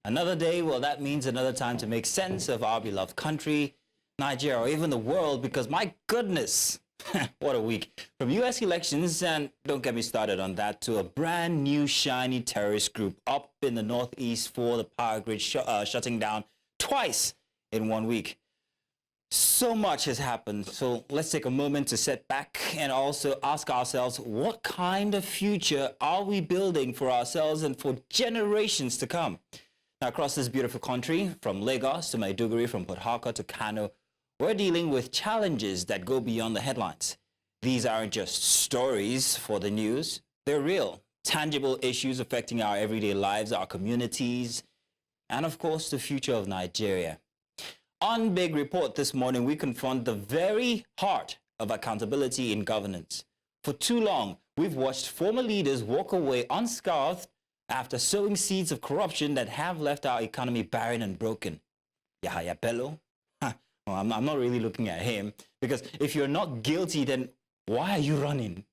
Another day, well, that means another time to make sense of our beloved country, Nigeria, or even the world, because my goodness, what a week. From U.S. elections, and don't get me started on that, to a brand new shiny terrorist group up in the northeast for the power grid shutting down twice in 1 week. So much has happened, so let's take a moment to sit back and also ask ourselves, what kind of future are we building for ourselves and for generations to come? Now, across this beautiful country, from Lagos to Maiduguri, from Port Harcourt to Kano, we're dealing with challenges that go beyond the headlines. These aren't just stories for the news. They're real, tangible issues affecting our everyday lives, our communities, and of course, the future of Nigeria. On Big Report this morning, we confront the very heart of accountability in governance. For too long, we've watched former leaders walk away unscathed after sowing seeds of corruption that have left our economy barren and broken. Yahaya Bello? Well, I'm not really looking at him, because if you're not guilty, then why are you running?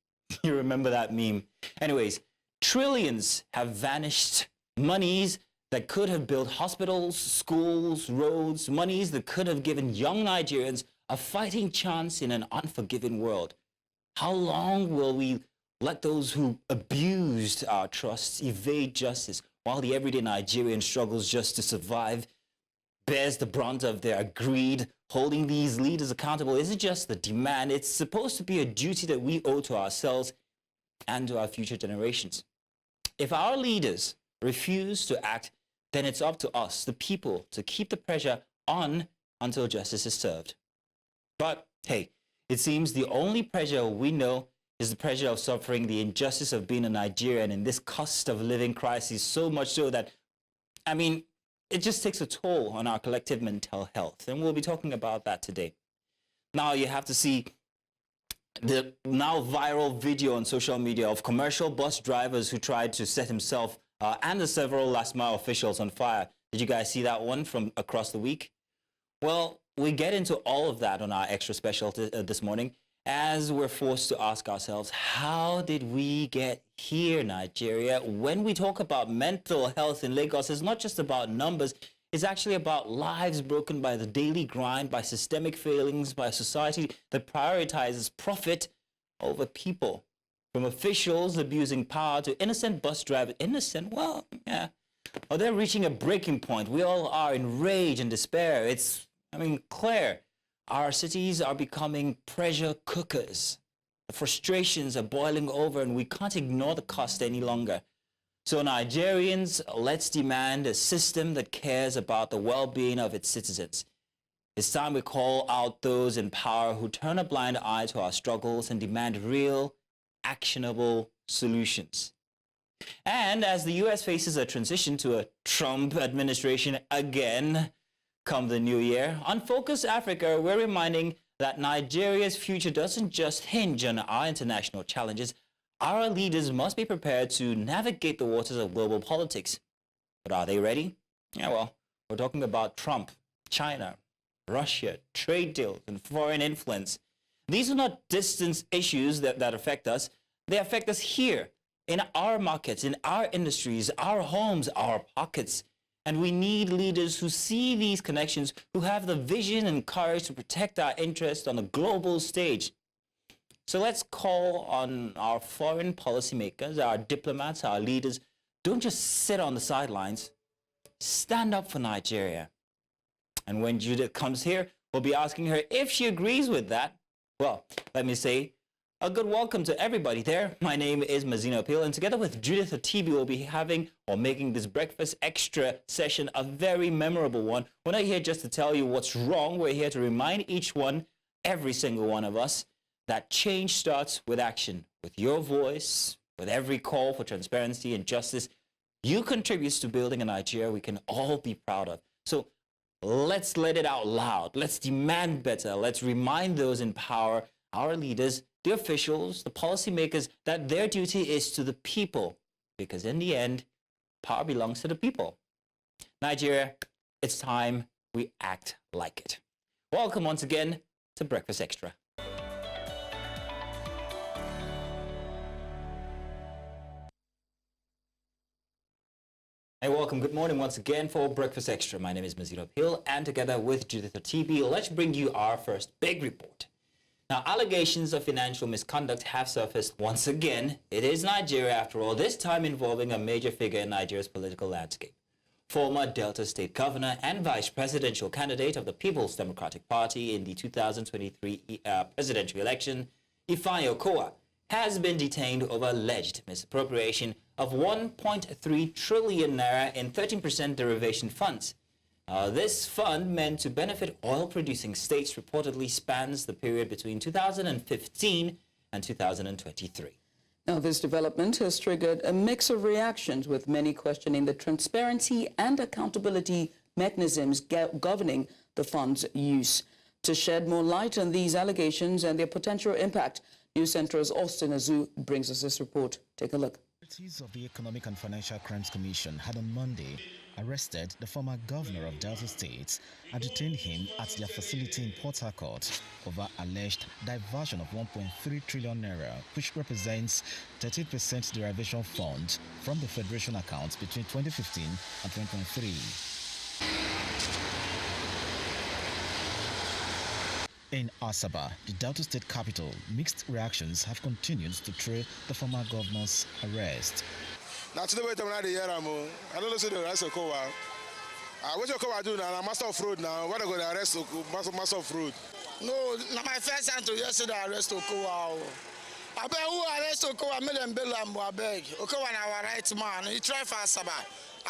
You remember that meme? Anyways, trillions have vanished. Monies that could have built hospitals, schools, roads, monies that could have given young Nigerians a fighting chance in an unforgiving world. How long will we let those who abused our trusts evade justice while the everyday Nigerian struggles just to survive, bears the brunt of their greed? Holding these leaders accountable isn't just the demand, it's supposed to be a duty that we owe to ourselves and to our future generations. If our leaders refuse to act, then it's up to us, the people, to keep the pressure on until justice is served. But hey, it seems the only pressure we know is the pressure of suffering the injustice of being a Nigerian in this cost of living crisis, so much so that, it just takes a toll on our collective mental health. And we'll be talking about that today. Now you have to see the now viral video on social media of commercial bus drivers who tried to set himself and the several last mile officials on fire. Did you guys see that one from across the week? Well, we get into all of that on our extra special this morning, as we're forced to ask ourselves, how did we get here, Nigeria? When we talk about mental health in Lagos, it's not just about numbers. It's actually about lives broken by the daily grind, by systemic failings, by a society that prioritizes profit over people. From officials abusing power to innocent bus drivers. Innocent? Well, yeah. Well, they're reaching a breaking point. We all are in rage and despair. It's clear. Our cities are becoming pressure cookers. The frustrations are boiling over and we can't ignore the cost any longer. So Nigerians, let's demand a system that cares about the well-being of its citizens. It's time we call out those in power who turn a blind eye to our struggles and demand real, actionable solutions. And as the U.S. faces a transition to a Trump administration again, come the new year, on Focus Africa, we're reminding that Nigeria's future doesn't just hinge on our international challenges. Our leaders must be prepared to navigate the waters of global politics. But are they ready? Yeah, well, we're talking about Trump, China, Russia, trade deals, and foreign influence. These are not distant issues that affect us. They affect us here, in our markets, in our industries, our homes, our pockets. And we need leaders who see these connections, who have the vision and courage to protect our interests on a global stage. So let's call on our foreign policymakers, our diplomats, our leaders. Don't just sit on the sidelines. Stand up for Nigeria. And when Judith comes here, we'll be asking her if she agrees with that. Well, let me say a good welcome to everybody there. My name is Mazina Appeal, and together with Judith Atibi, we'll be having or making this breakfast extra session a very memorable one. We're not here just to tell you what's wrong. We're here to remind each one, every single one of us, that change starts with action. With your voice, with every call for transparency and justice, you contribute to building a Nigeria we can all be proud of. So let's let it out loud. Let's demand better. Let's remind those in power, our leaders, the officials, the policymakers, that their duty is to the people, because in the end, power belongs to the people. Nigeria, it's time we act like it. Welcome once again to Breakfast Extra. Hey, welcome. Good morning once again for Breakfast Extra. My name is Mazino Hill, and together with Judith TB, let's bring you our first big report. Now, allegations of financial misconduct have surfaced once again. It is Nigeria, after all, this time involving a major figure in Nigeria's political landscape. Former Delta State Governor and Vice Presidential candidate of the People's Democratic Party in the 2023 presidential election, Ifeanyi Okowa, has been detained over alleged misappropriation of 1.3 trillion naira in 13% derivation funds. This fund, meant to benefit oil-producing states, reportedly spans the period between 2015 and 2023. Now, this development has triggered a mix of reactions, with many questioning the transparency and accountability mechanisms governing the fund's use. To shed more light on these allegations and their potential impact, News Central's Austin Azu brings us this report. Take a look. Authorities of the Economic and Financial Crimes Commission had on Monday arrested the former governor of Delta State and detained him at their facility in Port Harcourt over alleged diversion of 1.3 trillion naira, which represents 13% derivation fund from the Federation account between 2015 and 2023. In Asaba, the Delta State capital, mixed reactions have continued to trail the former governor's arrest. Now today we don't hear I don't know say the arrest Okowa. What Okowa do now? Master of fraud now. What they go to arrest master of fraud? No, na my first time to hear say they arrest Okowa. I beg who arrest Okowa make them bail am. I beg. Okowa na our right man. He try for Asaba.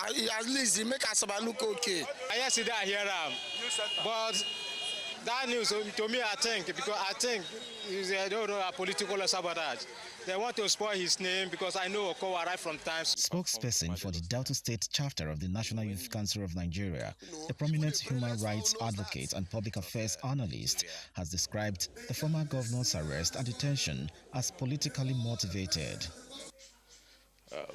At least he make Asaba look okay. I hear that here, but that news to me, I think, because I think I don't know a political sabotage. They want to spoil his name because I know Okowa right from times. Spokesperson for the Delta State chapter of the National Youth Council of Nigeria, a prominent human rights advocate and public affairs analyst, has described the former governor's arrest and detention as politically motivated.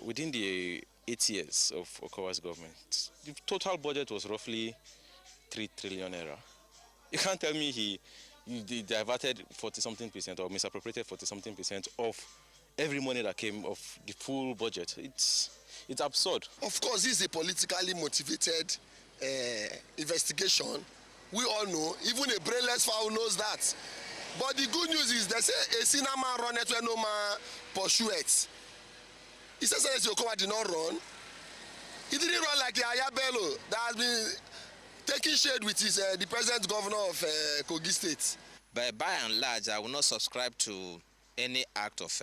Within the 8 years of Okowa's government, the total budget was roughly 3 trillion naira. You can't tell me he diverted 40-something% or misappropriated 40-something% of every money that came of the full budget. It's absurd. Of course, this is a politically motivated investigation. We all know, even a brainless fowl knows that. But the good news is they say a cinema run it when no man pursue it. He says that Okowa did not run. He didn't run like Yaya Bello that has been taking shade with his the present governor of Kogi State. But by and large, I will not subscribe to any act of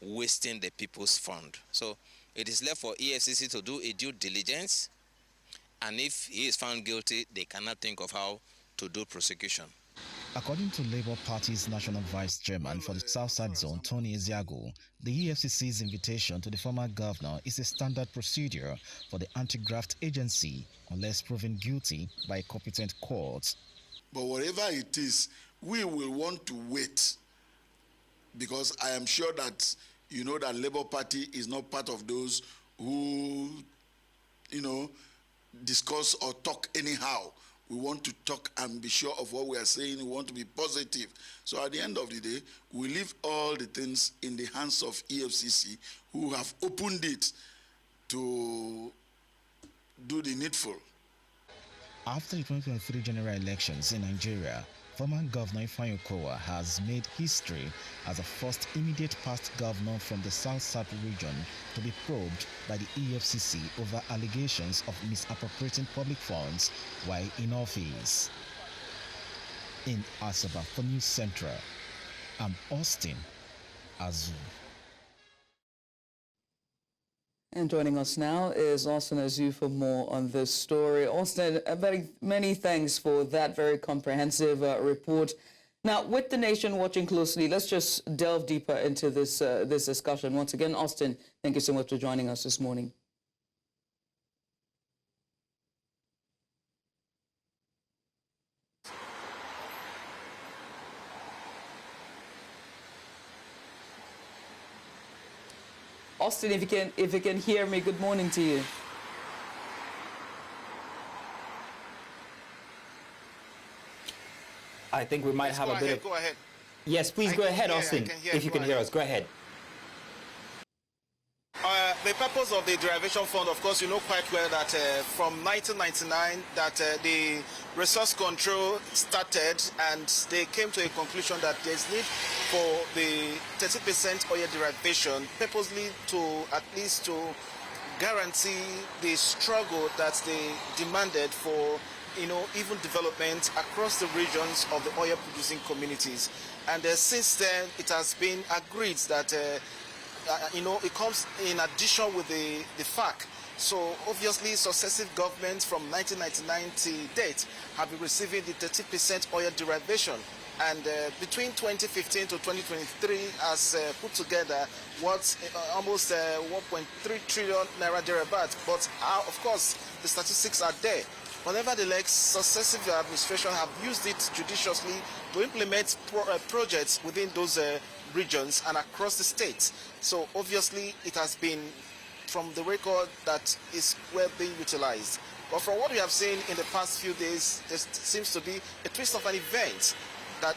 wasting the people's fund. So it is left for EFCC to do a due diligence, and if he is found guilty, they cannot think of how to do prosecution. According to Labour Party's National Vice Chairman for the South-Side Zone, Tony Eziago, the EFCC's invitation to the former governor is a standard procedure for the anti-graft agency unless proven guilty by a competent court. But whatever it is, we will want to wait, because I am sure that you know that Labour Party is not part of those who, discuss or talk anyhow. We want to talk and be sure of what we are saying. We want to be positive. So at the end of the day, we leave all the things in the hands of EFCC, who have opened it to do the needful. After the 2023 general elections in Nigeria, former Governor Ifeanyi Okowa has made history as the first immediate past governor from the South-South region to be probed by the EFCC over allegations of misappropriating public funds while in office. In Asaba for News Central, I'm Austin Azu. And joining us now is Austin Azu for more on this story. Austin, very many thanks for that very comprehensive report. Now, with the nation watching closely, let's just delve deeper into this discussion. Once again, Austin, thank you so much for joining us this morning. Austin, if you can hear me, good morning to you. I think we might have a bit of... Go ahead. Yes, please go ahead, Austin, if you can hear us. Go ahead. The purpose of the derivation fund, of course, you know quite well that from 1999 that the resource control started, and they came to a conclusion that there's need for the 30% oil derivation, purposely to at least to guarantee the struggle that they demanded for, you know, even development across the regions of the oil producing communities. And since then, it has been agreed that you know, it comes in addition with the FAC. So obviously successive governments from 1999 to date have been receiving the 30% oil derivation. And between 2015 to 2023 has put together what's almost 1.3 trillion naira thereabouts. But of course, the statistics are there. But nevertheless, successive administration have used it judiciously to implement projects within those regions and across the states. So obviously it has been from the record that is well being utilized. But from what we have seen in the past few days, there seems to be a twist of an event that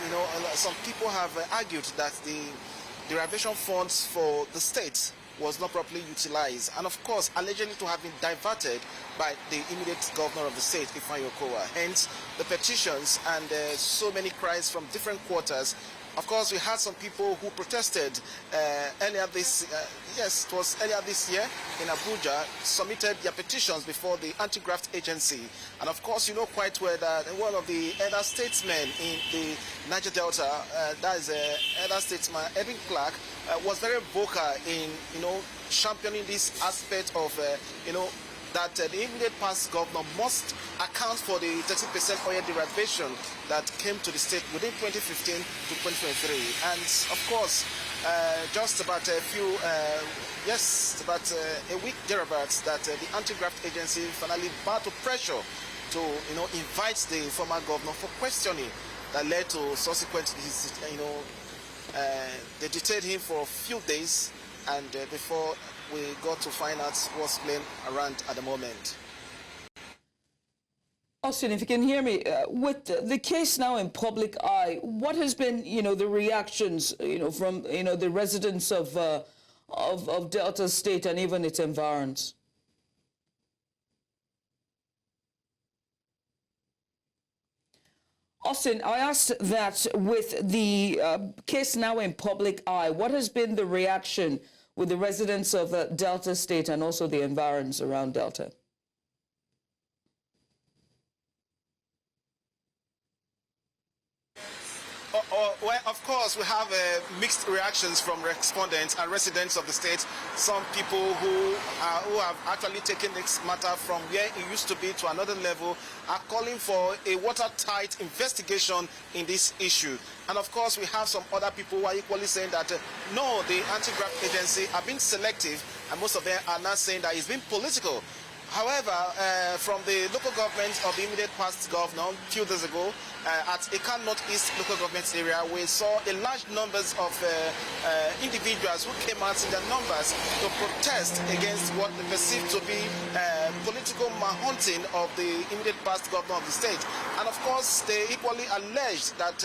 you know, some people have argued that the derivation funds for the states was not properly utilized, and of course allegedly to have been diverted by the immediate governor of the state, Ifeanyi Okowa. Hence the petitions and so many cries from different quarters. Of course, we had some people who protested earlier this, yes, it was earlier this year in Abuja, submitted their petitions before the anti-graft agency. And of course, you know quite well that one of the elder statesmen in the Niger Delta, that is elder statesman Edwin Clark, was very vocal in, you know, championing this aspect of, you know, that the immediate past governor must account for the 30% oil derivation that came to the state within 2015 to 2023. And of course, just about a few, yes, about a week thereabouts, that the anti-graft agency finally battled pressure to, you know, invite the former governor for questioning that led to subsequent, you know, they detained him for a few days, and before we got to find out what's playing around at the moment. Austin, if you can hear me, with the case now in public eye, what has been, you know, the reactions, you know, from, you know, the residents of Delta State and even its environs? Austin, I asked that with the case now in public eye, what has been the reaction with the residents of Delta State and also the environs around Delta? Well, of course, we have mixed reactions from respondents and residents of the state. Some people who have actually taken this matter from where it used to be to another level are calling for a watertight investigation in this issue. And of course, we have some other people who are equally saying that no, the anti-graft agency are being selective, and most of them are now saying that it's been political. However, from the local government of the immediate past governor, a few days ago, at Eka Northeast local government area, we saw a large numbers of individuals who came out in their numbers to protest against what they perceived to be political manhunting of the immediate past governor of the state. And of course, they equally alleged that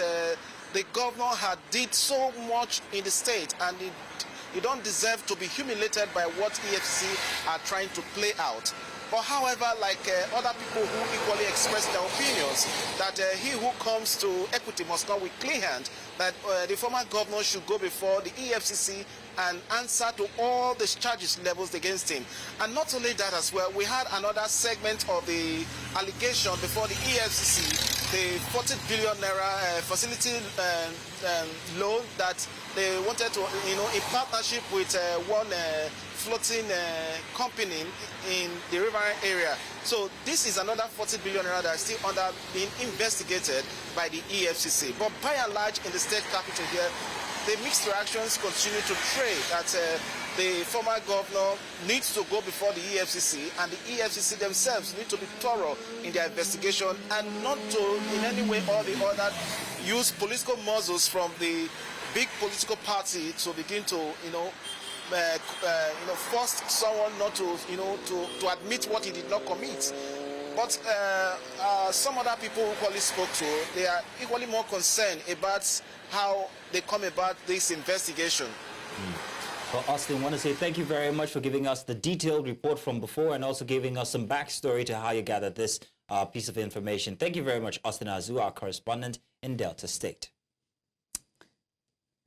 the governor had did so much in the state, and he don't deserve to be humiliated by what EFCC are trying to play out. But however, like other people who equally express their opinions, that he who comes to equity must come with clean hand, that the former governor should go before the EFCC and answer to all the charges levels against him. And not only that as well, we had another segment of the allegation before the EFCC, the 40 billion naira facility loan that they wanted to, you know, in partnership with one floating company in the river area. So this is another 40 billion naira that is still under being investigated by the EFCC. But by and large, in the state capital here, the mixed reactions continue to trade that the former governor needs to go before the EFCC, and the EFCC themselves need to be thorough in their investigation and not to, in any way or the other, use political muscles from the big political party to begin to, force someone not to, to admit what he did not commit. But some other people who equally spoke to, they are equally more concerned about how they come about this investigation. Well, Austin, I want to say thank you very much for giving us the detailed report from before and also giving us some backstory to how you gathered this piece of information. Thank you very much, Austin Azu, our correspondent in Delta State.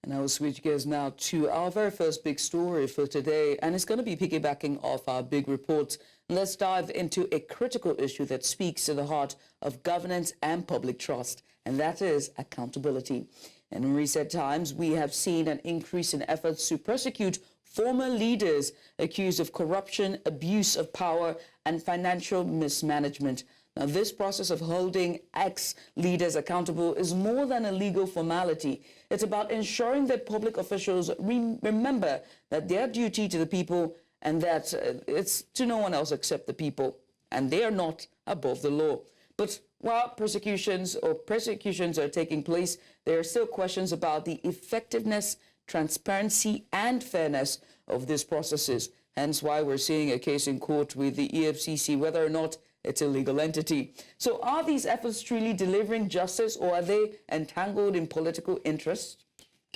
And I will switch gears now to our very first big story for today, and it's going to be piggybacking off our big report. Let's dive into a critical issue that speaks to the heart of governance and public trust, and that is accountability. And in recent times, we have seen an increase in efforts to prosecute former leaders accused of corruption, abuse of power, and financial mismanagement. Now, this process of holding ex-leaders accountable is more than a legal formality. It's about ensuring that public officials remember that their duty to the people and that it's to no one else except the people, and they are not above the law. But while prosecutions are taking place, there are still questions about the effectiveness, transparency, and fairness of these processes. Hence why we're seeing a case in court with the EFCC, whether or not it's a legal entity. So are these efforts truly delivering justice, or are they entangled in political interest?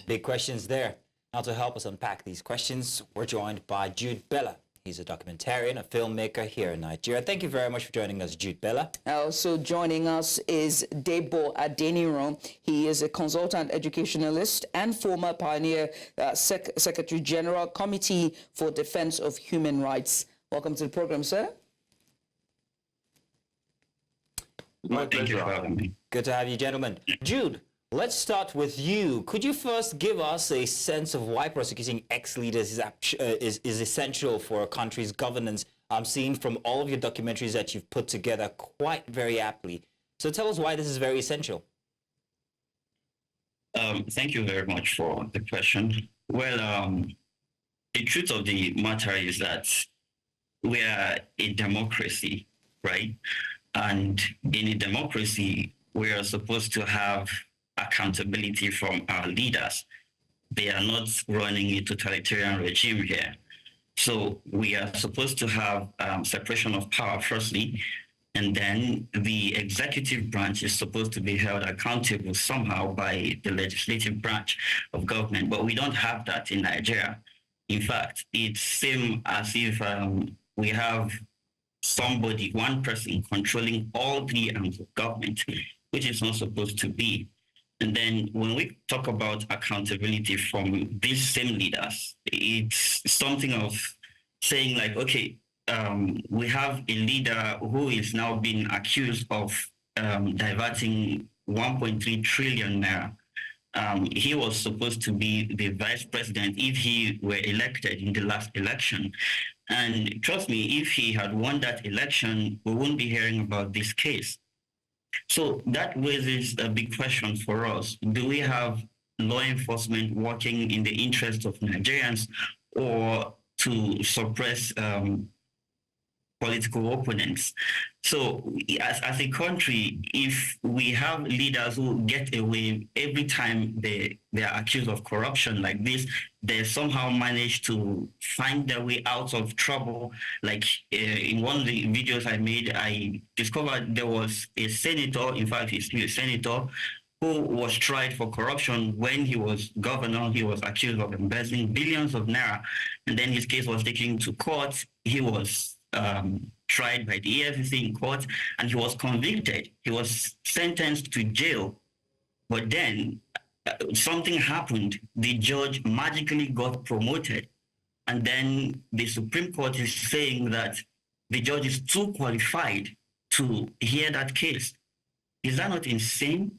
Big questions there. Now to help us unpack these questions, we're joined by Jude Bella. He's a documentarian, a filmmaker here in Nigeria. Thank you very much for joining us, Jude Bella. Also joining us is Debo Adeniran. He is a consultant educationalist and former pioneer Secretary General, Committee for Defense of Human Rights. Welcome to the program, sir. Well, thank you for having me. Good to have you, gentlemen. Jude, let's start with you. Could you first give us a sense of why prosecuting ex-leaders is essential for a country's governance? I'm seeing from all of your documentaries that you've put together quite very aptly. So tell us why this is very essential. Thank you very much for the question. Well, the truth of the matter is that we are a democracy, right? And in a democracy, we are supposed to have accountability from our leaders. They are not running a totalitarian regime here. So we are supposed to have separation of power, firstly, and then the executive branch is supposed to be held accountable somehow by the legislative branch of government. But we don't have that in Nigeria. In fact, it seems as if we have somebody, one person controlling all three arms of government, which is not supposed to be. And then when we talk about accountability from these same leaders, it's something of saying like, okay, we have a leader who is now being accused of diverting 1.3 trillion naira. He was supposed to be the vice president if he were elected in the last election. And trust me, if he had won that election, we wouldn't be hearing about this case. So that raises a big question for us. Do we have law enforcement working in the interest of Nigerians or to suppress political opponents? So as a country, if we have leaders who get away every time they are accused of corruption like this, they somehow manage to find their way out of trouble. Like in one of the videos I made, I discovered there was a senator, in fact, he's still a senator, who was tried for corruption when he was governor. He was accused of embezzling billions of naira, and then his case was taken to court. He was tried by the EFCC in court, and he was convicted. He was sentenced to jail. But then something happened. The judge magically got promoted. And then the Supreme Court is saying that the judge is too qualified to hear that case. Is that not insane?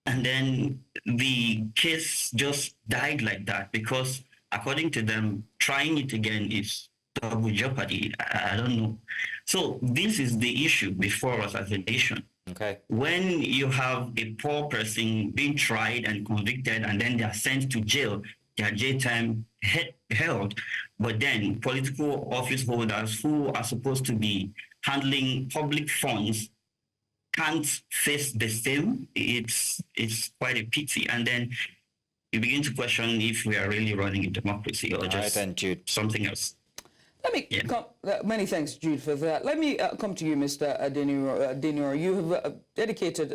And then the case just died like that because, according to them, trying it again is double jeopardy. I don't know. So this is the issue before us as a nation. Okay. When you have a poor person being tried and convicted and then they are sent to jail, their jail time held, but then political office holders who are supposed to be handling public funds can't face the same. It's quite a pity. And then you begin to question if we are really running a democracy or just something else. Let me come, many thanks, Jude, for that. Let me come to you, Mr. Adeniran. You have dedicated,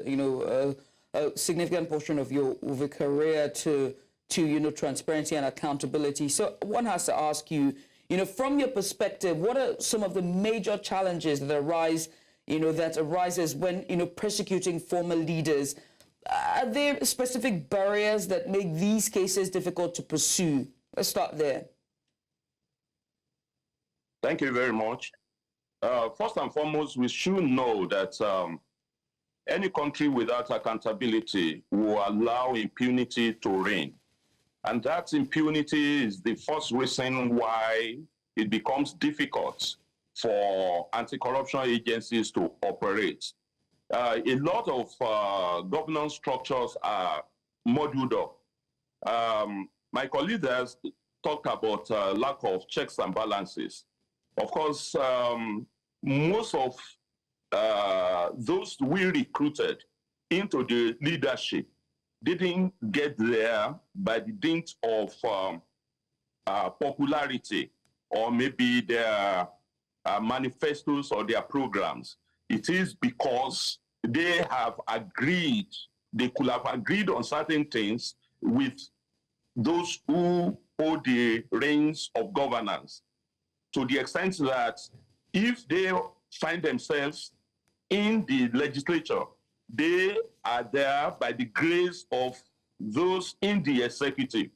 a significant portion of your career to to, transparency and accountability. So one has to ask you, from your perspective, what are some of the major challenges that arise, that arises when, prosecuting former leaders? Are there specific barriers that make these cases difficult to pursue? Let's start there. Thank you very much. First and foremost, we should know that any country without accountability will allow impunity to reign. And that impunity is the first reason why it becomes difficult for anti-corruption agencies to operate. A lot of governance structures are modeled up. My colleague has talked about lack of checks and balances. Of course, most of those we recruited into the leadership didn't get there by the dint of popularity or maybe their manifestos or their programs. It is because they have agreed, they could have agreed on certain things with those who hold the reins of governance, to the extent that if they find themselves in the legislature, they are there by the grace of those in the executive.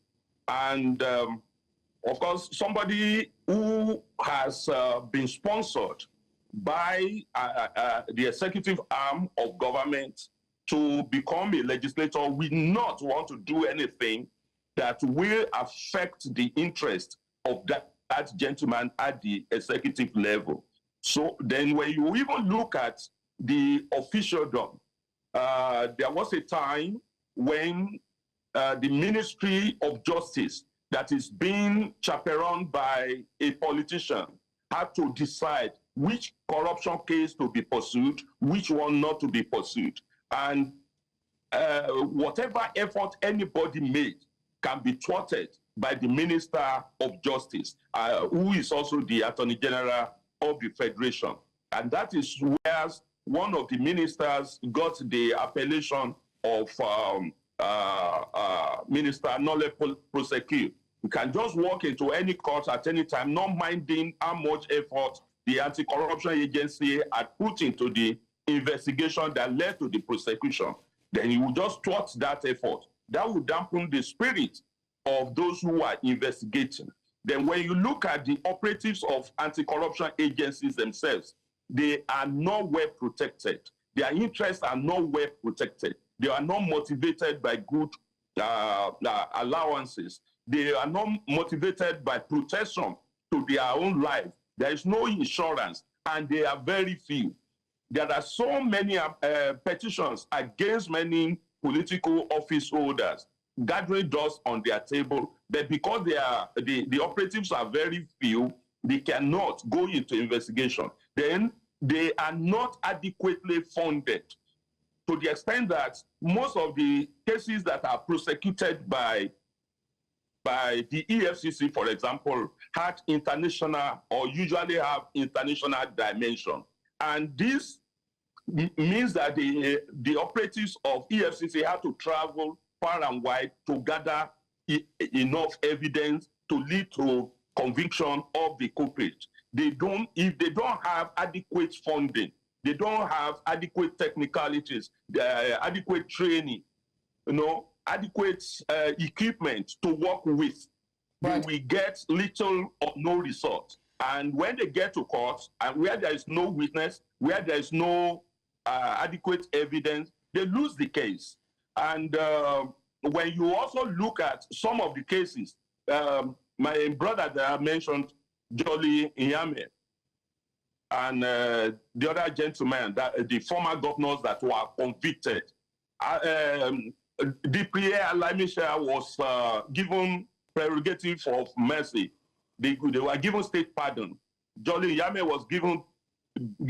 And of course, somebody who has been sponsored by the executive arm of government to become a legislator will not want to do anything that will affect the interest of that gentleman at the executive level. So then when you even look at the officialdom, there was a time when the Ministry of Justice that is being chaperoned by a politician had to decide which corruption case to be pursued, which one not to be pursued. And whatever effort anybody made can be thwarted by the Minister of Justice, who is also the Attorney General of the Federation. And that is where one of the ministers got the appellation of Minister Nole Prosecution. You can just walk into any court at any time, not minding how much effort the anti-corruption agency had put into the investigation that led to the prosecution. Then you will just thwart that effort. That would dampen the spirit of those who are investigating. Then when you look at the operatives of anti-corruption agencies themselves, they are not well protected. Their interests are not well protected. They are not motivated by good allowances. They are not motivated by protection to their own life. There is no insurance, and they are very few. There are so many petitions against many political office holders gathering dust on their table, but because the operatives are very few, they cannot go into investigation. Then they are not adequately funded, to the extent that most of the cases that are prosecuted by the EFCC, for example, had international or usually have international dimension. And this means that the operatives of EFCC have to travel far and wide to gather enough evidence to lead to conviction of the culprit. If they don't have adequate funding, they don't have adequate technicalities, adequate training, adequate equipment to work with, right, they will get little or no result. And when they get to court, and where there is no witness, where there is no adequate evidence, they lose the case. And when you also look at some of the cases, my brother that I mentioned, Jolly Inyame, and the other gentleman, the former governors that were convicted, Dipriye Alamisha was given prerogative of mercy. They were given state pardon. Jolly Inyame was given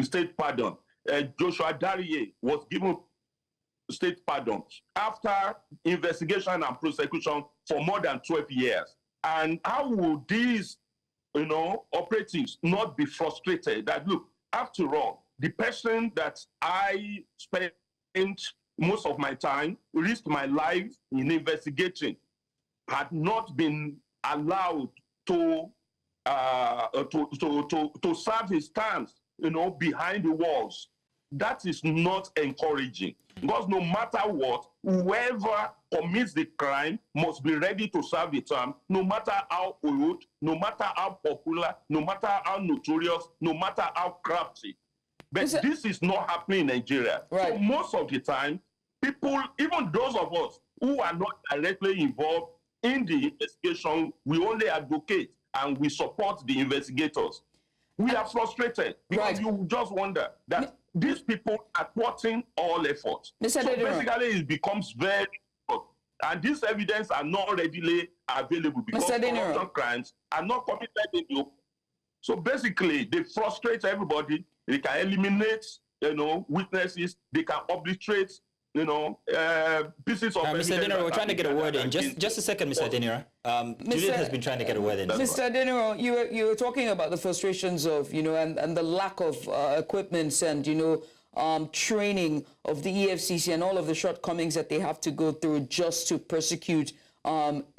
state pardon. Joshua Darie was given state pardon after investigation and prosecution for more than 12 years. And how will these, operatives not be frustrated that, look, after all, the person that I spent most of my time, risked my life in investigating, had not been allowed to serve his terms, behind the walls. That is not encouraging, because no matter what, whoever commits the crime must be ready to serve the term, no matter how old, no matter how popular, no matter how notorious, no matter how crafty. But this is not happening in Nigeria. Right. So most of the time, people, even those of us who are not directly involved in the investigation, we only advocate and we support the investigators. We are frustrated because you just wonder that these people are thwarting all efforts. So basically, it becomes very difficult. And these evidence are not readily available because corruption crimes are not committed in the open. So basically, they frustrate everybody. They can eliminate, witnesses. They can obliterate, pieces of evidence. Mr. Dinero, we're trying to get a word in. Just a second, Mr. Dinero. Judith has been trying to get a word in. Mr. Dinero, you were talking about the frustrations of, and the lack of equipment and, training of the EFCC and all of the shortcomings that they have to go through just to prosecute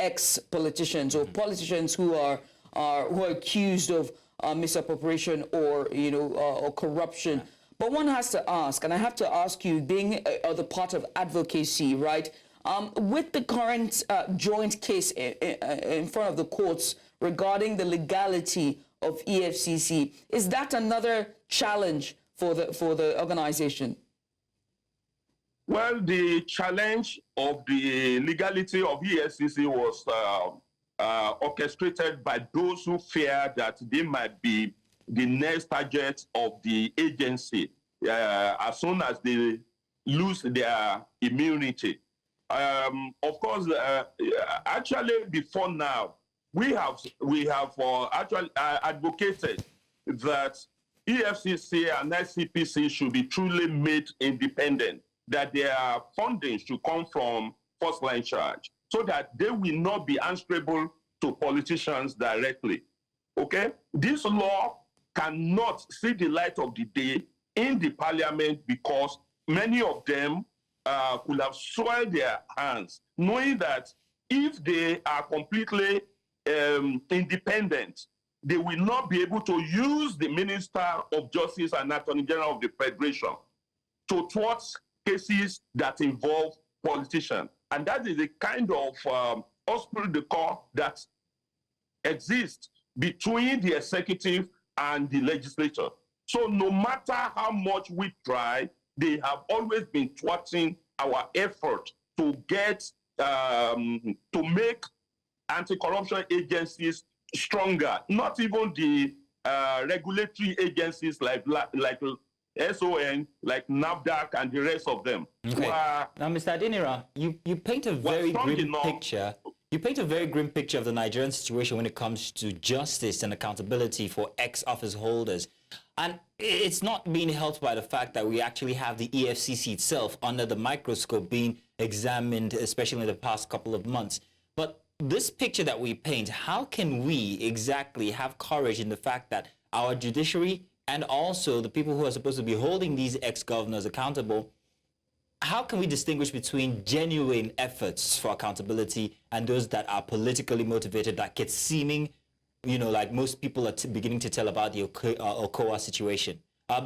ex-politicians or politicians who are accused of misappropriation or corruption. But one has to ask, and I have to ask you, being the part of advocacy, right? With the current joint case in front of the courts regarding the legality of EFCC, is that another challenge for the organization? Well, the challenge of the legality of EFCC was orchestrated by those who fear that they might be the next target of the agency as soon as they lose their immunity. Of course, actually, before now, we have actually advocated that EFCC and ICPC should be truly made independent, that their funding should come from first-line charge, so that they will not be answerable to politicians directly. Okay? This law cannot see the light of the day in the parliament because many of them could have soiled their hands, knowing that if they are completely independent, they will not be able to use the Minister of Justice and Attorney General of the Federation to thwart cases that involve politicians. And that is a kind of esprit de corps that exists between the executive and the legislature. So no matter how much we try, they have always been thwarting our effort to get, to make anti-corruption agencies stronger, not even the regulatory agencies like SON, like NAFDAC and the rest of them. Okay. Now, Mr. Adinira, you paint a very grim picture. You paint a very grim picture of the Nigerian situation when it comes to justice and accountability for ex-office holders. And it's not being helped by the fact that we actually have the EFCC itself under the microscope being examined, especially in the past couple of months. But this picture that we paint, how can we exactly have courage in the fact that our judiciary and also the people who are supposed to be holding these ex-governors accountable, how can we distinguish between genuine efforts for accountability and those that are politically motivated, like it's seeming, like most people are beginning to tell about the Okowa situation?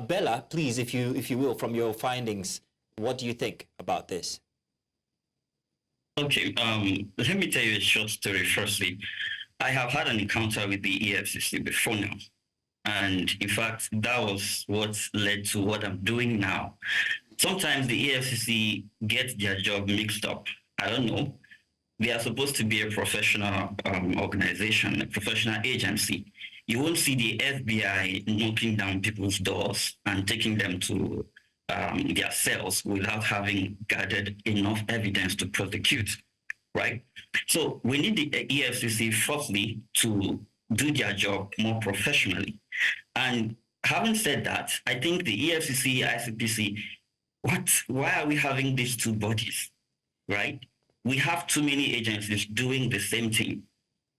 Bella, please, if you will, from your findings, what do you think about this? Okay, let me tell you a short story firstly. I have had an encounter with the EFCC before now. And in fact, that was what led to what I'm doing now. Sometimes the EFCC gets their job mixed up. I don't know. They are supposed to be a professional organization, a professional agency. You won't see the FBI knocking down people's doors and taking them to their cells without having gathered enough evidence to prosecute, right? So we need the EFCC, firstly, to do their job more professionally. And having said that, I think the EFCC, ICPC, why are we having these two bodies, right? We have too many agencies doing the same thing.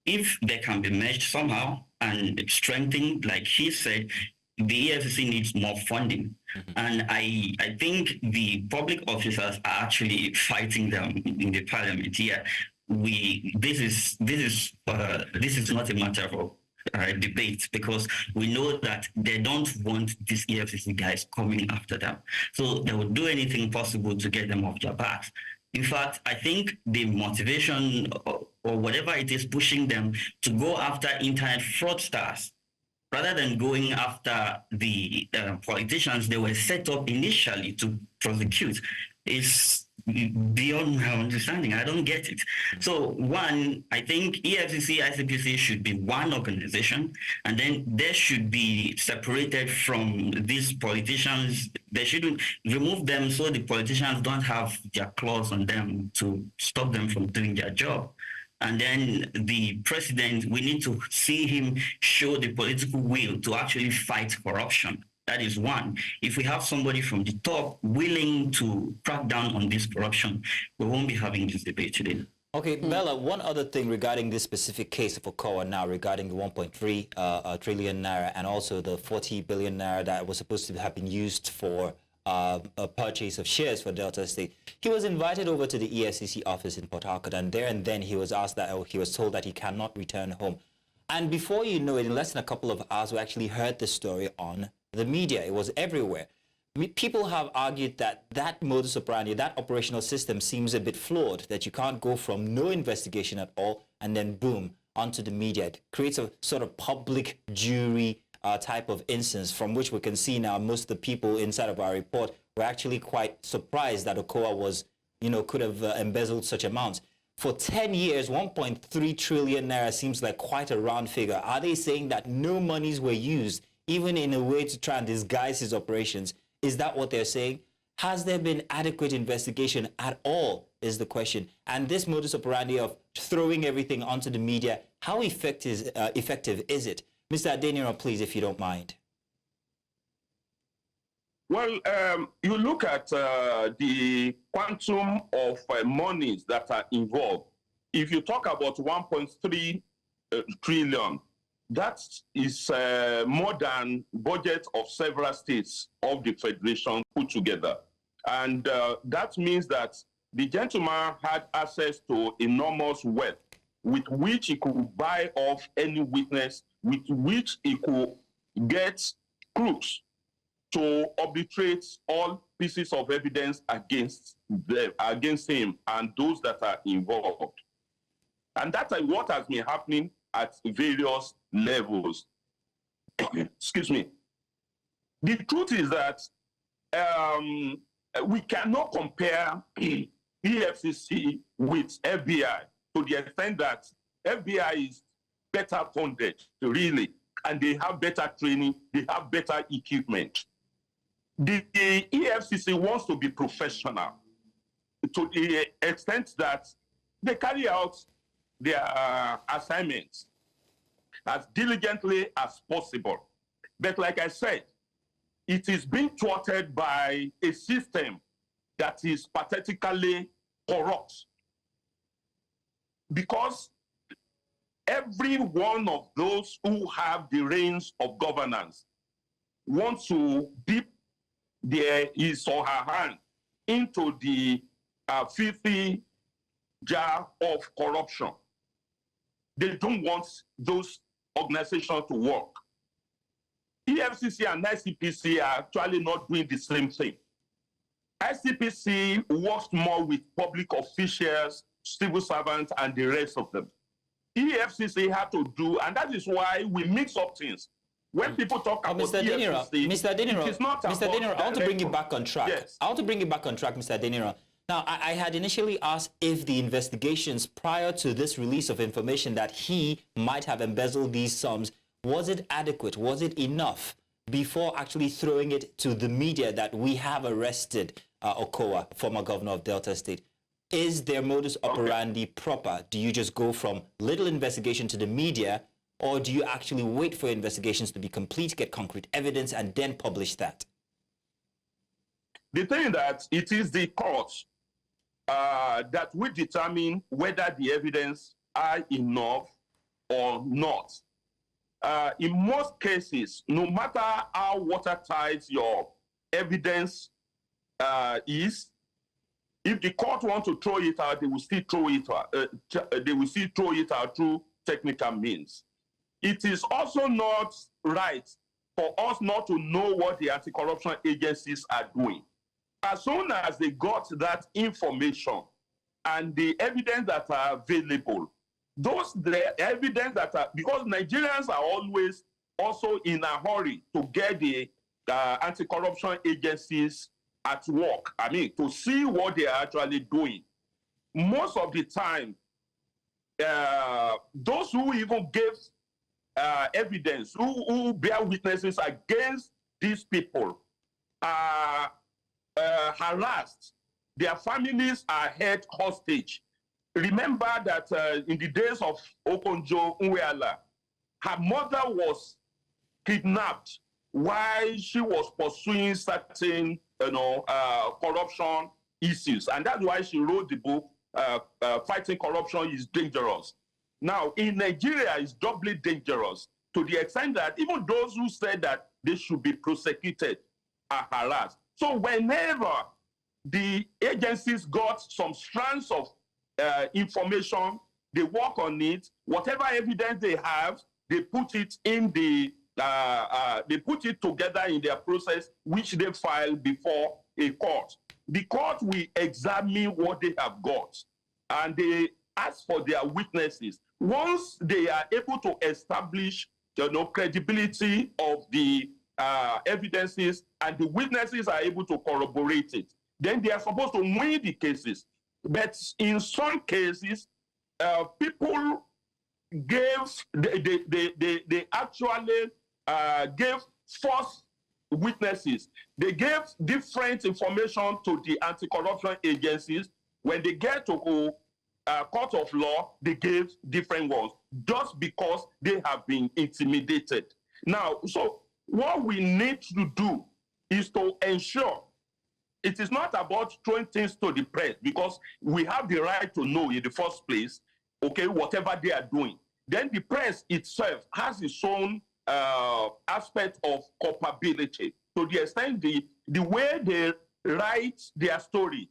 If they can be merged somehow and strengthened, like he said, the EFCC needs more funding. Mm-hmm. And I think the public officers are actually fighting them in the parliament here. this is not a matter of debate, because we know that they don't want these EFCC guys coming after them. So they will do anything possible to get them off their backs. In fact, I think the motivation or whatever it is pushing them to go after internet fraudsters rather than going after the politicians they were set up initially to prosecute is beyond my understanding. I don't get it. So one, I think EFCC, ICPC should be one organization, and then they should be separated from these politicians. They shouldn't remove them so the politicians don't have their claws on them to stop them from doing their job. And then the president, we need to see him show the political will to actually fight corruption. That is one. If we have somebody from the top willing to crack down on this corruption, we won't be having this debate today. Okay, Bella, one other thing regarding this specific case of Okowa now, regarding the 1.3 trillion naira and also the 40 billion naira that was supposed to have been used for a purchase of shares for Delta State. He was invited over to the EFCC office in Port Harcourt, and then he was asked that, he was told that he cannot return home. And before you know it, in less than a couple of hours, we actually heard the story on the media. It was everywhere. People have argued that that modus operandi, that operational system seems a bit flawed, that you can't go from no investigation at all and then boom, onto the media. It creates a sort of public jury type of instance from which we can see now most of the people inside of our report were actually quite surprised that Okowa was, could have embezzled such amounts. For 10 years, 1.3 trillion naira seems like quite a round figure. Are they saying that no monies were used, even in a way to try and disguise his operations? Is that what they're saying? Has there been adequate investigation at all, is the question. And this modus operandi of throwing everything onto the media, how effective is it? Mr. Adeniro, please, if you don't mind. Well, you look at the quantum of monies that are involved. If you talk about 1.3 trillion, that is more than budget of several states of the federation put together. And that means that the gentleman had access to enormous wealth with which he could buy off any witness, with which he could get crooks to obliterate all pieces of evidence against him and those that are involved. And that's what has been happening at various levels. Excuse me. The truth is that we cannot compare EFCC with FBI to the extent that FBI is better funded, really, and they have better training, they have better equipment. The EFCC wants to be professional to the extent that they carry out their assignments as diligently as possible. But like I said, it is being thwarted by a system that is pathetically corrupt. Because every one of those who have the reins of governance wants to dip his or her hand into the filthy jar of corruption. They don't want those organizations to work. EFCC and ICPC are actually not doing the same thing. ICPC works more with public officials, civil servants, and the rest of them. EFCC had to do, and that is why we mix up things. When people talk about Mr. EFCC, Mr. Adeniro, it's not Mr. Adeniro, I want to bring you back on track. Yes. I want to bring you back on track, Mr. Adeniro. Now, I had initially asked if the investigations prior to this release of information that he might have embezzled these sums, was it adequate? Was it enough before actually throwing it to the media that we have arrested Okowa, former governor of Delta State? Is their modus operandi proper? Do you just go from little investigation to the media, or do you actually wait for investigations to be complete, get concrete evidence, and then publish that? The thing that it is the courts that will determine whether the evidence are enough or not. In most cases, no matter how watertight your evidence is, If the court want to throw it out, they will still throw it out. They will still throw it out through technical means. It is also not right for us not to know what the anti-corruption agencies are doing. As soon as they got that information and the evidence that are available, the evidence that are, because Nigerians are always also in a hurry to get the anti-corruption agencies at work, to see what they are actually doing. Most of the time, those who even gave evidence, who bear witnesses against these people are harassed. Their families are held hostage. Remember that in the days of Okonjo-Iweala, her mother was kidnapped while she was pursuing certain, corruption issues. And that's why she wrote the book, Fighting Corruption is Dangerous. Now, in Nigeria, it's doubly dangerous to the extent that even those who said that they should be prosecuted are harassed. So whenever the agencies got some strands of information, they work on it, whatever evidence they have, they put it in the they put it together in their process, which they file before a court. The court will examine what they have got, and they ask for their witnesses. Once they are able to establish, credibility of the evidences, and the witnesses are able to corroborate it, then they are supposed to win the cases. But in some cases, people they actually gave false witnesses. They gave different information to the anti-corruption agencies. When they get to court of law, they gave different ones just because they have been intimidated. Now, so what we need to do is to ensure it is not about throwing things to the press, because we have the right to know in the first place, whatever they are doing. Then the press itself has its own aspect of culpability. To the extent the way they write their story,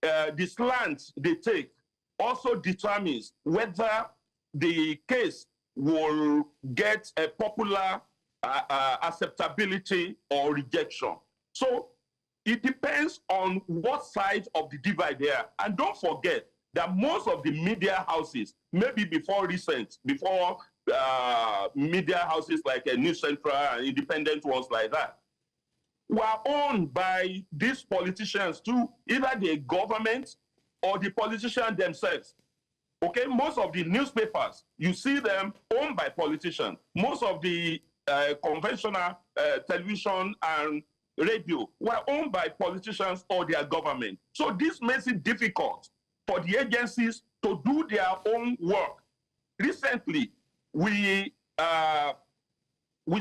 the slant they take also determines whether the case will get a popular acceptability or rejection. So it depends on what side of the divide they are. And don't forget that most of the media houses, maybe before media houses like News Central and independent ones like that, were owned by these politicians too, either the government or the politicians themselves. Most of the newspapers, you see them owned by politicians. Most of the conventional television and radio were owned by politicians or their government. So this makes it difficult for the agencies to do their own work. Recently, we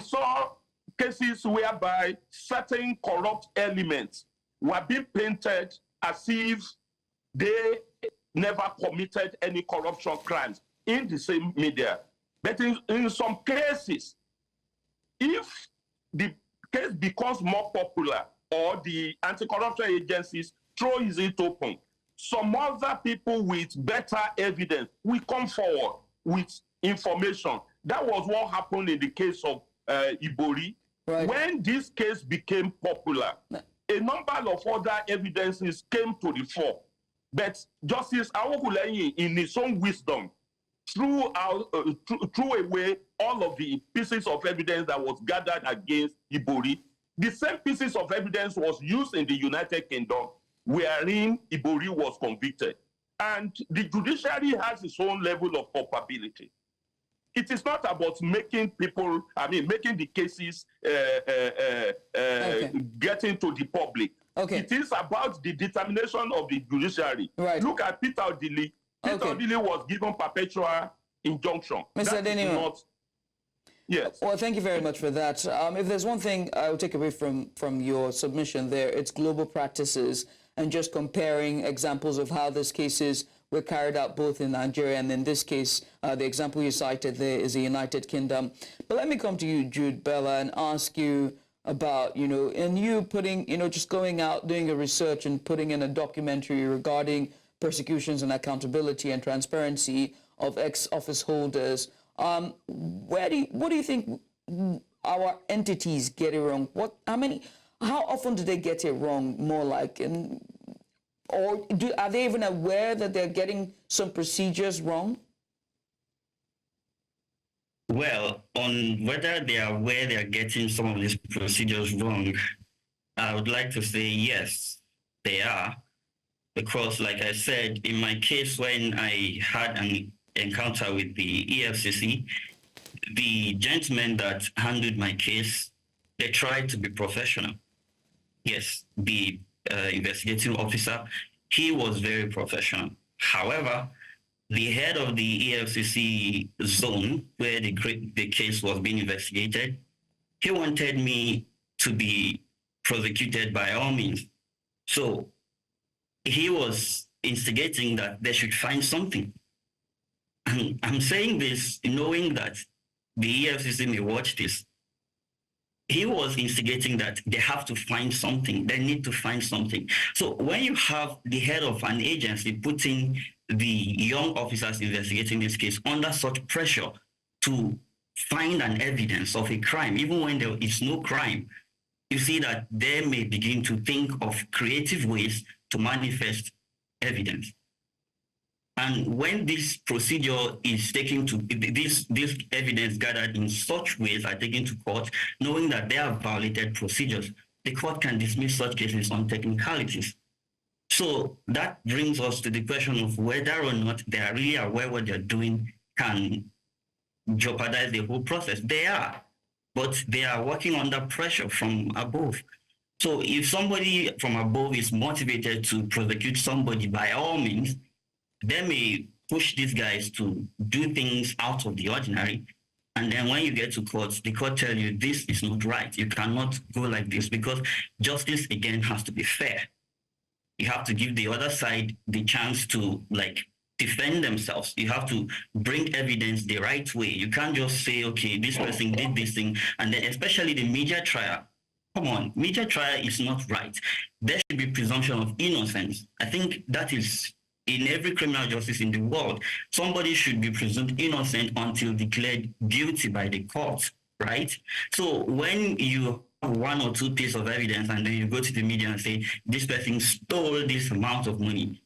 saw cases whereby certain corrupt elements were being painted as if they never committed any corruption crimes in the same media. But in some cases, if the case becomes more popular or the anti-corruption agencies throws it open, some other people with better evidence will come forward with information. That was what happened in the case of Ibori. Right. When this case became popular, a number of other evidences came to the fore. But Justice Awokulenyi, in his own wisdom, threw away all of the pieces of evidence that was gathered against Ibori. The same pieces of evidence was used in the United Kingdom, wherein Ibori was convicted. And the judiciary has its own level of culpability. It is not about making making the cases getting to the public. It is about the determination of the judiciary. Right. Look at Peter Odili. Peter Odili was given perpetual injunction. Mr. Adeniro. Yes. Well, thank you very much for that. If there's one thing I will take away from your submission there, it's global practices and just comparing examples of how these cases were carried out both in Nigeria and in this case, the example you cited there is the United Kingdom. But let me come to you, Jude Bella, and ask you, about, and you putting, just going out, doing a research and putting in a documentary regarding persecutions and accountability and transparency of ex-office holders. What do you think our entities get it wrong? How often do they get it wrong? More like, are they even aware that they're getting some procedures wrong? Well, on whether they are aware they are getting some of these procedures wrong, I would like to say yes, they are. Because like I said, in my case, when I had an encounter with the EFCC, the gentleman that handled my case, they tried to be professional. Yes, the investigating officer, he was very professional. However, the head of the EFCC zone where the case was being investigated, he wanted me to be prosecuted by all means. So he was instigating that they should find something. And I'm saying this knowing that the EFCC may watch this. He was instigating that they have to find something. They need to find something. So when you have the head of an agency putting the young officers investigating this case under such pressure to find an evidence of a crime, even when there is no crime, you see that they may begin to think of creative ways to manifest evidence. And when this procedure is taken to, this evidence gathered in such ways are taken to court, knowing that they have violated procedures, the court can dismiss such cases on technicalities. So that brings us to the question of whether or not they are really aware what they're doing can jeopardize the whole process. They are, but they are working under pressure from above. So if somebody from above is motivated to prosecute somebody, by all means, they may push these guys to do things out of the ordinary. And then when you get to court, the court tell you this is not right. You cannot go like this, because justice, again, has to be fair. You have to give the other side the chance to defend themselves. You have to bring evidence the right way. You can't just say, okay, this person did this thing. And then especially the media trial. Come on, media trial is not right. There should be presumption of innocence. I think that is in every criminal justice in the world. Somebody should be presumed innocent until declared guilty by the court, right? So when you have one or two pieces of evidence and then you go to the media and say, this person stole this amount of money,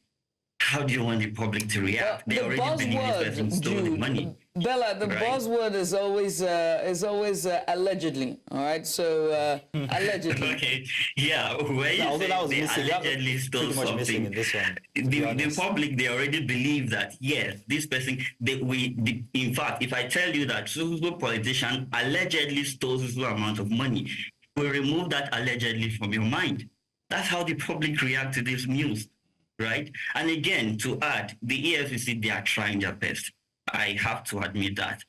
how do you want the public to react? They already believe this person stole the money. Bella, the buzzword is always allegedly. All right, so allegedly. Okay, yeah. Where you say they allegedly stole something, in this one, the public, they already believe that yes, this person. In fact, if I tell you that so politician allegedly stole this amount of money, we remove that allegedly from your mind. That's how the public react to this news. Right? And again, to add, the EFCC, they are trying their best. I have to admit that.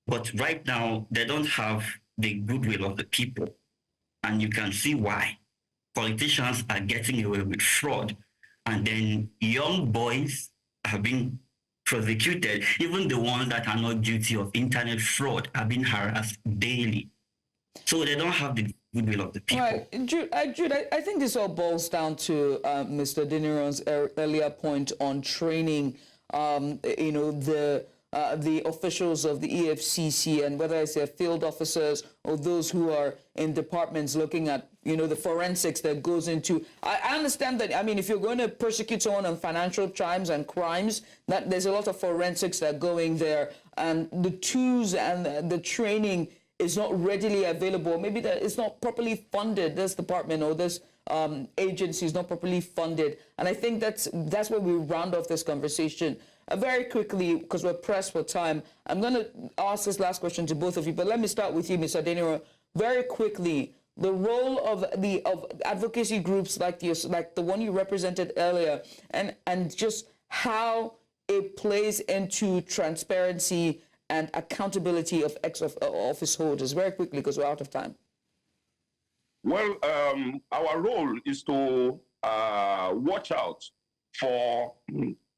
But right now, they don't have the goodwill of the people. And you can see why. Politicians are getting away with fraud. And then young boys are being prosecuted. Even the ones that are not guilty of internet fraud are being harassed daily. So they don't have the goodwill of the people. Right, Jude, I think this all boils down to Mr. Diniron's earlier point on training, the officials of the EFCC, and whether it's their field officers or those who are in departments looking at, the forensics that goes into. I understand that, if you're going to persecute someone on financial crimes and crimes, that there's a lot of forensics that go in there, and the tools and the training is not readily available. Maybe that it's not properly funded. This department or this agency is not properly funded. And I think that's where we round off this conversation. Very quickly, because we're pressed for time, I'm going to ask this last question to both of you. But let me start with you, Mr. Deniro. Very quickly, the role of advocacy groups like the one you represented earlier, and just how it plays into transparency and accountability of ex-office holders, very quickly, because we're out of time. Well, our role is to watch out for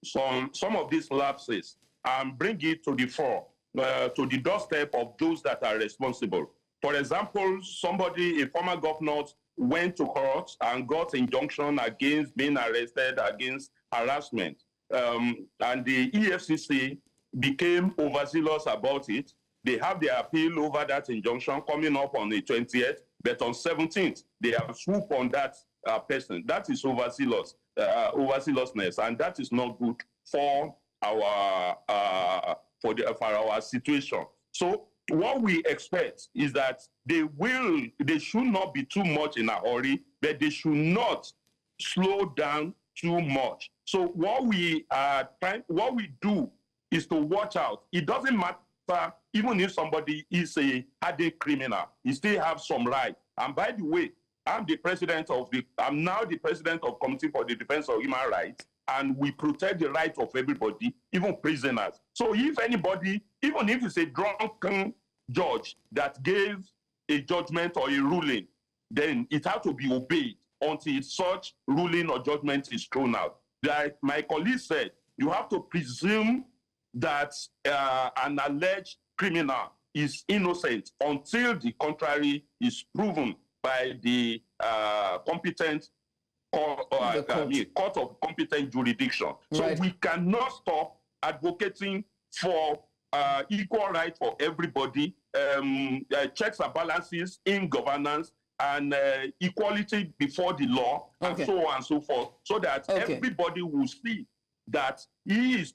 some of these lapses and bring it to the fore, to the doorstep of those that are responsible, For example, a former governor, went to court and got injunction against being arrested, against harassment. And the EFCC became overzealous about it. They have their appeal over that injunction coming up on the 20th, but on 17th, they have swooped on that person. That is overzealous, overzealousness, and that is not good for our situation. So what we expect is that they should not be too much in a hurry, but they should not slow down too much. So what we do is to watch out. It doesn't matter, even if somebody is a hardened criminal, he still has some right. And by the way, I'm now the president of Committee for the Defense of Human Rights, and we protect the rights of everybody, even prisoners. So if anybody, even if it's a drunken judge that gave a judgment or a ruling, then it has to be obeyed until such ruling or judgment is thrown out. Like my colleague said, you have to presume that an alleged criminal is innocent until the contrary is proven by the competent court of competent jurisdiction. Right. So we cannot stop advocating for equal rights for everybody, checks and balances in governance, and equality before the law, and so on and so forth, so that everybody will see that he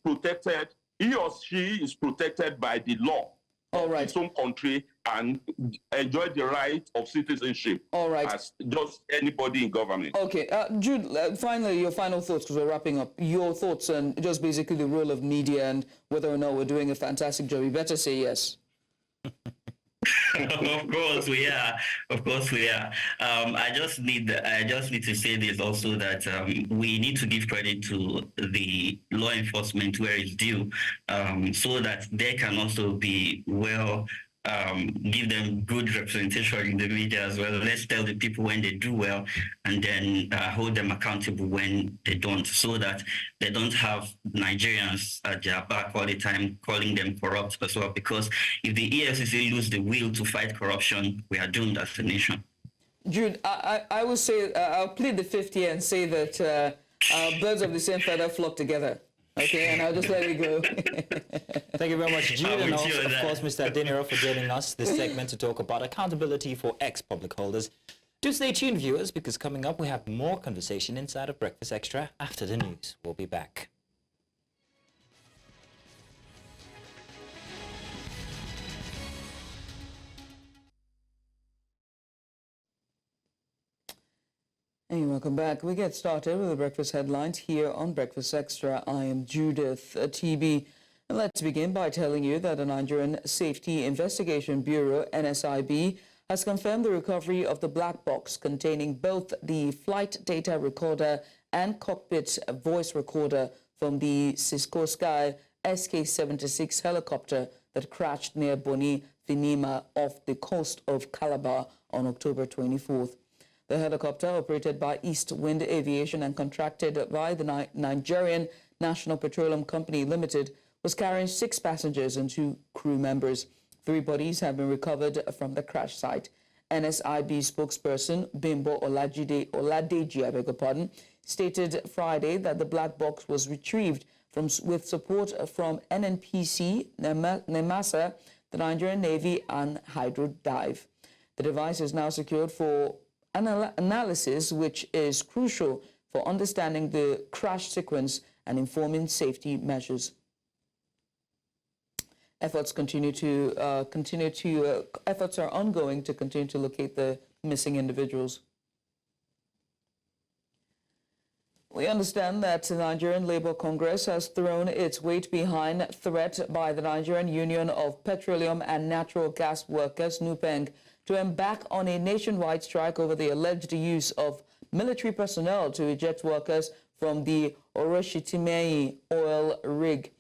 or she is protected by the law of its own country and enjoy the right of citizenship as just anybody in government. Okay, Jude, finally, your final thoughts, because we're wrapping up. Your thoughts on just basically the role of media and whether or not we're doing a fantastic job. You better say yes. Of course we are. Of course we are. I just need to say this also, that we need to give credit to the law enforcement where it's due, so that they can also be give them good representation in the media as well. Let's tell the people when they do well, and then hold them accountable when they don't, so that they don't have Nigerians at their back all the time calling them corrupt as well. Because if the EFCC lose the will to fight corruption, we are doomed as a nation. Jude, I will say, I'll plead the fifth here and say that birds of the same feather flock together. Okay, and I'll just let it go. Thank you very much, Jude, and also, of course, Mr. Adeniro, for joining us this segment to talk about accountability for ex-public holders. Do stay tuned, viewers, because coming up we have more conversation inside of Breakfast Extra after the news. We'll be back. Hey, welcome back. We get started with the breakfast headlines here on Breakfast Extra. I am Judith TB. And let's begin by telling you that the Nigerian Safety Investigation Bureau, NSIB, has confirmed the recovery of the black box containing both the flight data recorder and cockpit voice recorder from the Cisco Sky SK-76 helicopter that crashed near Boni Finima off the coast of Calabar on October 24th. The helicopter, operated by East Wind Aviation and contracted by the Nigerian National Petroleum Company Limited, was carrying 6 passengers and 2 crew members. 3 bodies have been recovered from the crash site. NSIB spokesperson Bimbo Oladeji, stated Friday that the black box was retrieved with support from NNPC, NEMASA, the Nigerian Navy, and Hydro Dive. The device is now secured for analysis, which is crucial for understanding the crash sequence and informing safety measures. Efforts are ongoing to continue to locate the missing individuals. We understand that the Nigerian Labour Congress has thrown its weight behind threat by the Nigerian Union of Petroleum and Natural Gas Workers, NUPENG, to embark on a nationwide strike over the alleged use of military personnel to eject workers from the Oroshitimei oil rig.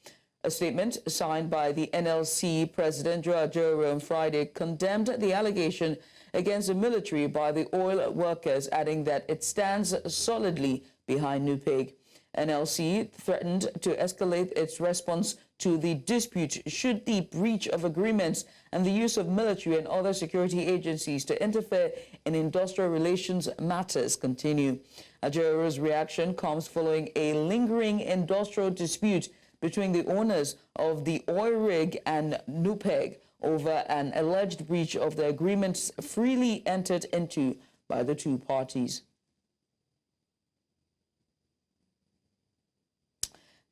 A statement signed by the NLC President Joe Ajaero on Friday condemned the allegation against the military by the oil workers, adding that it stands solidly behind NUPEG. NLC threatened to escalate its response to the dispute should the breach of agreements and the use of military and other security agencies to interfere in industrial relations matters continue. Nigeria's reaction comes following a lingering industrial dispute between the owners of the oil rig and NUPEG over an alleged breach of the agreements freely entered into by the two parties.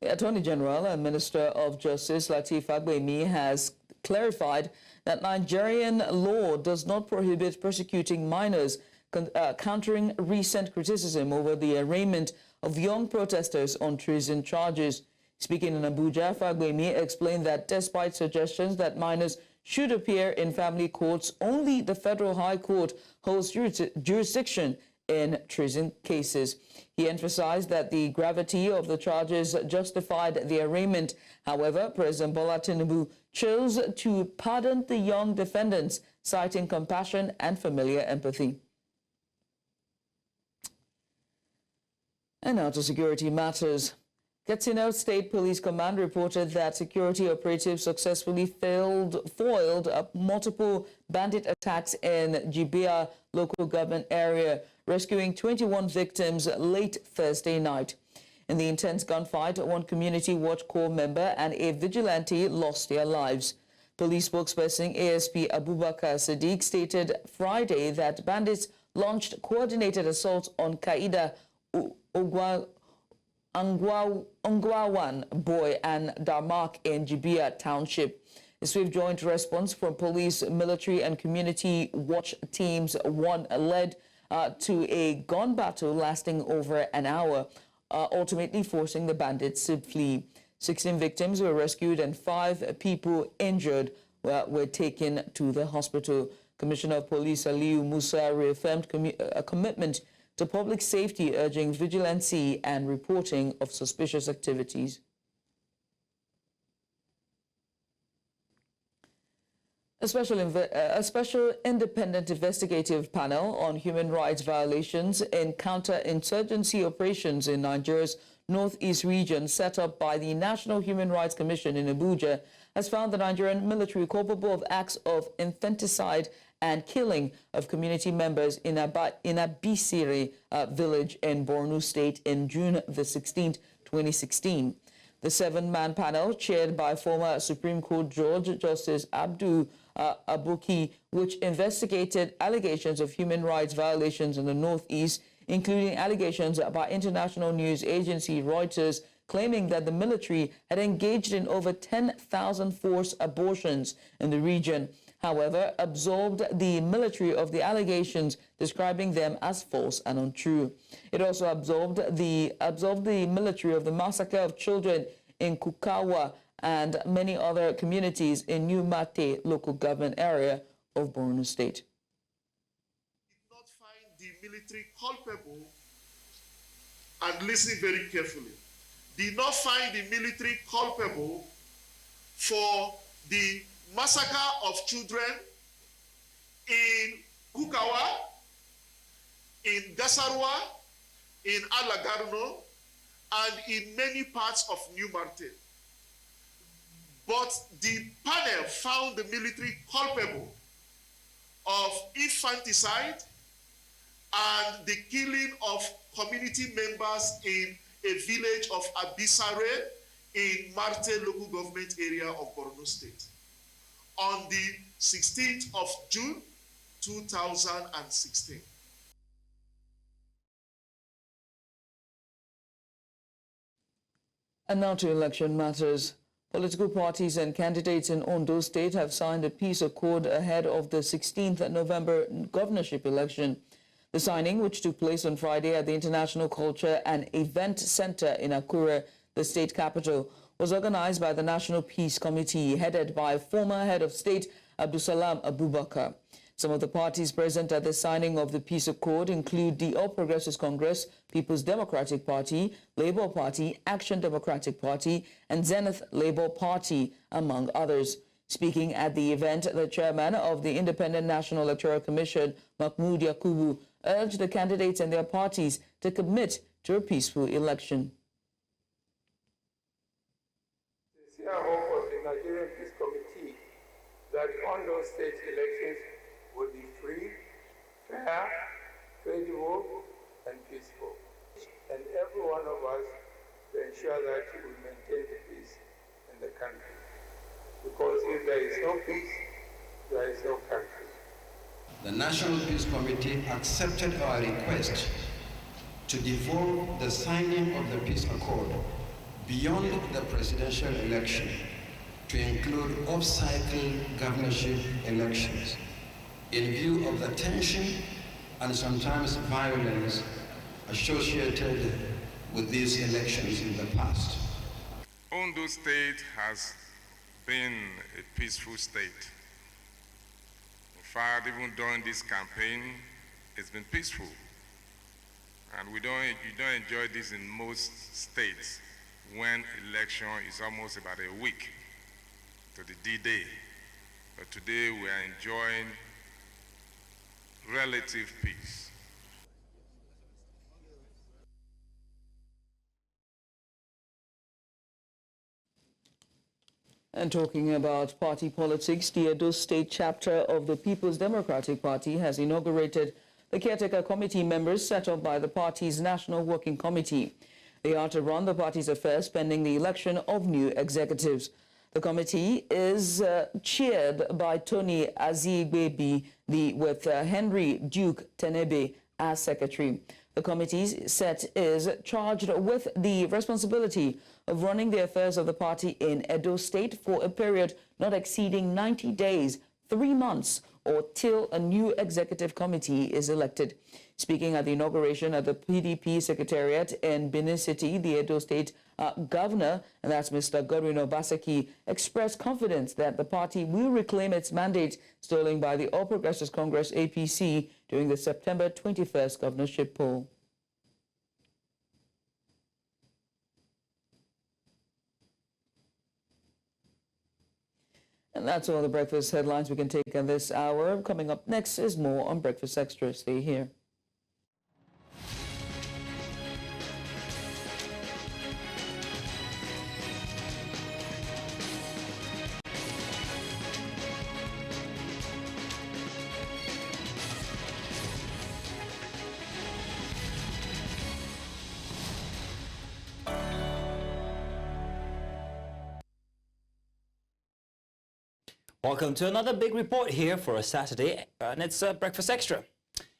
The Attorney General and Minister of Justice Lateef Fagbemi has clarified that Nigerian law does not prohibit persecuting minors, countering recent criticism over the arraignment of young protesters on treason charges. Speaking in Abuja, Fagbemi explained that despite suggestions that minors should appear in family courts, only the Federal High Court holds jurisdiction in treason cases. He emphasized that the gravity of the charges justified the arraignment. However, President Bola Tinubu chose to pardon the young defendants, citing compassion and familiar empathy. And now to security matters. Katsina State Police Command reported that security operatives successfully foiled multiple bandit attacks in Jibia local government area, rescuing 21 victims late Thursday night. In the intense gunfight, one Community Watch Corps member and a vigilante lost their lives. Police spokesperson ASP Abubakar Sadiq stated Friday that bandits launched coordinated assaults on Kaida Ongwawan Boy and Darmak in Jibia Township. A swift joint response from police, military and community watch teams led to a gun battle lasting over an hour, ultimately forcing the bandits to flee. 16 victims were rescued and 5 people injured were taken to the hospital. Commissioner of Police Aliyu Musa reaffirmed a commitment to public safety, urging vigilance and reporting of suspicious activities. A special independent investigative panel on human rights violations in counter-insurgency operations in Nigeria's northeast region, set up by the National Human Rights Commission in Abuja, has found the Nigerian military culpable of acts of infanticide and killing of community members in Abisiri village in Borno State in June the 16th, 2016. The 7-man panel, chaired by former Supreme Court Judge Justice Abdul Abuki, which investigated allegations of human rights violations in the Northeast, including allegations by international news agency Reuters claiming that the military had engaged in over 10,000 forced abortions in the region. However, absolved the military of the allegations, describing them as false and untrue. It also absolved the military of the massacre of children in Kukawa and many other communities in New Mate local government area of Borno State. Did not find the military culpable, and listen very carefully, did not find the military culpable for the massacre of children in Kukawa, in Gasarwa, in Alagarno, and in many parts of New Marte. But the panel found the military culpable of infanticide and the killing of community members in a village of Abisare in Marte local government area of Borno State on the 16th of June, 2016. And now to election matters. Political parties and candidates in Ondo State have signed a peace accord ahead of the 16th November governorship election. The signing, which took place on Friday at the International Culture and Event Center in Akure, the state capital, was organized by the National Peace Committee, headed by former head of state Abdusalam Abubakar. Some of the parties present at the signing of the peace accord include the All Progressives Congress, People's Democratic Party, Labour Party, Action Democratic Party, and Zenith Labour Party, among others. Speaking at the event, the chairman of the Independent National Electoral Commission, Mahmoud Yakubu, urged the candidates and their parties to commit to a peaceful election. that on those state elections would be free, fair, credible, and peaceful. And every one of us to ensure that we maintain the peace in the country. Because if there is no peace, there is no country. The National Peace Committee accepted our request to devolve the signing of the peace accord beyond the presidential election to include off-cycle governorship elections in view of the tension and sometimes violence associated with these elections in the past. Ondo State has been a peaceful state. In fact, even during this campaign, it's been peaceful. And you don't enjoy this in most states when election is almost about a week to the D-Day. But today we are enjoying relative peace. And talking about party politics, the Edo State chapter of the People's Democratic Party has inaugurated the caretaker committee members set up by the party's National Working Committee. They are to run the party's affairs pending the election of new executives. The committee is chaired by Tony Azigbebi, with Henry Duke Tenebe as secretary. The committee's set is charged with the responsibility of running the affairs of the party in Edo State for a period not exceeding 90 days, 3 months, or till a new executive committee is elected. Speaking at the inauguration at the PDP Secretariat in Benin City, the Edo State governor, and that's Mr. Godwin Obaseki, expressed confidence that the party will reclaim its mandate stolen by the All Progressives Congress APC during the September 21st governorship poll. And that's all the breakfast headlines we can take on this hour. Coming up next is more on Breakfast Extra. Stay here. Welcome to another big report here for a Saturday, and it's Breakfast Extra.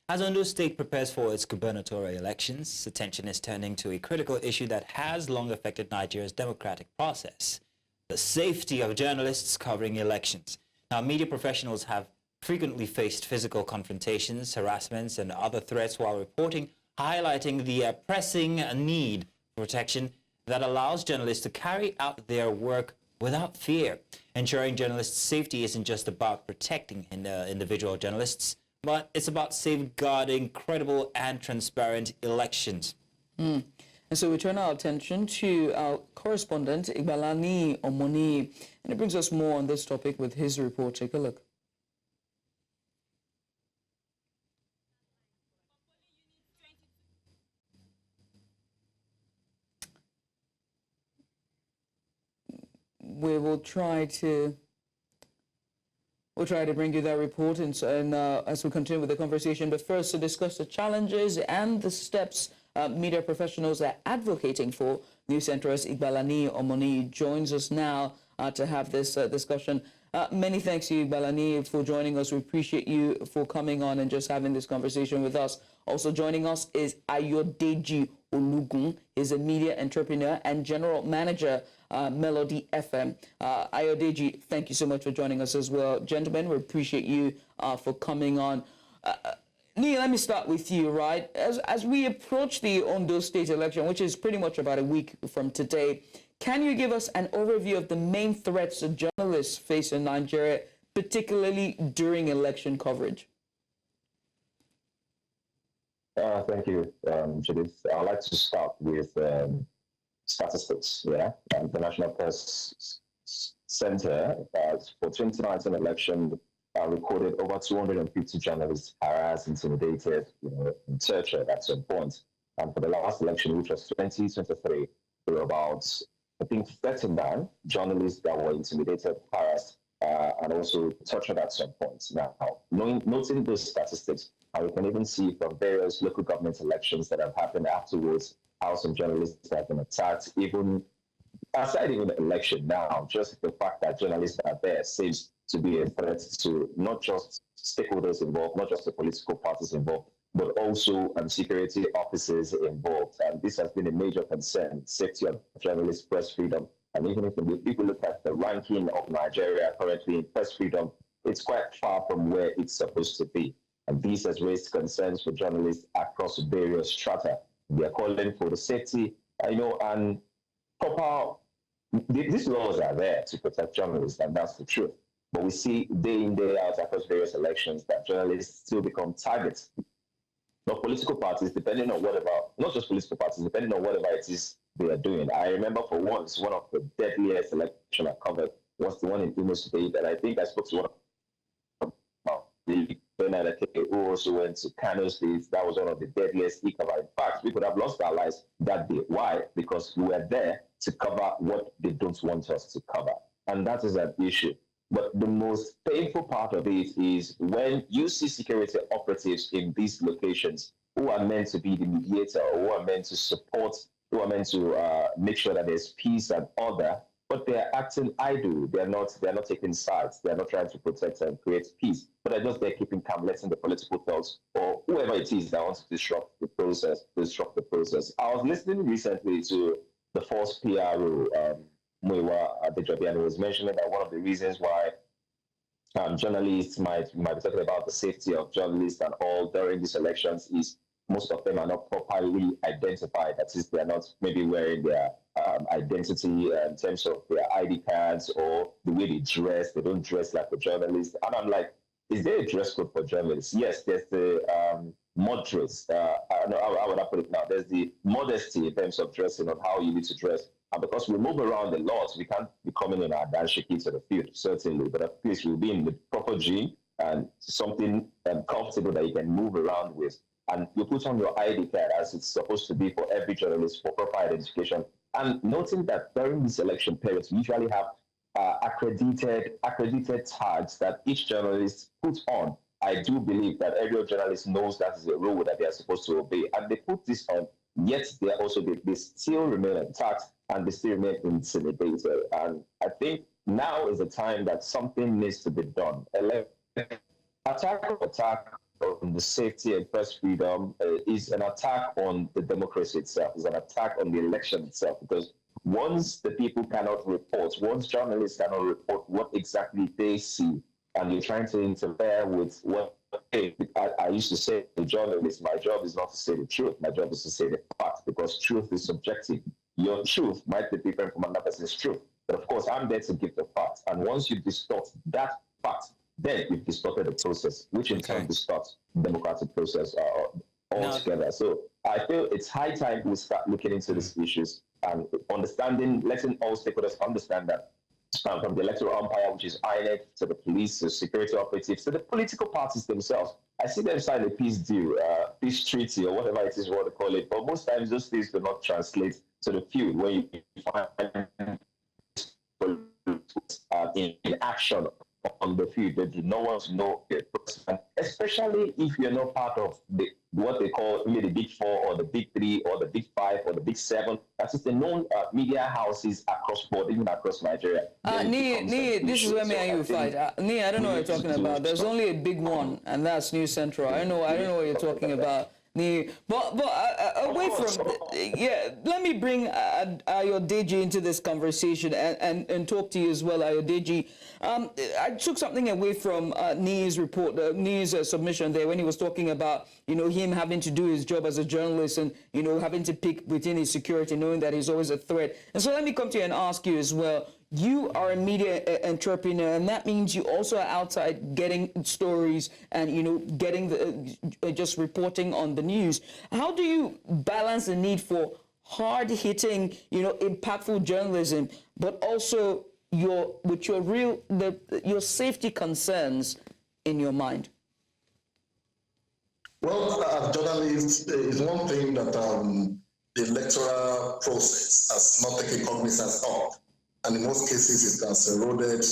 As Ondo State prepares for its gubernatorial elections, attention is turning to a critical issue that has long affected Nigeria's democratic process: the safety of journalists covering elections. Now, media professionals have frequently faced physical confrontations, harassments, and other threats while reporting, highlighting the pressing need for protection that allows journalists to carry out their work without fear. Ensuring journalists' safety isn't just about protecting individual journalists, but it's about safeguarding credible and transparent elections. And so we turn our attention to our correspondent, Ifeanyi Okowa, and it brings us more on this topic with his report. Take a look. We will try to bring you that report and as we continue with the conversation. But first, to discuss the challenges and the steps media professionals are advocating for, news centrist Ifeanyi Okowa joins us now to have this discussion. Many thanks to you, Ifeanyi, for joining us. We appreciate you for coming on and just having this conversation with us. Also joining us is Ayodeji Olugun. He's a media entrepreneur and general manager, Melody FM. Ayodeji, thank you so much for joining us as well. Gentlemen, we appreciate you for coming on. Neil, let me start with you, right? As we approach the Ondo State election, which is pretty much about a week from today, can you give us an overview of the main threats that journalists face in Nigeria, particularly during election coverage? Thank you, Judith. I'd like to start with statistics. The National Press Center for 2019 election recorded over 250 journalists harassed, intimidated, etc. at some point. And for the last election, which was 2023, there were about, I think, 39 journalists that were intimidated, harassed, and also touch on at some points. Now, noting those statistics, and we can even see from various local government elections that have happened afterwards how some journalists have been attacked, even aside even the election now, just the fact that journalists are there seems to be a threat to not just stakeholders involved, not just the political parties involved, but also security officers involved. And this has been a major concern, safety of journalists, press freedom. And even if people look at the ranking of Nigeria currently in press freedom, it's quite far from where it's supposed to be. And this has raised concerns for journalists across various strata. They are calling for the safety, and proper. These laws are there to protect journalists, and that's the truth. But we see day in, day out across various elections that journalists still become targets. Not political parties, depending on not just political parties, depending on whatever it is they are doing. I remember for once, one of the deadliest elections I covered was the one in Imo State, and I think I spoke to one of the who also went to Kano State. That was one of the deadliest he covered. In fact, we could have lost our lives that day. Why? Because we were there to cover what they don't want us to cover. And that is an issue. But the most painful part of it is when you see security operatives in these locations who are meant to be the mediator, or who are meant to support, who are meant to make sure that there's peace and order, but they're acting idle. They're not taking sides. They're not trying to protect and create peace. But they're just there keeping calm, letting the political thugs or whoever it is that wants to disrupt the process. I was listening recently to the first PRO, Muiwa Adejobi, and he was mentioning that one of the reasons why journalists might be talking about the safety of journalists and all during these elections is most of them are not properly identified. That is, they are not maybe wearing their identity in terms of their ID cards or the way they dress. They don't dress like a journalist. And I'm like, is there a dress code for journalists? Yes, there's the moderates. How would I put it now? There's the modesty in terms of dressing, on how you need to dress. And because we move around a lot, we can't be coming in our dashiki to the field, certainly. But at least we'll be in the proper jean and something comfortable that you can move around with. And you put on your ID card as it's supposed to be for every journalist for proper identification. And noting that during this election periods, we usually have accredited tags that each journalist puts on. I do believe that every journalist knows that is a rule that they are supposed to obey. And they put this on, yet they still remain intact and they still remain intimidated. And I think now is the time that something needs to be done. Attack on the safety and press freedom is an attack on the democracy itself, is an attack on the election itself, because once the people cannot report, once journalists cannot report what exactly they see, and you're trying to interfere with what I used to say to journalists, my job is not to say the truth, my job is to say the fact, because truth is subjective. Your truth might be different from another person's truth, but of course I'm there to give the facts, and once you distort that fact, then you've distorted the process, which in turn distorts the democratic process altogether. So I feel it's high time we start looking into these issues and letting all stakeholders understand that from the electoral umpire, which is INEC, to the police, to security operatives, to the political parties themselves. I see them sign a peace deal, peace treaty, or whatever it is you want to call it. But most times those things do not translate to the field where you find in action on the field. They do not want to know it, especially if you're not part of what they call maybe the big four or the big three or the big five or the big seven. That is the known media houses across board, even across Nigeria. This is where me and you fight. I don't know what you're talking about. There's only a big one, and that's News Central. I don't know what you're talking about. But away from let me bring Ayodeji into this conversation and talk to you as well, Ayodeji. I took something away from Ni's report, Ni's submission there, when he was talking about him having to do his job as a journalist and having to pick within his security, knowing that he's always a threat. And so let me come to you and ask you as well. You are a media entrepreneur, and that means you also are outside getting stories and getting just reporting on the news. How do you balance the need for hard-hitting, impactful journalism, but also your safety concerns in your mind? Well, as journalists, is one thing that the electoral process has not taken cognizance of. And in most cases, it has eroded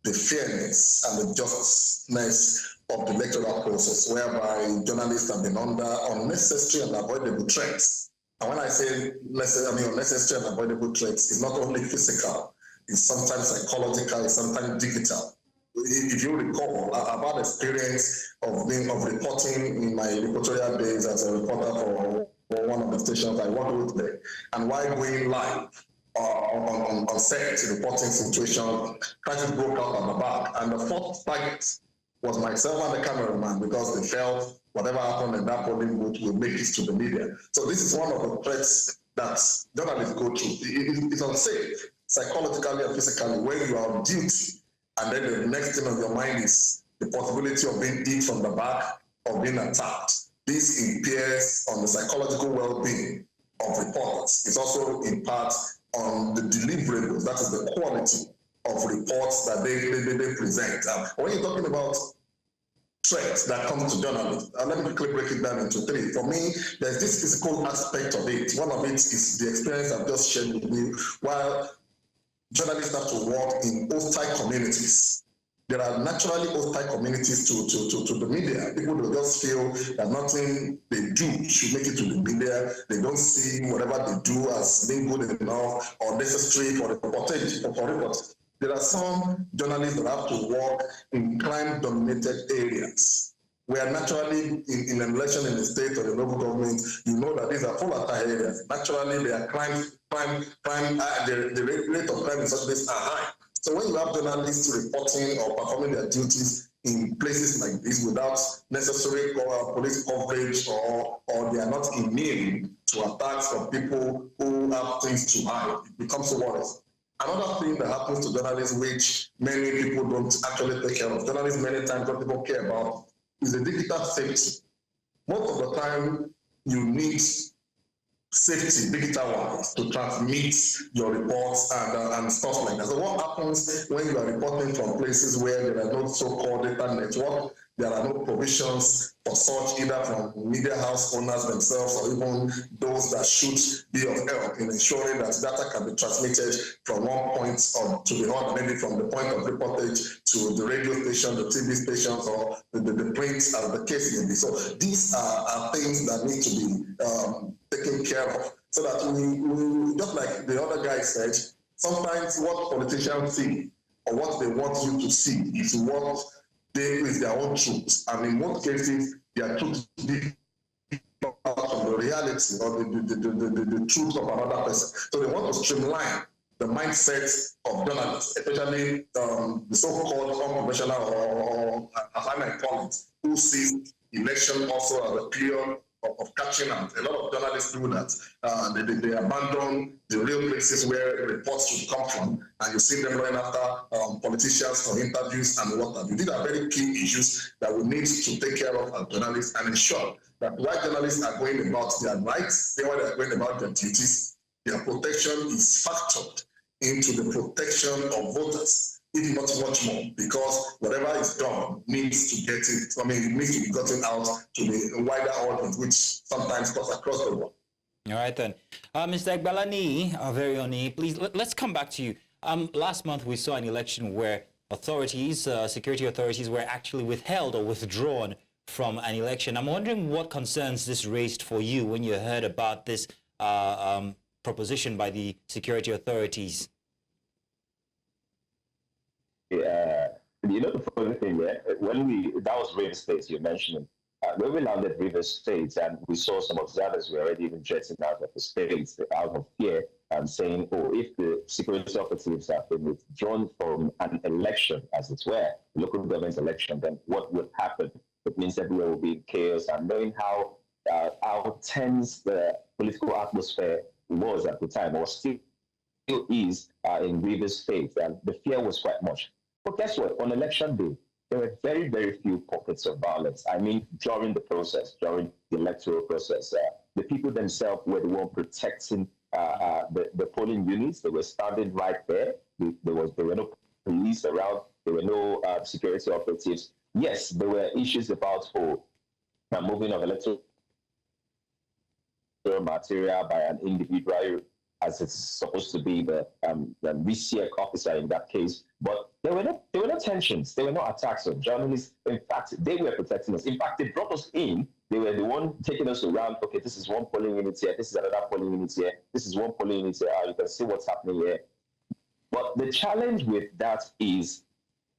the fairness and the justness of the electoral process, whereby journalists have been under unnecessary and avoidable threats. And when I say unnecessary and avoidable threats, it's not only physical, it's sometimes psychological, it's sometimes digital. If you recall, I've had experience of reporting in my reportorial days as a reporter for one of the stations I worked with there. And while going live on set, reporting situation, crisis broke out at the back. And the fourth target was myself and the cameraman, because they felt whatever happened in that polling booth will make it to the media. So this is one of the threats that journalists go through. It's unsafe, psychologically and physically, when you are on duty. And then the next thing on your mind is the possibility of being hit from the back or being attacked. This impairs on the psychological well-being of reporters. It's also in part on the deliverables, that is the quality of reports that they present. When you're talking about threats that come to journalists, let me quickly break it down into three. For me, there's this physical aspect of it. One of it is the experience I've just shared with you. While journalists have to work in hostile communities, there are naturally hostile communities to the media. People will just feel that nothing they do should make it to the media. They don't see whatever they do as being good enough or necessary for reporting. There are some journalists that have to work in crime-dominated areas, where naturally in an election in the state or the local government, you know that these are volatile areas. Naturally, there are the rate of crime in such places are high. So when you have journalists reporting or performing their duties in places like this without necessary police coverage, or they are not immune to attacks from people who have things to hide, it becomes worrisome. Another thing that happens to journalists, which many people don't actually take care of, journalists many times don't people care about, is the digital safety. Most of the time, you need safety, digital-wise, to transmit your reports and stuff like that. So what happens when you are reporting from places where there are no so-called data network, there are no provisions for such, either from media house owners themselves or even those that should be of help in ensuring that data can be transmitted from one point to the other, maybe from the point of reportage to the radio station, the TV stations, or the print, as the case may be. So these are things that need to be taken care of, so that we just like the other guy said, sometimes what politicians see or what they want you to see is what is their own truth, and in most cases, their truth differs from the reality or the truth of another person. So they want to streamline the mindset of journalists, especially the so-called unprofessional, or as I might call it, who sees election also as a period of catching up. A lot of journalists do that. They abandon the real places where reports should come from, and you see them running after politicians for interviews and whatnot. These are very key issues that we need to take care of as journalists and ensure that while journalists are going about their rights, while they are going about their duties, their protection is factored into the protection of voters, if not much more, because whatever is done needs to get it, it needs to be gotten out to the wider audience, which sometimes cuts across the world. All right then. Mr. Egbalani, our very own, please, let's come back to you. Last month we saw an election where authorities, security authorities, were actually withheld or withdrawn from an election. I'm wondering what concerns this raised for you when you heard about this proposition by the security authorities. The funny thing, that was Rivers State you're mentioning. When we landed Rivers State, and we saw some observers were already even jetting out of the states out of fear, and saying, oh, if the security operatives have been withdrawn from an election, as it were, local government election, then what would happen? It means everywhere will be in chaos, and knowing how tense the political atmosphere was at the time, or still is in Rivers State, and the fear was quite much. But guess what? On election day, there were very, very few pockets of violence. I mean, during the process, during the electoral process, the people themselves were the one protecting the polling units. They were standing right there. There were no police around. There were no security operatives. Yes, there were issues about moving of electoral material by an individual. as it's supposed to be the VCEC officer in that case. But there were no tensions. There were no attacks on journalists. In fact, they were protecting us. In fact, they brought us in. They were the one taking us around. Okay, this is one polling unit here. This is another polling unit here. This is one polling unit here. You can see what's happening here. But the challenge with that is,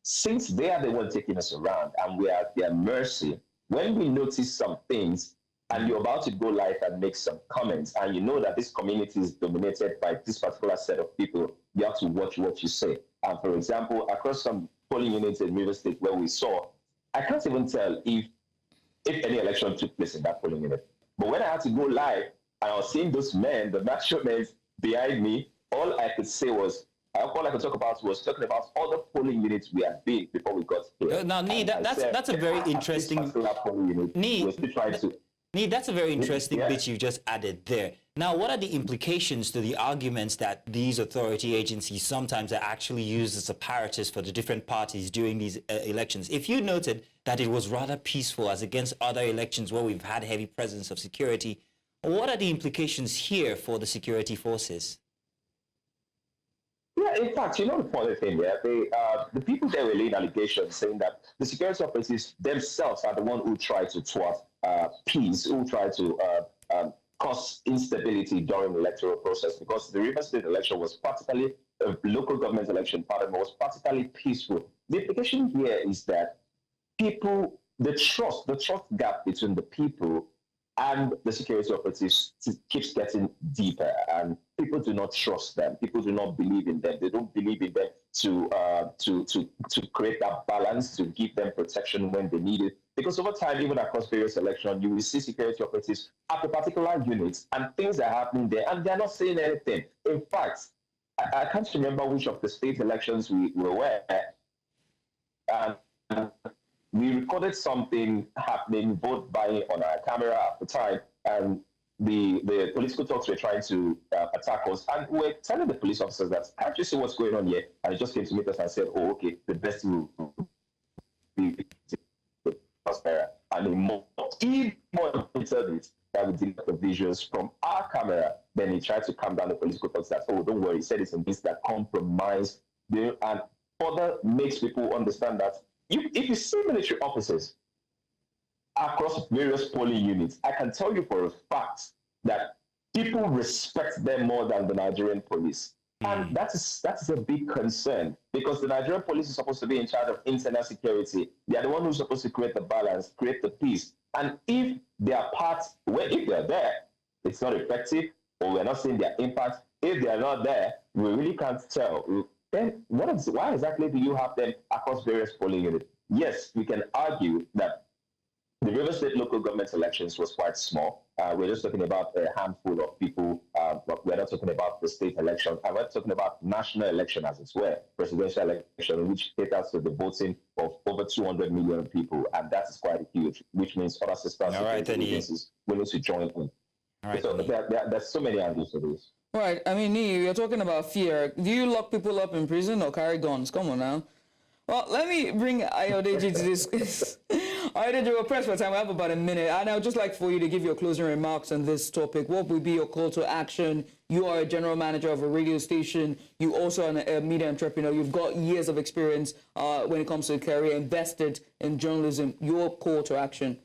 since they are the one taking us around and we are at their mercy, when we notice some things and you're about to go live and make some comments, and you know that this community is dominated by this particular set of people, you have to watch what you say. And for example, across some polling units in River State where we saw, I can't even tell if any election took place in that polling unit. But when I had to go live and I was seeing those men, the macho men behind me, all I could say was, all I could talk about was talking about all the polling units we had been before we got here. Now, Nee, that's a very interesting. Nee, that's a very interesting bit you just added there. Now, what are the implications to the arguments that these authority agencies sometimes are actually used as apparatus for the different parties during these elections? If you noted that it was rather peaceful as against other elections where we've had heavy presence of security, what are the implications here for the security forces? Yeah, in fact, you know the funny thing there, the people there were laying allegations saying that the security operatives themselves are the one who try to thwart peace, who try to cause instability during the electoral process, because the River State election was practically, local government election, was practically peaceful. The implication here is that people, the trust gap between the people and the security operatives keeps getting deeper, and people do not trust them. People do not believe in them. They don't believe in them to create that balance, to give them protection when they need it. Because over time, even across various elections, you will see security operatives at a particular unit, and things are happening there, and they're not saying anything. In fact, I can't remember which of the state elections we were at. We recorded something happening, vote buying on our camera at the time, and the political talks were trying to attack us. And we were telling the police officers that, can't you see what's going on here? And they just came to meet us and said, oh, okay, the best thing will be transparent. And he monitored it, that we did the visuals from our camera. Then he tried to calm down the political talks that, oh, don't worry, he said it's in this that compromise. And further makes people understand that if you see military officers across various polling units, I can tell you for a fact that people respect them more than the Nigerian police. And that is a big concern, because the Nigerian police is supposed to be in charge of internal security. They are the one who's supposed to create the balance, create the peace. And if they are if they're there, it's not effective, or we're not seeing their impact. If they are not there, we really can't tell. Then why exactly do you have them across various polling units? Yes, we can argue that the River State local government elections was quite small. We're just talking about a handful of people, but we're not talking about the state election. And we're talking about national election, as it were, presidential election, which caters to the voting of over 200 million people. And that is quite huge, which means other systems agencies will need to join in. So there's so many angles to this. Right. I mean, you're talking about fear. Do you lock people up in prison or carry guns? Come on now. Well, let me bring Ayodeji to this. Ayodeji, we're pressed for time. We have about a minute. And I would just like for you to give your closing remarks on this topic. What would be your call to action? You are a general manager of a radio station. You also are a media entrepreneur. You've got years of experience when it comes to a career invested in journalism. Your call to action.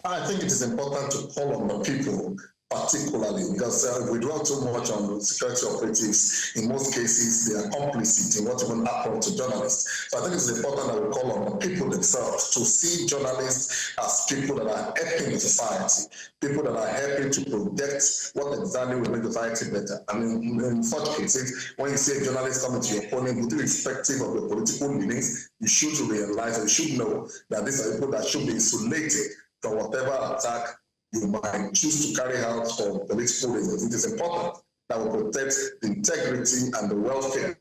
I think it is important to call on the people, particularly because we dwell too much on security operatives. In most cases, they are complicit in what even happened to journalists. So I think it's important that we call on the people themselves to see journalists as people that are helping the society, people that are helping to protect what exactly will make society better. I mean, in such cases, when you see a journalist coming to your opponent, irrespective of your political leanings, you should realize, you should know that these are people that should be insulated from whatever attack you might choose to carry out for political reasons. It is important that we protect the integrity and the welfare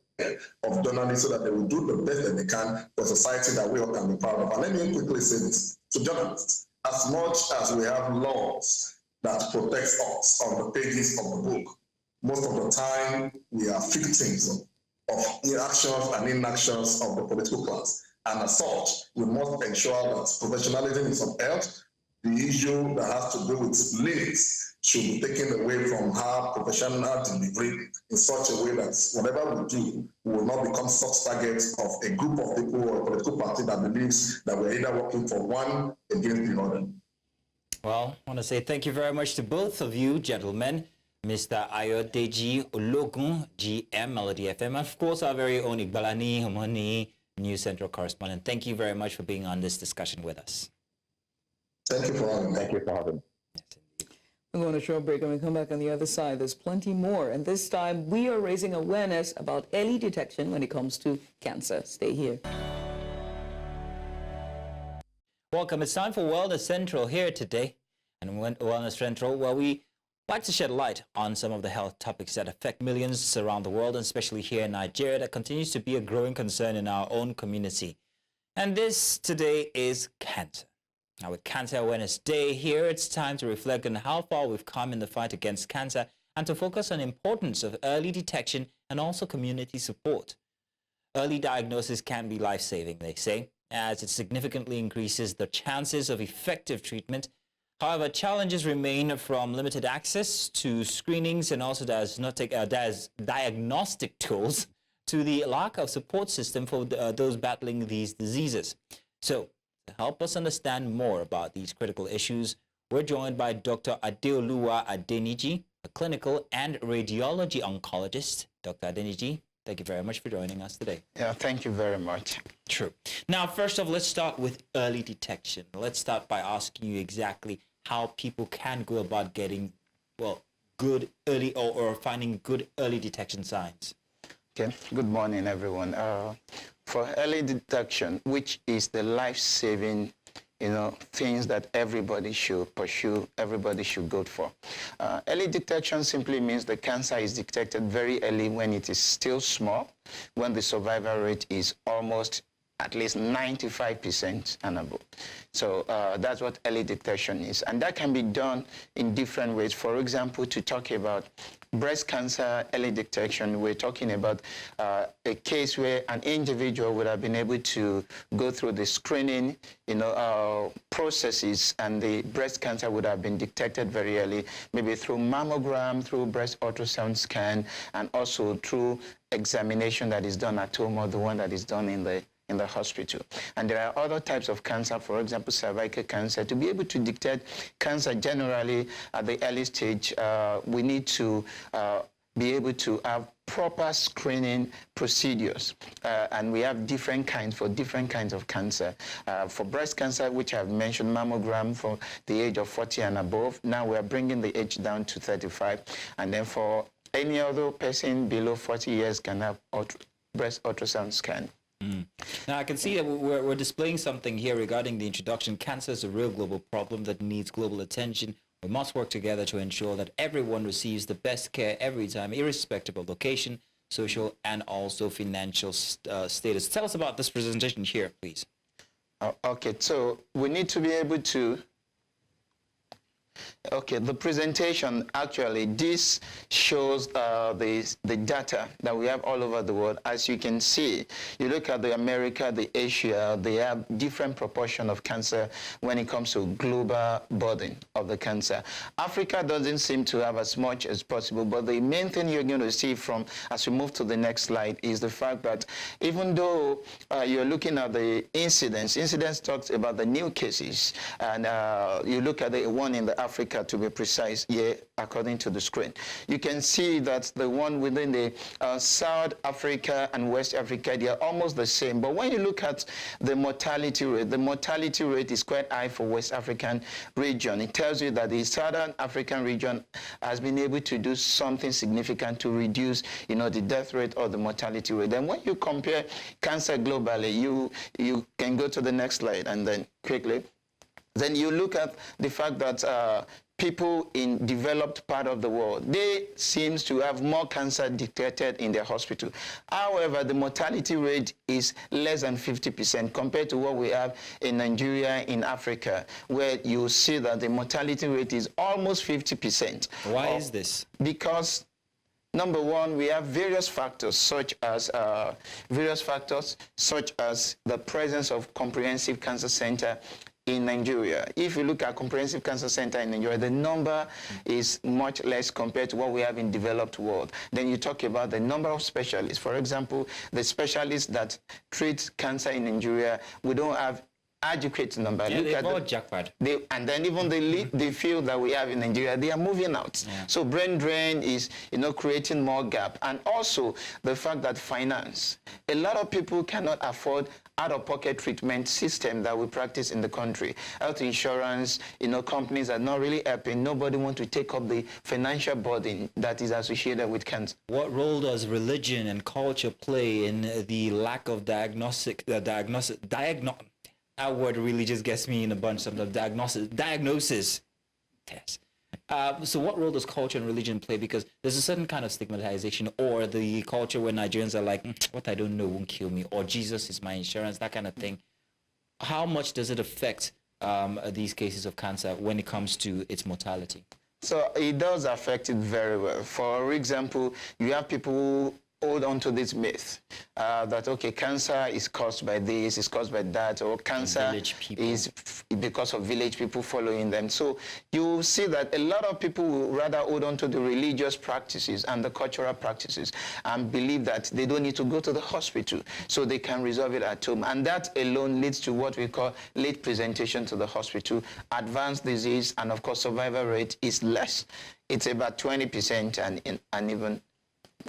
of journalists so that they will do the best that they can for society that we all can be proud of. And let me quickly say this to journalists. As much as we have laws that protect us on the pages of the book, most of the time we are victims of actions and inactions of the political class. And as such, we must ensure that professionalism is upheld. The issue that has to do with limits should be taken away from her professional delivery in such a way that whatever we do, we will not become soft targets of a group of people or a political party that believes that we're either working for one against the other. Well, I want to say thank you very much to both of you, gentlemen. Mr. Ayodeji Ologun, GM, Melody FM, and of course, our very own Igbalani Homoni, News Central correspondent. Thank you very much for being on this discussion with us. Thank you for having me. Thank you for having me. We're going to a short break. When we come back on the other side, there's plenty more. And this time, we are raising awareness about early detection when it comes to cancer. Stay here. Welcome. It's time for Wellness Central here today. And Wellness Central, where we like to shed light on some of the health topics that affect millions around the world, and especially here in Nigeria, that continues to be a growing concern in our own community. And this today is cancer. Now, with Cancer Awareness Day here, it's time to reflect on how far we've come in the fight against cancer and to focus on the importance of early detection and also community support. Early diagnosis can be life-saving, they say, as it significantly increases the chances of effective treatment. However, challenges remain, from limited access to screenings and also diagnostic tools to the lack of support system for those battling these diseases. So, to help us understand more about these critical issues, we're joined by Dr. Adeoluwa Adeniji, a clinical and radiology oncologist. Dr. Adeniji, thank you very much for joining us today. Yeah, thank you very much. True. Now, first off, let's start with early detection. Let's start by asking you exactly how people can go about getting, well, good early or finding good early detection signs. Okay, good morning, everyone. For early detection, which is the life-saving, things that everybody should pursue, everybody should go for. Early detection simply means the cancer is detected very early when it is still small, when the survival rate is almost at least 95% and above. So that's what early detection is. And that can be done in different ways. For example, to talk about breast cancer early detection, we're talking about a case where an individual would have been able to go through the screening, processes, and the breast cancer would have been detected very early, maybe through mammogram, through breast ultrasound scan, and also through examination that is done at home or the one that is done in the hospital. And there are other types of cancer, for example, cervical cancer. To be able to detect cancer generally at the early stage, we need to be able to have proper screening procedures. And we have different kinds for different kinds of cancer. For breast cancer, which I've mentioned, mammogram for the age of 40 and above. Now we're bringing the age down to 35. And then for any other person below 40 years can have breast ultrasound scan. Now, I can see that we're displaying something here regarding the introduction. Cancer is a real global problem that needs global attention. We must work together to ensure that everyone receives the best care every time, irrespective of location, social, and also financial status. Tell us about this presentation here, please. Okay, so we need to be able to... Okay, the presentation, actually, this shows the data that we have all over the world. As you can see, you look at the America, the Asia, they have different proportion of cancer when it comes to global burden of the cancer. Africa doesn't seem to have as much as possible, but the main thing you're going to see from, as we move to the next slide, is the fact that even though you're looking at the incidence talks about the new cases, and you look at the one in the Africa, to be precise, here, according to the screen. You can see that the one within the South Africa and West Africa, they are almost the same. But when you look at the mortality rate is quite high for West African region. It tells you that the Southern African region has been able to do something significant to reduce, the death rate or the mortality rate. Then when you compare cancer globally, you can go to the next slide and then quickly. Then you look at the fact that people in developed part of the world, they seem to have more cancer detected in their hospital. However, the mortality rate is less than 50% compared to what we have in Nigeria, in Africa, where you see that the mortality rate is almost 50%. Why is this? Because number one, we have various factors such as the presence of comprehensive cancer center in Nigeria. If you look at Comprehensive Cancer Center in Nigeria, the number is much less compared to what we have in developed world. Then you talk about the number of specialists. For example, the specialists that treat cancer in Nigeria, we don't have adequate number. Yeah, Look they've at all jackpot. And then even the field that we have in Nigeria, they are moving out. Yeah. So brain drain is, creating more gap. And also the fact that finance, a lot of people cannot afford out-of-pocket treatment system that we practice in the country. Health insurance, companies are not really helping. Nobody wants to take up the financial burden that is associated with cancer. What role does religion and culture play in the lack of that word really just gets me in a bunch sometimes. Diagnosis test. So what role does culture and religion play? Because there's a certain kind of stigmatization, or the culture where Nigerians are like, what I don't know won't kill me, or Jesus is my insurance, that kind of thing. How much does it affect these cases of cancer when it comes to its mortality? So it does affect it very well. For example, you have people who hold on to this myth that, okay, cancer is caused by this, is caused by that, or cancer is because of village people following them. So you see that a lot of people will rather hold on to the religious practices and the cultural practices and believe that they don't need to go to the hospital, so they can resolve it at home. And that alone leads to what we call late presentation to the hospital, advanced disease, and of course survival rate is less. It's about 20% and even.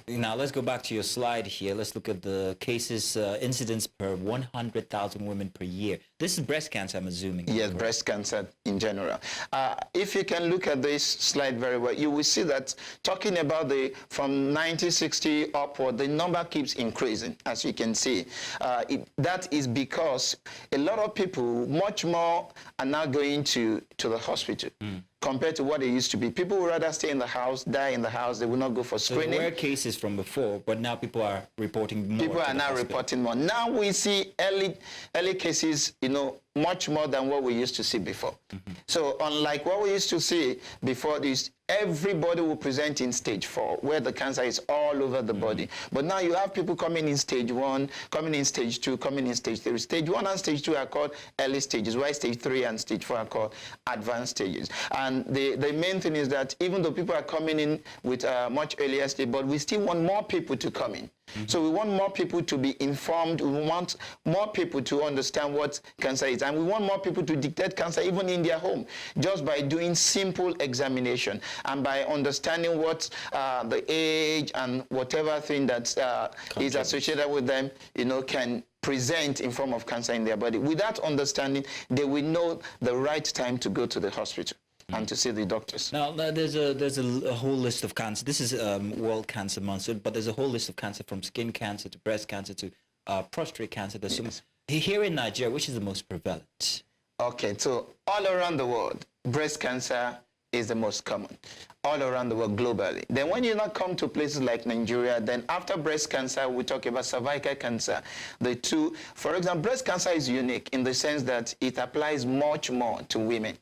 Now, let's go back to your slide here. Let's look at the cases, incidents per 100,000 women per year. This is breast cancer, I'm assuming. Yes, breast cancer in general. If you can look at this slide very well, you will see that talking about from 1960 upward, the number keeps increasing, as you can see. That is because a lot of people, much more, are now going to the hospital. Compared to what it used to be. People would rather stay in the house, die in the house. They will not go for screening. So there were cases from before, but now people are reporting more. People are now reporting more. Now we see early cases, much more than what we used to see before. So unlike what we used to see before, everybody will present in stage 4, where the cancer is all over the body. But now you have people coming in stage 1, coming in stage 2, coming in stage 3. Stage 1 and stage 2 are called early stages, while stage 3 and stage 4 are called advanced stages. And the main thing is that even though people are coming in with much earlier stage, but we still want more people to come in. So we want more people to be informed. We want more people to understand what cancer is. And we want more people to detect cancer even in their home, just by doing simple examination and by understanding what the age and whatever thing that is associated with them, can present in form of cancer in their body. With that understanding, they will know the right time to go to the hospital and to see the doctors. Now, there's a whole list of cancer. This is World Cancer Month, but there's a whole list of cancer, from skin cancer to breast cancer to prostate cancer. There's here in Nigeria, which is the most prevalent? Okay, so all around the world, breast cancer is the most common, all around the world globally. Then when you now come to places like Nigeria, then after breast cancer, we talk about cervical cancer. The two, for example, breast cancer is unique in the sense that it applies much more to women.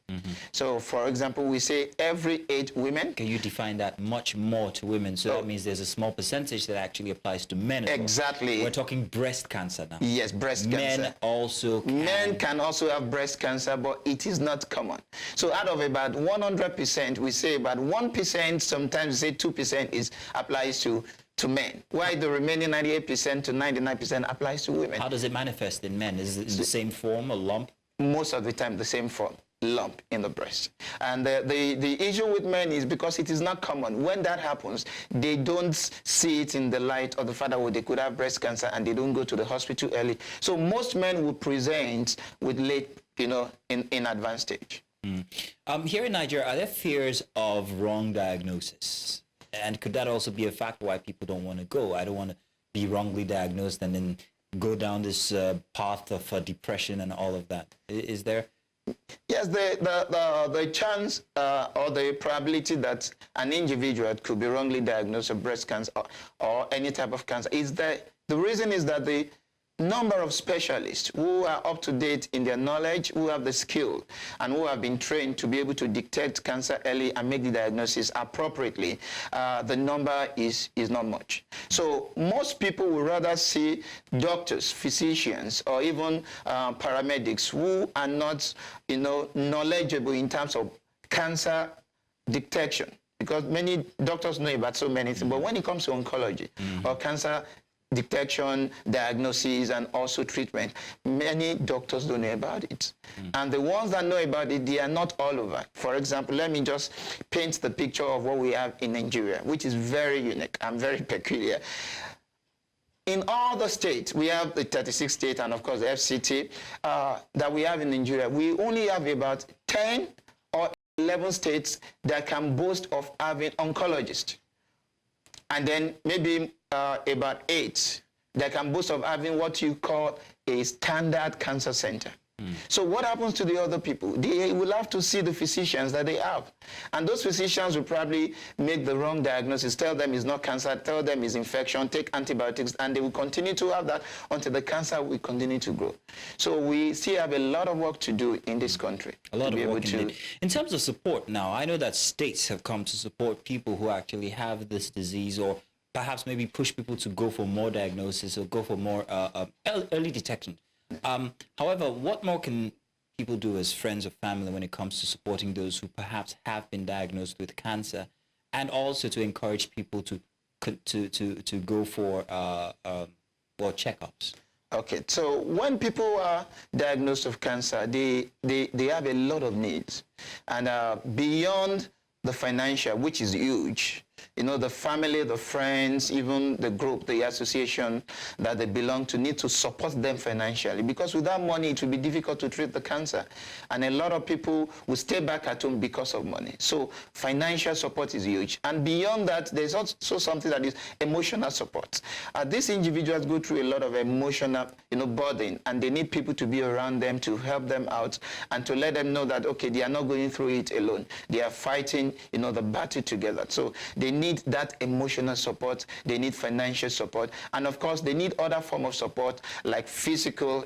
So for example, we say every 8 women. Can you define that, much more to women? So that means there's a small percentage that actually applies to men as well. Exactly. We're talking breast cancer now. Yes, breast cancer. Men can also have breast cancer, but it is not common. So out of about 100%, we say about 1%, sometimes we say 2% applies to men, while the remaining 98% to 99% applies to women. How does it manifest in men? Is it the same form, a lump? Most of the time, the same form, lump in the breast. And the issue with men is because it is not common. When that happens, they don't see it in the light of the fact that they could have breast cancer, and they don't go to the hospital early. So most men will present with late, in advanced stage. Here in Nigeria, are there fears of wrong diagnosis? And could that also be a factor why people don't want to go? I don't want to be wrongly diagnosed and then go down this path of depression and all of that. Is there? Yes, the chance or the probability that an individual could be wrongly diagnosed with breast cancer or any type of cancer is that the reason is that number of specialists who are up to date in their knowledge, who have the skill, and who have been trained to be able to detect cancer early and make the diagnosis appropriately, the number is not much. So most people would rather see doctors, physicians, or even paramedics who are not, knowledgeable in terms of cancer detection, because many doctors know about so many things. But when it comes to oncology or cancer detection, diagnosis, and also treatment, many doctors don't know about it. And the ones that know about it, they are not all over. For example, let me just paint the picture of what we have in Nigeria, which is very unique and very peculiar. In all the states, we have the 36 states and of course the FCT that we have in Nigeria. We only have about 10 or 11 states that can boast of having oncologists. And then maybe about 8 that can boast of having what you call a standard cancer center. So what happens to the other people? They will have to see the physicians that they have. And those physicians will probably make the wrong diagnosis, tell them it's not cancer, tell them it's infection, take antibiotics, and they will continue to have that until the cancer will continue to grow. So we still have a lot of work to do in this country. A lot of work indeed. In terms of support now, I know that states have come to support people who actually have this disease, or perhaps maybe push people to go for more diagnosis or go for more early detection. However, what more can people do as friends or family when it comes to supporting those who perhaps have been diagnosed with cancer, and also to encourage people to go for checkups? Okay, so when people are diagnosed with cancer, they have a lot of needs, and beyond the financial, which is huge. The family, the friends, even the group, the association that they belong to need to support them financially, because without money it will be difficult to treat the cancer. And a lot of people will stay back at home because of money. So financial support is huge. And beyond that, there's also something that is emotional support. These individuals go through a lot of emotional burden, and they need people to be around them to help them out and to let them know that, okay, they are not going through it alone. They are fighting, the battle together. So they need that emotional support, they need financial support, and of course they need other form of support like physical,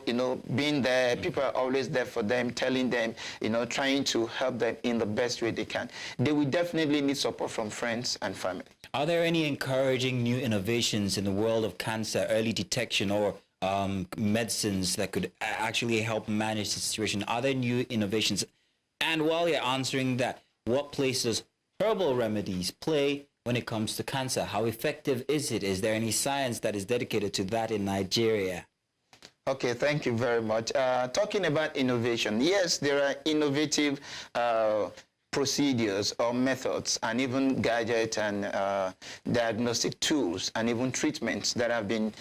being there. People are always there for them, telling them, trying to help them in the best way they can. They will definitely need support from friends and family. Are there any encouraging new innovations in the world of cancer, early detection, or medicines that could actually help manage the situation? Are there new innovations? And while you're answering that, what place does herbal remedies play when it comes to cancer? How effective is it? Is there any science that is dedicated to that in Nigeria? Okay, thank you very much. Talking about innovation, yes, there are innovative procedures or methods and even gadgets and diagnostic tools and even treatments that have been,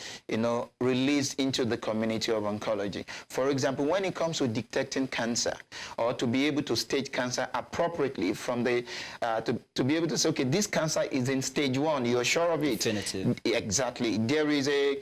released into the community of oncology. For example, when it comes to detecting cancer or to be able to stage cancer appropriately from the, to be able to say, okay, this cancer is in stage 1, you're sure of it? Definitive. Exactly. There is a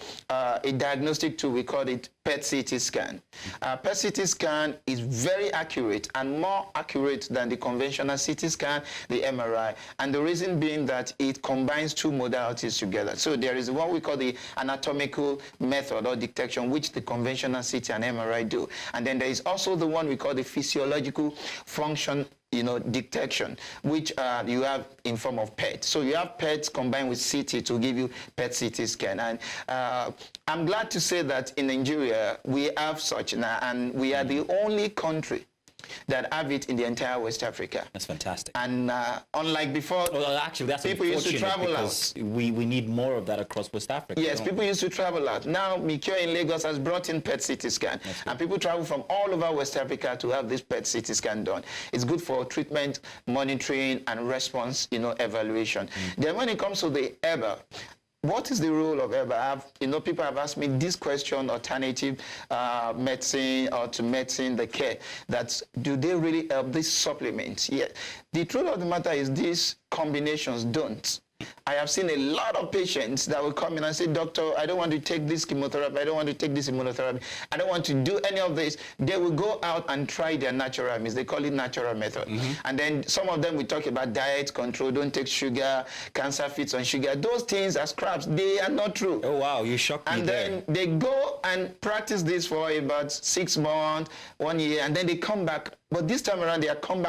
diagnostic tool, we call it PET-CT scan. PET-CT scan is very accurate and more accurate than the conventional CT scan, the MRI, and the reason being that it combines 2 modalities together. So there is what we call the anatomical method or detection, which the conventional CT and MRI do, and then there is also the one we call the physiological function detection, which you have in form of PET. So you have PET combined with CT to give you PET-CT scan. And I'm glad to say that in Nigeria, we have such now, and we are the only country that have it in the entire West Africa. That's fantastic. And unlike before, well, actually, that's people used to travel out. We need more of that across West Africa. Yes, people used to travel out. Now, Mikio in Lagos has brought in PET-CT scan, and people travel from all over West Africa to have this PET-CT scan done. It's good for treatment, monitoring, and response, evaluation. Then when it comes to the herbal, what is the role of herbal? People have asked me this question, alternative medicine or to medicine, the care, that do they really help these supplements? Yeah. The truth of the matter is these combinations don't. I have seen a lot of patients that will come in and say, doctor, I don't want to take this chemotherapy, I don't want to take this immunotherapy, I don't want to do any of this. They will go out and try their natural means. They call it natural method. And then some of them will talk about diet control, don't take sugar, cancer feeds on sugar. Those things are scraps. They are not true. Oh, wow, you shocked me there. And then they go and practice this for about 6 months, 1 year, and then they come back. But this time around, they are coming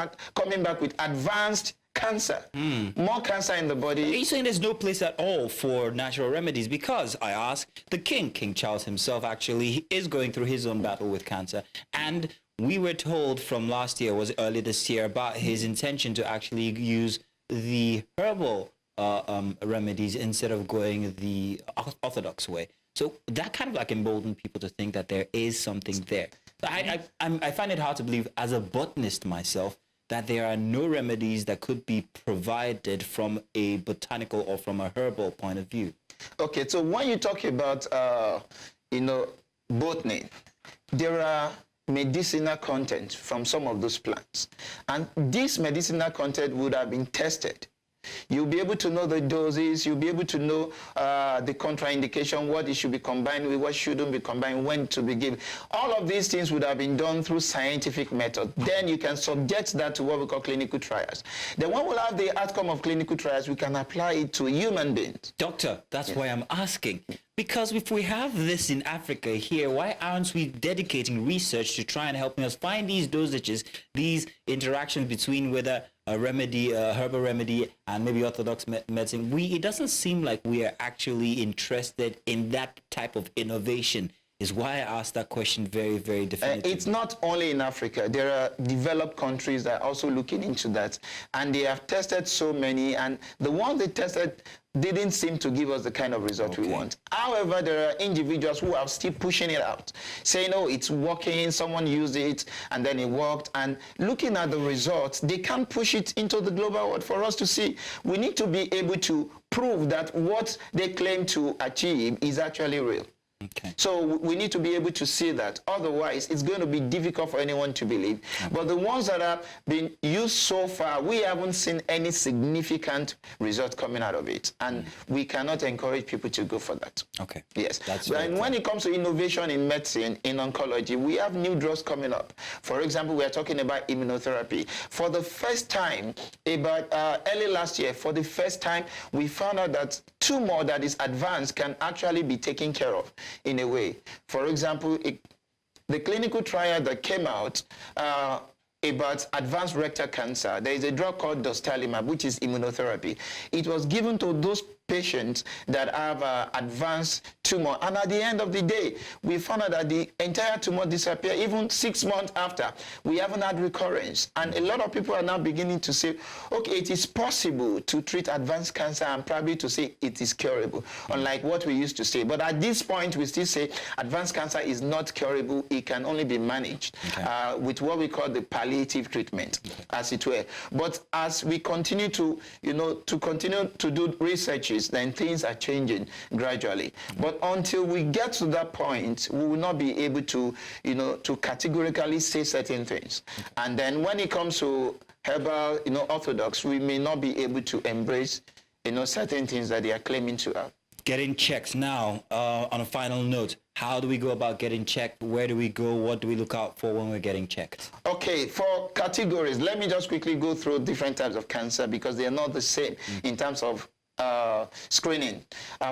back with advanced cancer, more cancer in the body. Are you saying there's no place at all for natural remedies? Because I ask, the King Charles himself actually is going through his own battle with cancer. And we were told from last year, was early this year, about his intention to actually use the herbal remedies instead of going the orthodox way. So that kind of like emboldened people to think that there is something there. I find it hard to believe, as a botanist myself, that there are no remedies that could be provided from a botanical or from a herbal point of view. Okay, so when you talk about, botany, there are medicinal content from some of those plants. And this medicinal content would have been tested. You'll be able to know the doses, you'll be able to know the contraindication, what it should be combined with, what shouldn't be combined, when to be given. All of these things would have been done through scientific method. Then you can subject that to what we call clinical trials. Then when we'll have the outcome of clinical trials, we can apply it to human beings. Doctor, that's why I'm asking. Because if we have this in Africa here, why aren't we dedicating research to try and helping us find these dosages, these interactions between whether a remedy, a herbal remedy, and maybe orthodox medicine? It doesn't seem like we are actually interested in that type of innovation. Is why I asked that question very, very definitively. It's not only in Africa. There are developed countries that are also looking into that. And they have tested so many, and the ones they tested didn't seem to give us the kind of result we want. However, there are individuals who are still pushing it out, saying, oh, it's working, someone used it, and then it worked. And looking at the results, they can push it into the global world for us to see. We need to be able to prove that what they claim to achieve is actually real. Okay. So we need to be able to see that. Otherwise, it's going to be difficult for anyone to believe. But the ones that have been used so far, we haven't seen any significant result coming out of it. And we cannot encourage people to go for that. Okay. Yes. That's and when it comes to innovation in medicine, in oncology, we have new drugs coming up. For example, we are talking about immunotherapy. For the first time, about early last year, for the first time, we found out that tumor that is advanced can actually be taken care of in a way. For example, the clinical trial that came out about advanced rectal cancer, there is a drug called dostarlimab, which is immunotherapy. It was given to those patients that have advanced tumor. And at the end of the day, we found out that the entire tumor disappeared even 6 months after. We haven't had recurrence. And a lot of people are now beginning to say, okay, it is possible to treat advanced cancer and probably to say it is curable, unlike what we used to say. But at this point, we still say advanced cancer is not curable. It can only be managed with what we call the palliative treatment, as it were. But as we continue to, continue to do researches, then things are changing gradually. But until we get to that point, we will not be able to, to categorically say certain things. And then when it comes to herbal, orthodox, we may not be able to embrace, certain things that they are claiming to have. Getting checked now, on a final note, how do we go about getting checked? Where do we go? What do we look out for when we're getting checked? Okay, for categories, let me just quickly go through different types of cancer because they are not the same in terms of screening.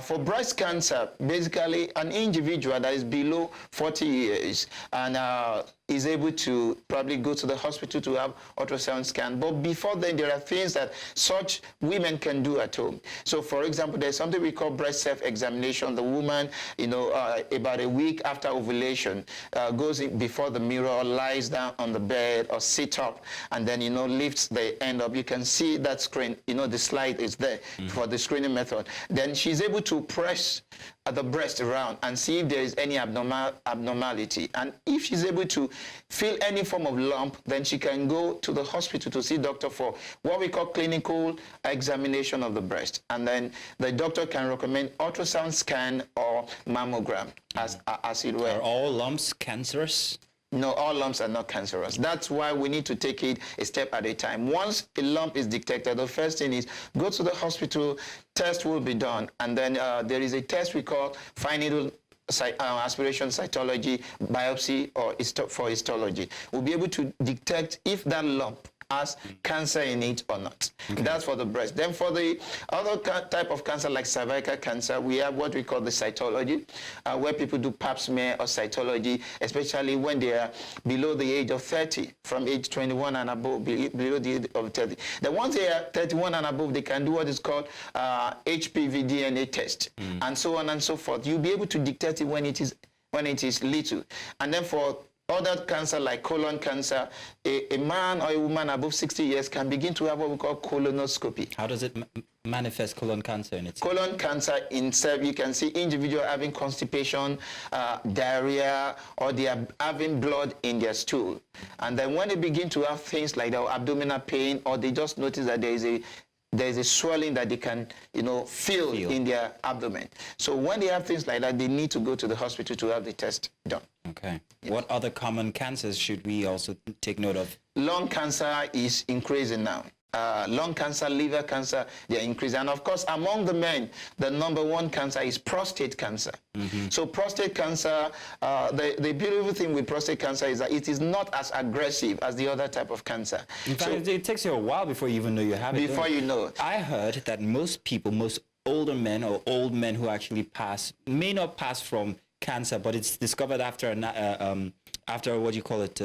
For breast cancer, basically an individual that is below 40 years and is able to probably go to the hospital to have ultrasound scan. But before then, there are things that such women can do at home. So for example, there's something we call breast self-examination. The woman, about a week after ovulation, goes in before the mirror, lies down on the bed or sit up, and then, lifts the end up. You can see that screen, the slide is there for the screening method. Then she's able to press the breast around and see if there is any abnormality. And if she's able to feel any form of lump, then she can go to the hospital to see doctor for what we call clinical examination of the breast. And then the doctor can recommend ultrasound scan or mammogram, as it were. Are all lumps cancerous? No, all lumps are not cancerous. That's why we need to take it a step at a time. Once a lump is detected, the first thing is go to the hospital, test will be done, and then there is a test we call fine needle aspiration cytology, biopsy, or for histology. We'll be able to detect if that lump has cancer in it or not. Okay. That's for the breast. Then for the other type of cancer, like cervical cancer, we have what we call the cytology, where people do pap smear or cytology, especially when they are below the age of 30, from age 21 and above, below the age of 30. Then once they are 31 and above, they can do what is called HPV DNA test, and so on and so forth. You'll be able to detect it when it is little. And then for other cancer like colon cancer, a man or a woman above 60 years can begin to have what we call colonoscopy. How does it manifest colon cancer in itself? Colon cancer in itself, you can see individual having constipation, diarrhea, or they are having blood in their stool. And then when they begin to have things like their abdominal pain, or they just notice that there is a swelling that they can, feel in their abdomen. So when they have things like that, they need to go to the hospital to have the test done. Okay. Yes. What other common cancers should we also take note of? Lung cancer is increasing now. Lung cancer, liver cancer, they are increasing. And of course, among the men, the #1 cancer is prostate cancer. So prostate cancer, the beautiful thing with prostate cancer is that it is not as aggressive as the other type of cancer. In fact, it takes you a while before you even know you have it. Before you know. I heard that most people, most older men or old men who actually pass, may not pass from cancer, but it's discovered after what do you call it?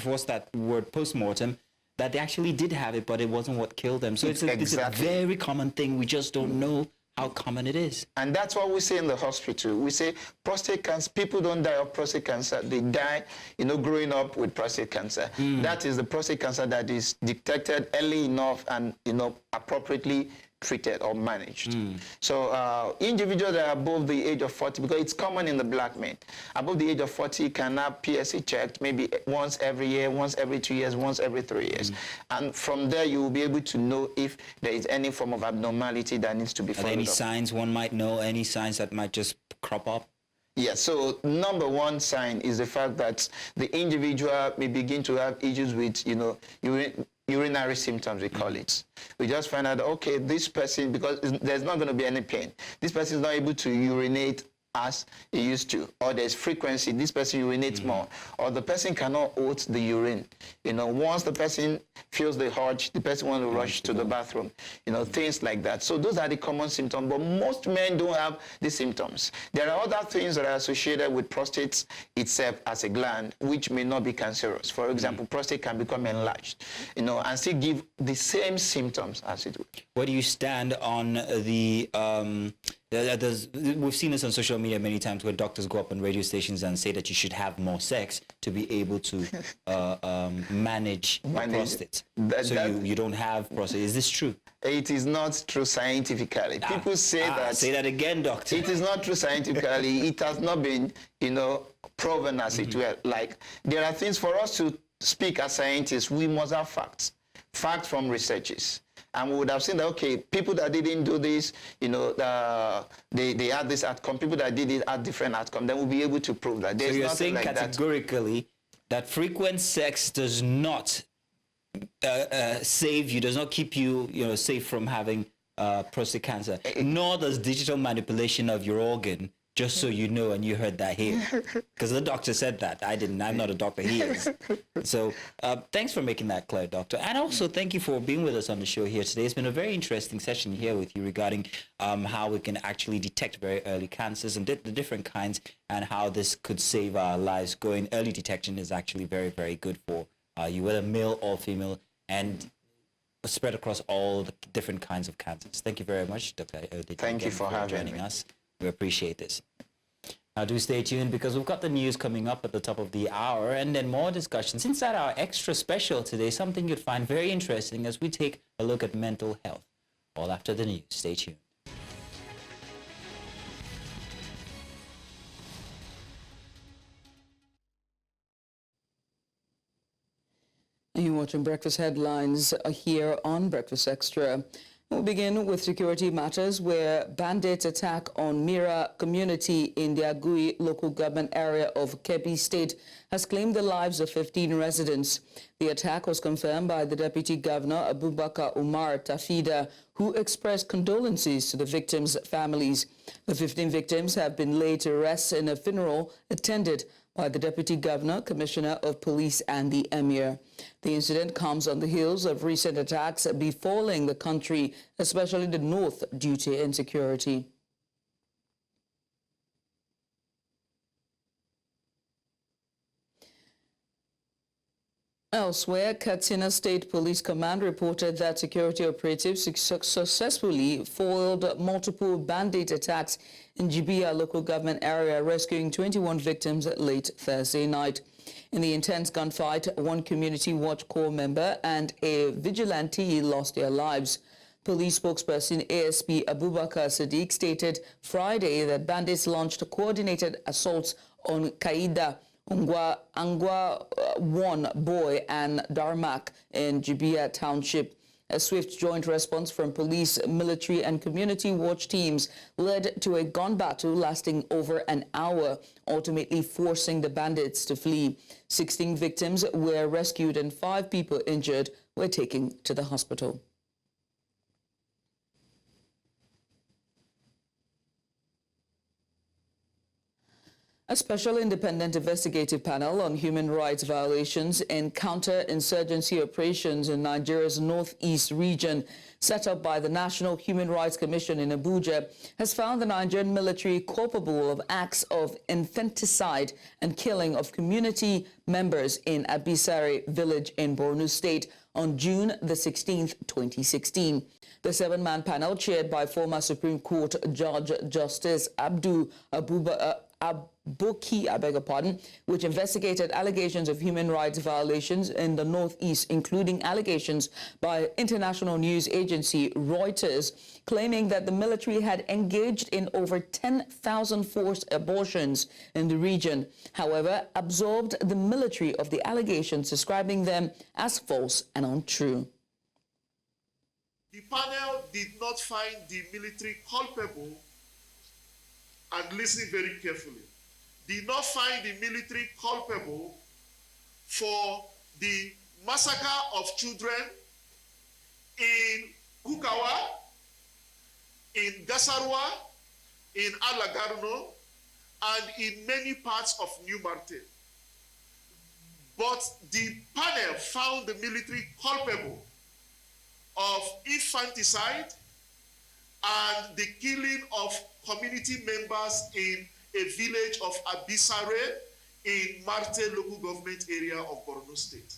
What's that word? Postmortem. That they actually did have it, but it wasn't what killed them. So it's a very common thing. We just don't know how common it is. And that's what we say in the hospital. We say prostate cancer, people don't die of prostate cancer. They die, growing up with prostate cancer. That is the prostate cancer that is detected early enough and, appropriately treated or managed. So individuals that are above the age of 40, because it's common in the black men, above the age of 40 can have PSA checked maybe once every year, once every 2 years, once every 3 years. And from there, you will be able to know if there is any form of abnormality that needs to be followed up. Are there any signs one might know, any signs that might just crop up? Yes, so #1 sign is the fact that the individual may begin to have issues with, urinary symptoms, we call it. We just find out, okay, this person, because there's not going to be any pain, this person is not able to urinate as he used to, or there's frequency, this person urinates more, or the person cannot hold the urine. Once the person feels the urge, the person wants to rush to the bathroom, things like that. So those are the common symptoms, but most men don't have the symptoms. There are other things that are associated with prostate itself as a gland, which may not be cancerous. For example, prostate can become enlarged, and still give the same symptoms as it would. Where do you stand on the we've seen this on social media many times where doctors go up on radio stations and say that you should have more sex to be able to manage prostate. You don't have prostate. Is this true? It is not true scientifically. People say that. Say that again, doctor. It is not true scientifically. It has not been, proven as it were. Like, there are things for us to speak as scientists. We must have facts from researches. And we would have seen that, okay, people that didn't do this, they had this outcome. People that did it had different outcome. Then we'll be able to prove that. There's so you're saying like categorically that frequent sex does not save you, does not keep you, safe from having prostate cancer, nor does digital manipulation of your organ. Just so you know, and you heard that here, because the doctor said that. I didn't. I'm not a doctor. He is. So thanks for making that clear, doctor. And also thank you for being with us on the show here today. It's been a very interesting session here with you regarding how we can actually detect very early cancers and the different kinds, and how this could save our lives. Going early detection is actually very, very good for you, whether male or female, and spread across all the different kinds of cancers. Thank you very much, Dr. Thank you for joining us. We appreciate this. Now do stay tuned, because we've got the news coming up at the top of the hour, and then more discussions inside our extra special today, something you'd find very interesting as we take a look at mental health. All after the news. Stay tuned. You're watching Breakfast Headlines here on Breakfast Extra. We'll begin with security matters, where bandits attack on Mira community in the Agui local government area of Kebbi State has claimed the lives of 15 residents. The attack was confirmed by the Deputy Governor Abubakar Umar Tafida, who expressed condolences to the victims' families. The 15 victims have been laid to rest in a funeral attended by the Deputy Governor, Commissioner of Police and the Emir. The incident comes on the heels of recent attacks befalling the country, especially the north, due to insecurity. Elsewhere, Katsina State Police Command reported that security operatives successfully foiled multiple bandit attacks in Jibia local government area, rescuing 21 victims late Thursday night. In the intense gunfight, one community watch corps member and a vigilante lost their lives. Police spokesperson ASP Abubakar Sadiq stated Friday that bandits launched coordinated assaults on Kaida, Angwa 1 Boy and Darmak in Jibia Township. A swift joint response from police, military and community watch teams led to a gun battle lasting over an hour, ultimately forcing the bandits to flee. 16 victims were rescued and 5 people injured were taken to the hospital. A special independent investigative panel on human rights violations and counter-insurgency operations in Nigeria's northeast region, set up by the National Human Rights Commission in Abuja, has found the Nigerian military culpable of acts of infanticide and killing of community members in Abisare village in Borno State on June the 16th, 2016. The 7-man panel, chaired by former Supreme Court Judge Justice Aboki, which investigated allegations of human rights violations in the Northeast, including allegations by international news agency Reuters, claiming that the military had engaged in over 10,000 forced abortions in the region. However, absolved the military of the allegations, describing them as false and untrue. The panel did not find the military culpable, and listen very carefully, did not find the military culpable for the massacre of children in Kukawa, in Gasarwa, in Alagarno, and in many parts of New Marte. But the panel found the military culpable of infanticide and the killing of community members in a village of Abisare in Marte local government area of Borno State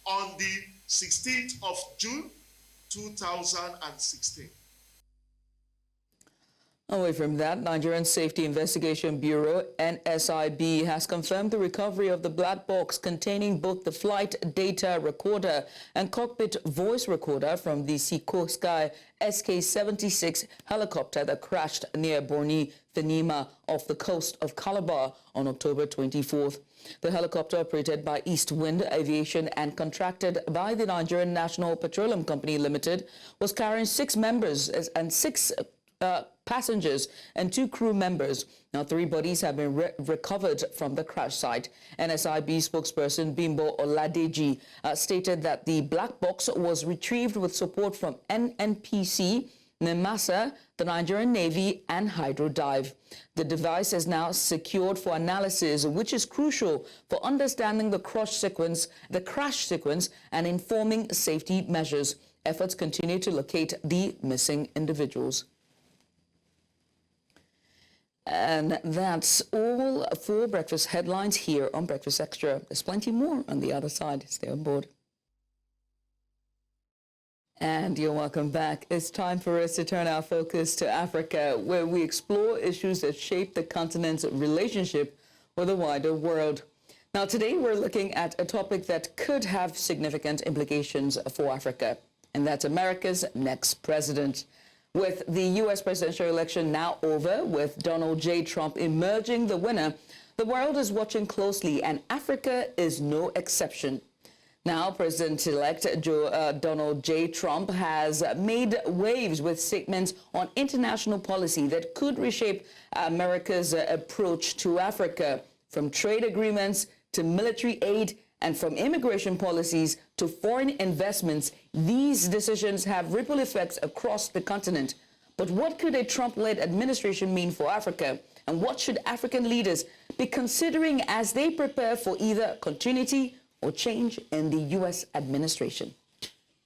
on the 16th of June 2016. Away from that, Nigerian Safety Investigation Bureau, NSIB, has confirmed the recovery of the black box containing both the flight data recorder and cockpit voice recorder from the Sikorsky SK-76 helicopter that crashed near Borni Fenima off the coast of Calabar on October 24th. The helicopter, operated by East Wind Aviation and contracted by the Nigerian National Petroleum Company Limited, was carrying 6 members and 6 passengers and 2 crew members. Now, 3 bodies have been recovered from the crash site. NSIB spokesperson Bimbo Oladeji stated that the black box was retrieved with support from NNPC, NEMASA, the Nigerian Navy, and Hydrodive. The device is now secured for analysis, which is crucial for understanding the crash sequence, and informing safety measures. Efforts continue to locate the missing individuals. And that's all for Breakfast Headlines here on Breakfast Extra. There's plenty more on the other side. Stay on board. And you're welcome back. It's time for us to turn our focus to Africa, where we explore issues that shape the continent's relationship with the wider world. Now, today we're looking at a topic that could have significant implications for Africa, and that's America's next president. With the U.S. presidential election now over, with Donald J. Trump emerging the winner, the world is watching closely, and Africa is no exception. Now, President-elect Donald J. Trump has made waves with statements on international policy that could reshape America's approach to Africa, from trade agreements to military aid and from immigration policies to foreign investments. These decisions have ripple effects across the continent. But what could a Trump-led administration mean for Africa? And what should African leaders be considering as they prepare for either continuity or change in the U.S. administration?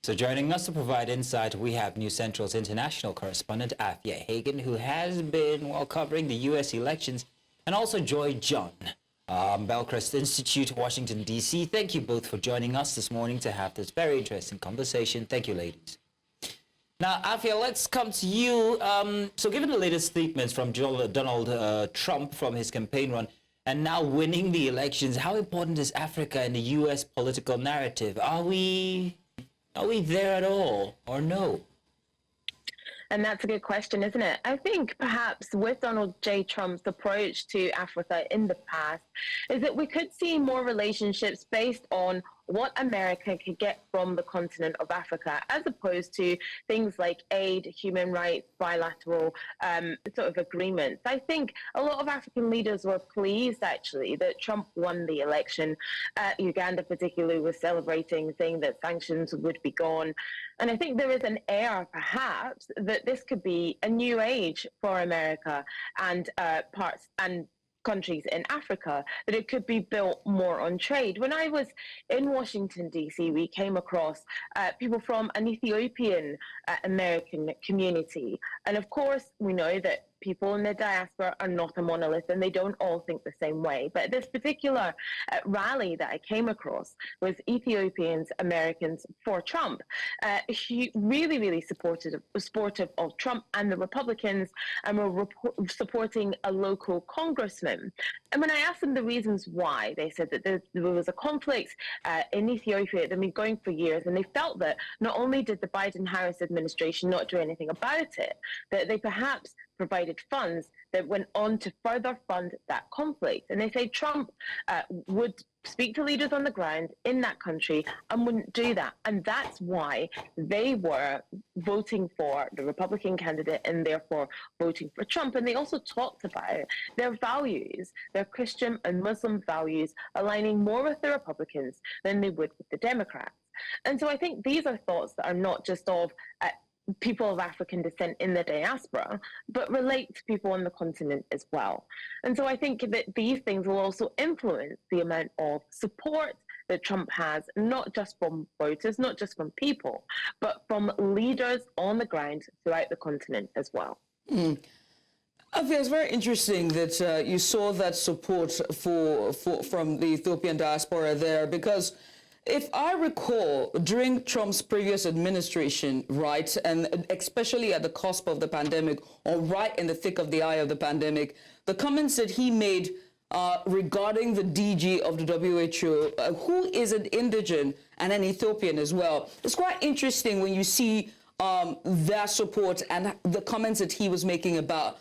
So joining us to provide insight, we have News Central's international correspondent, Ifeanyi, who has been, covering the U.S. elections, and also Joy John, Bellcrest Institute, Washington, D.C. Thank you both for joining us this morning to have this very interesting conversation. Thank you, ladies. Now, Afia, let's come to you. So given the latest statements from Donald Trump from his campaign run, and now winning the elections, how important is Africa in the U.S. political narrative? Are we there at all, or no? And that's a good question, isn't it? I think perhaps with Donald J. Trump's approach to Africa in the past is that we could see more relationships based on what America could get from the continent of Africa, as opposed to things like aid, human rights, bilateral sort of agreements. I think a lot of African leaders were pleased, actually, that Trump won the election. Uganda particularly was celebrating, saying that sanctions would be gone. And I think there is an air, perhaps, that this could be a new age for America and countries in Africa, that it could be built more on trade. When I was in Washington, D.C., we came across people from an Ethiopian American community. And of course, we know that people in the diaspora are not a monolith and they don't all think the same way. But this particular rally that I came across was Ethiopians, Americans for Trump. Really, really supportive of Trump and the Republicans, and were supporting a local congressman. And when I asked them the reasons why, they said that there was a conflict in Ethiopia that had been going for years, and they felt that not only did the Biden-Harris administration not do anything about it, that they perhaps provided funds that went on to further fund that conflict. And they say Trump would speak to leaders on the ground in that country and wouldn't do that. And that's why they were voting for the Republican candidate and therefore voting for Trump. And they also talked about their values, their Christian and Muslim values, aligning more with the Republicans than they would with the Democrats. And so I think these are thoughts that are not just of people of African descent in the diaspora, but relate to people on the continent as well. And so I think that these things will also influence the amount of support that Trump has, not just from voters, not just from people, but from leaders on the ground throughout the continent as well. It's very interesting that you saw that support from the Ethiopian diaspora there, because if I recall, during Trump's previous administration, right, and especially at the cusp of the pandemic, or right in the thick of the eye of the pandemic, the comments that he made regarding the DG of the WHO, who is an indigent and an Ethiopian as well, it's quite interesting when you see their support and the comments that he was making about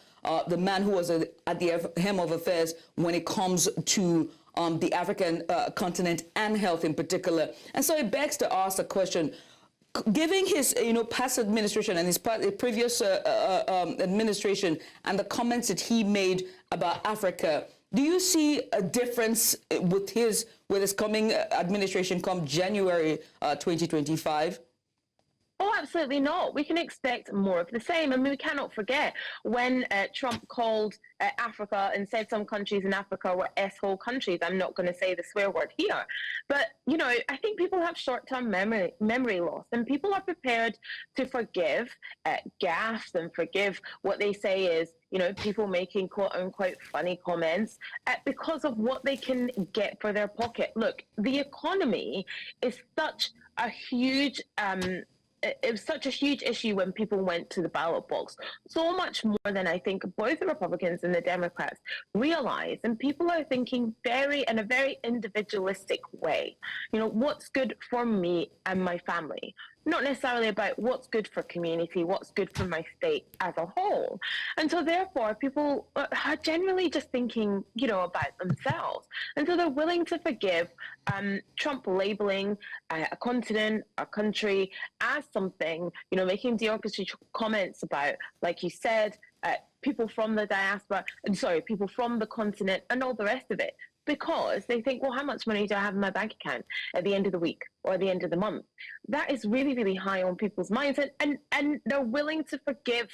the man who was at the helm of affairs when it comes to the African continent and health in particular. And so it begs to ask the question, giving his past administration and his previous administration and the comments that he made about Africa, do you see a difference with his coming administration come January 2025? Oh, absolutely not. We can expect more of the same. I mean, we cannot forget when Trump called Africa and said some countries in Africa were S-hole countries. I'm not going to say the swear word here. But, I think people have short-term memory loss, and people are prepared to forgive gaffes and forgive what they say is, people making quote-unquote funny comments because of what they can get for their pocket. Look, the economy is such a huge it was such a huge issue when people went to the ballot box, so much more than I think both the Republicans and the Democrats realize. And people are thinking in a very individualistic way. What's good for me and my family, not necessarily about what's good for community, what's good for my state as a whole. And so therefore people are generally just thinking, about themselves. And so they're willing to forgive Trump labeling a continent, a country as something, making derogatory comments about, like you said, people from the diaspora, people from the continent and all the rest of it. Because they think, well, how much money do I have in my bank account at the end of the week or at the end of the month? That is really, really high on people's minds. And they're willing to forgive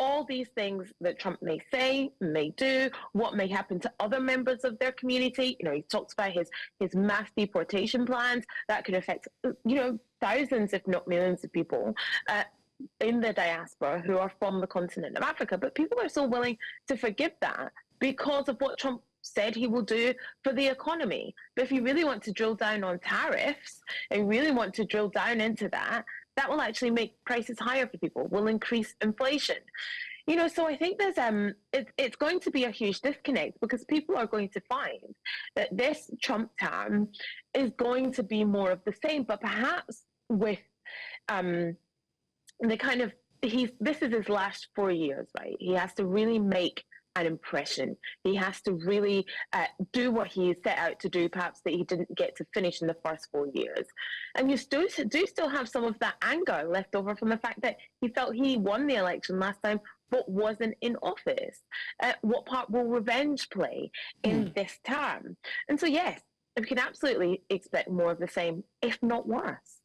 all these things that Trump may say, may do, what may happen to other members of their community. He talks about his mass deportation plans that could affect, thousands, if not millions of people in the diaspora who are from the continent of Africa. But people are still willing to forgive that because of what Trump said he will do for the economy. But if you really want to drill down on tariffs and really want to drill down into that will actually make prices higher for people, will increase inflation. So I think there's it's going to be a huge disconnect because people are going to find that this Trump term is going to be more of the same, but perhaps with the kind of this is his last 4 years, right? He has to really make an impression. He has to really do what he set out to do, perhaps that he didn't get to finish in the first 4 years. And you do still have some of that anger left over from the fact that he felt he won the election last time but wasn't in office. What part will revenge play in this term? And so, yes, we can absolutely expect more of the same, if not worse.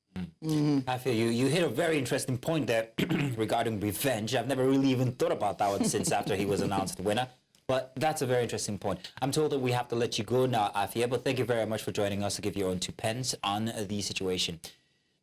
I feel you hit a very interesting point there regarding revenge. I've never really even thought about that one since after he was announced winner. But that's a very interesting point. I'm told that we have to let you go now, Afia, but thank you very much for joining us to give your own 2 pence on the situation.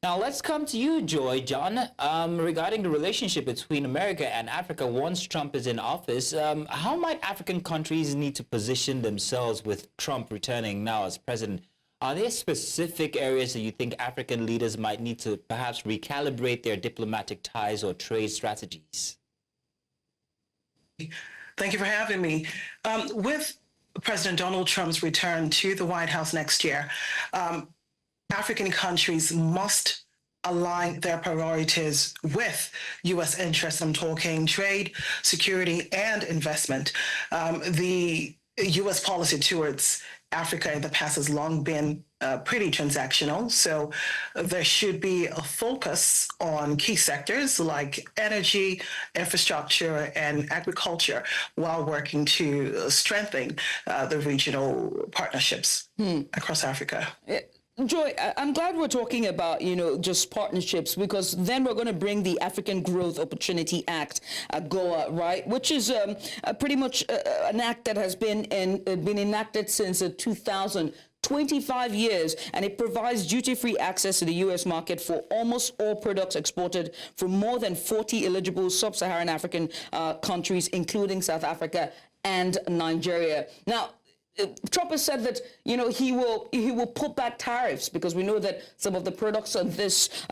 Now, let's come to you, Joy John, regarding the relationship between America and Africa once Trump is in office. How might African countries need to position themselves with Trump returning now as president? Are there specific areas that you think African leaders might need to perhaps recalibrate their diplomatic ties or trade strategies? Thank you for having me. With President Donald Trump's return to the White House next year, African countries must align their priorities with U.S. interests. I'm talking trade, security, and investment. The U.S. policy towards Africa in the past has long been pretty transactional, so there should be a focus on key sectors like energy, infrastructure, and agriculture while working to strengthen the regional partnerships across Africa. Joy, I'm glad we're talking about, just partnerships, because then we're going to bring the African Growth Opportunity Act, AGOA, right, which is pretty much an act that has been enacted since 2000. 25 years, and it provides duty-free access to the U.S. market for almost all products exported from more than 40 eligible sub-Saharan African countries, including South Africa and Nigeria. Now, Trump has said that he will put back tariffs because we know that some of the products on this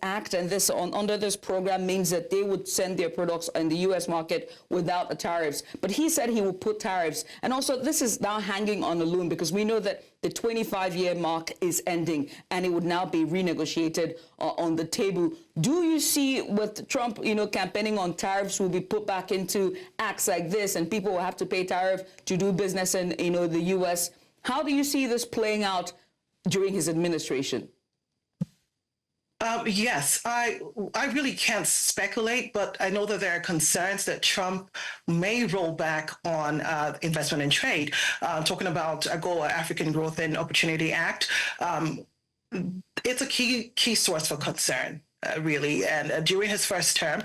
act and under this program means that they would send their products in the U.S. market without the tariffs. But he said he will put tariffs, and also this is now hanging on the loom because we know that the 25-year mark is ending and it would now be renegotiated on the table. Do you see with Trump, campaigning on tariffs will be put back into acts like this and people will have to pay tariff to do business in, the U.S.? How do you see this playing out during his administration? Yes, I really can't speculate, but I know that there are concerns that Trump may roll back on investment and trade. Talking about AGOA, African Growth and Opportunity Act, it's a key source for concern. Really. And during his first term,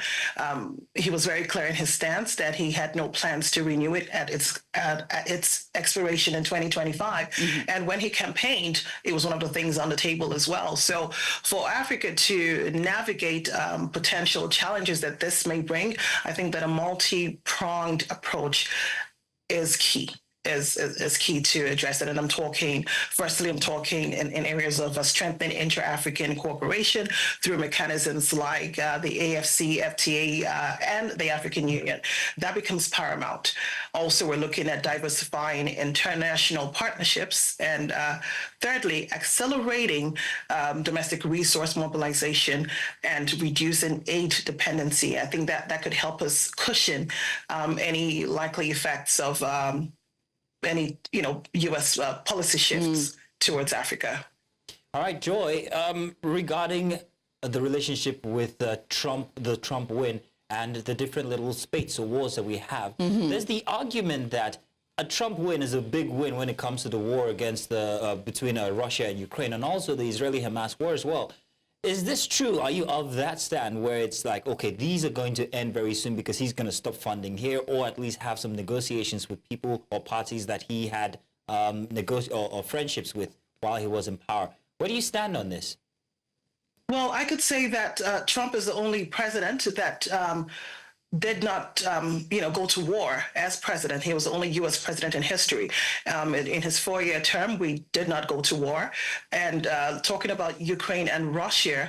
he was very clear in his stance that he had no plans to renew it at its expiration in 2025. And when he campaigned, it was one of the things on the table as well. So for Africa to navigate potential challenges that this may bring, I think that a multi-pronged approach is key. is key to address it. And I'm talking in areas of strengthening inter-African cooperation through mechanisms like the AFC, FTA, and the African Union. That becomes paramount. Also, we're looking at diversifying international partnerships. And thirdly, accelerating domestic resource mobilization and reducing aid dependency. I think that could help us cushion any likely effects of any U.S. policy shifts towards Africa. All right, Joy, regarding the relationship with the Trump win and the different little spates or wars that we have, there's the argument that a Trump win is a big win when it comes to the war against between Russia and Ukraine, and also the Israeli-Hamas war as well. Is this true? Are you of that stand where it's like, okay, these are going to end very soon because he's going to stop funding here, or at least have some negotiations with people or parties that he had or friendships with while he was in power? Where do you stand on this? Well, I could say that Trump is the only president that did not, go to war as president. He was the only U.S. president in history. In his 4-year term, we did not go to war. And talking about Ukraine and Russia,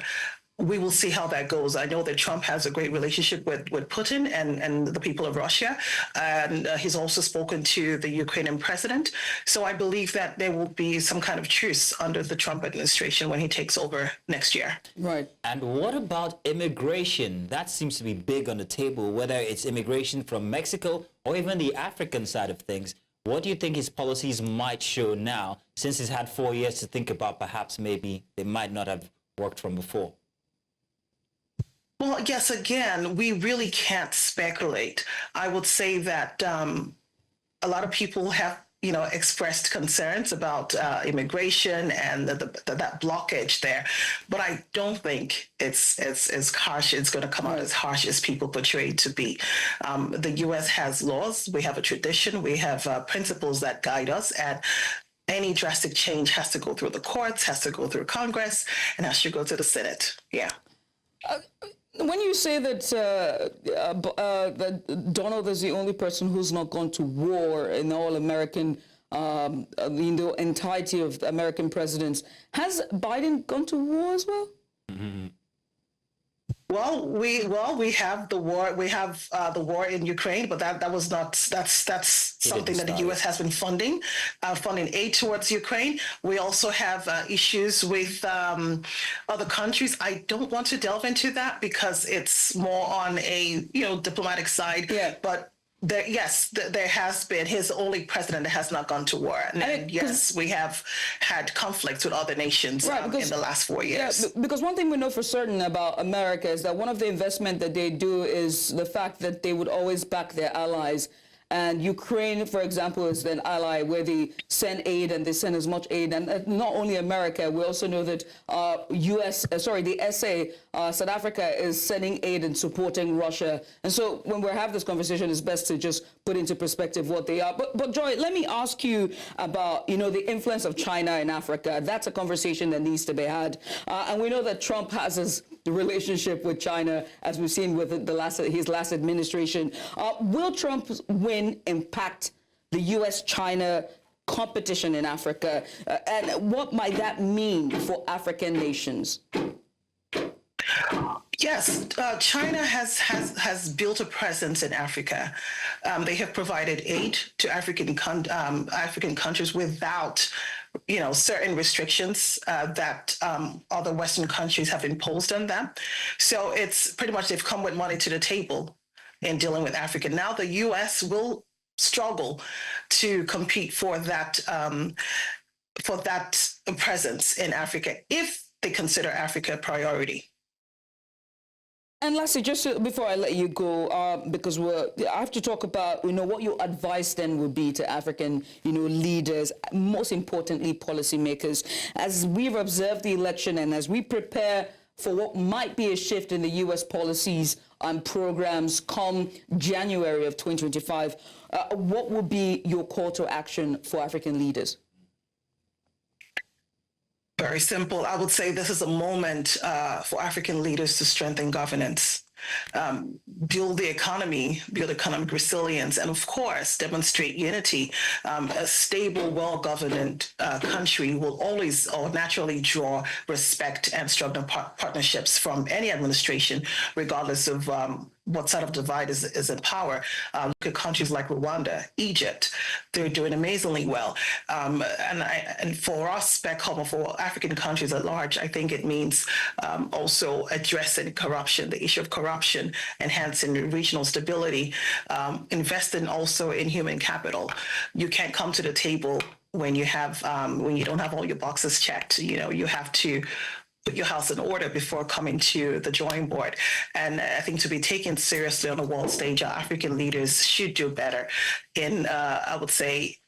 we will see how that goes. I know that Trump has a great relationship with Putin and the people of Russia. And he's also spoken to the Ukrainian president. So I believe that there will be some kind of truce under the Trump administration when he takes over next year. Right. And what about immigration? That seems to be big on the table, whether it's immigration from Mexico or even the African side of things. What do you think his policies might show now, since he's had 4 years to think about perhaps maybe they might not have worked from before? Well, yes, again, we really can't speculate. I would say that a lot of people have, expressed concerns about immigration and that blockage there. But I don't think it's as harsh. It's going to come out as harsh as people portray it to be. The U.S. has laws. We have a tradition. We have principles that guide us. And any drastic change has to go through the courts, has to go through Congress, and has to go to the Senate. Yeah. When you say that that Donald is the only person who's not gone to war in all American, in the entirety of the American presidents, has Biden gone to war as well? Mm-hmm. Well, we have the war. We have the war in Ukraine, but that's something that the U.S. has been funding aid towards Ukraine. We also have issues with other countries. I don't want to delve into that because it's more on a diplomatic side. Yeah. But there has been. He's the only president that has not gone to war. And yes, we have had conflicts with other nations in the last 4 years. Yeah, because one thing we know for certain about America is that one of the investment that they do is the fact that they would always back their allies. And Ukraine, for example, is an ally where they send aid and they send as much aid. And not only America, we also know that the SA, South Africa, is sending aid and supporting Russia. And so when we have this conversation, it's best to just put into perspective what they are. But Joy, let me ask you about, the influence of China in Africa. That's a conversation that needs to be had. And we know that Trump has his relationship with China, as we've seen with his last administration. Will Trump's win impact the U.S.-China competition in Africa? And what might that mean for African nations? Yes, China has built a presence in Africa. They have provided aid to African countries without certain restrictions that other Western countries have imposed on them. So it's pretty much they've come with money to the table in dealing with Africa. Now the U.S. will struggle to compete for that presence in Africa if they consider Africa a priority. And lastly, just before I let you go, because I have to talk about, what your advice then would be to African, leaders, most importantly, policymakers, as we've observed the election and as we prepare for what might be a shift in the U.S. policies and programs come January of 2025. What would be your call to action for African leaders? Very simple. I would say this is a moment for African leaders to strengthen governance. build the economy, build economic resilience, and of course, demonstrate unity. A stable, well-governed country will always or naturally draw respect and strong partnerships from any administration, regardless of what side of divide is in power. Look at countries like Rwanda, Egypt. They're doing amazingly well. And for us back home, for African countries at large, I think it means also addressing corruption, the issue of corruption, enhancing regional stability, investing also in human capital. You can't come to the table when you have when you don't have all your boxes checked. You have to put your house in order before coming to the drawing board. And I think to be taken seriously on the world stage, our African leaders should do better in, I would say,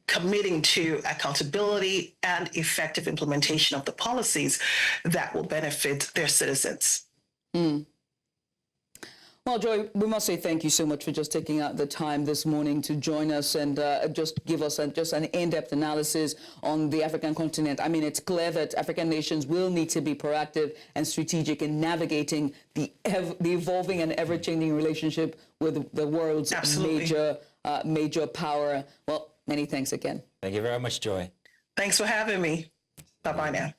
committing to accountability and effective implementation of the policies that will benefit their citizens. Well, Joy, we must say thank you so much for just taking out the time this morning to join us and just give us just an in-depth analysis on the African continent. I mean, it's clear that African nations will need to be proactive and strategic in navigating the evolving and ever-changing relationship with the world's major power. Well, many thanks again. Thank you very much, Joy. Thanks for having me. Bye-bye now.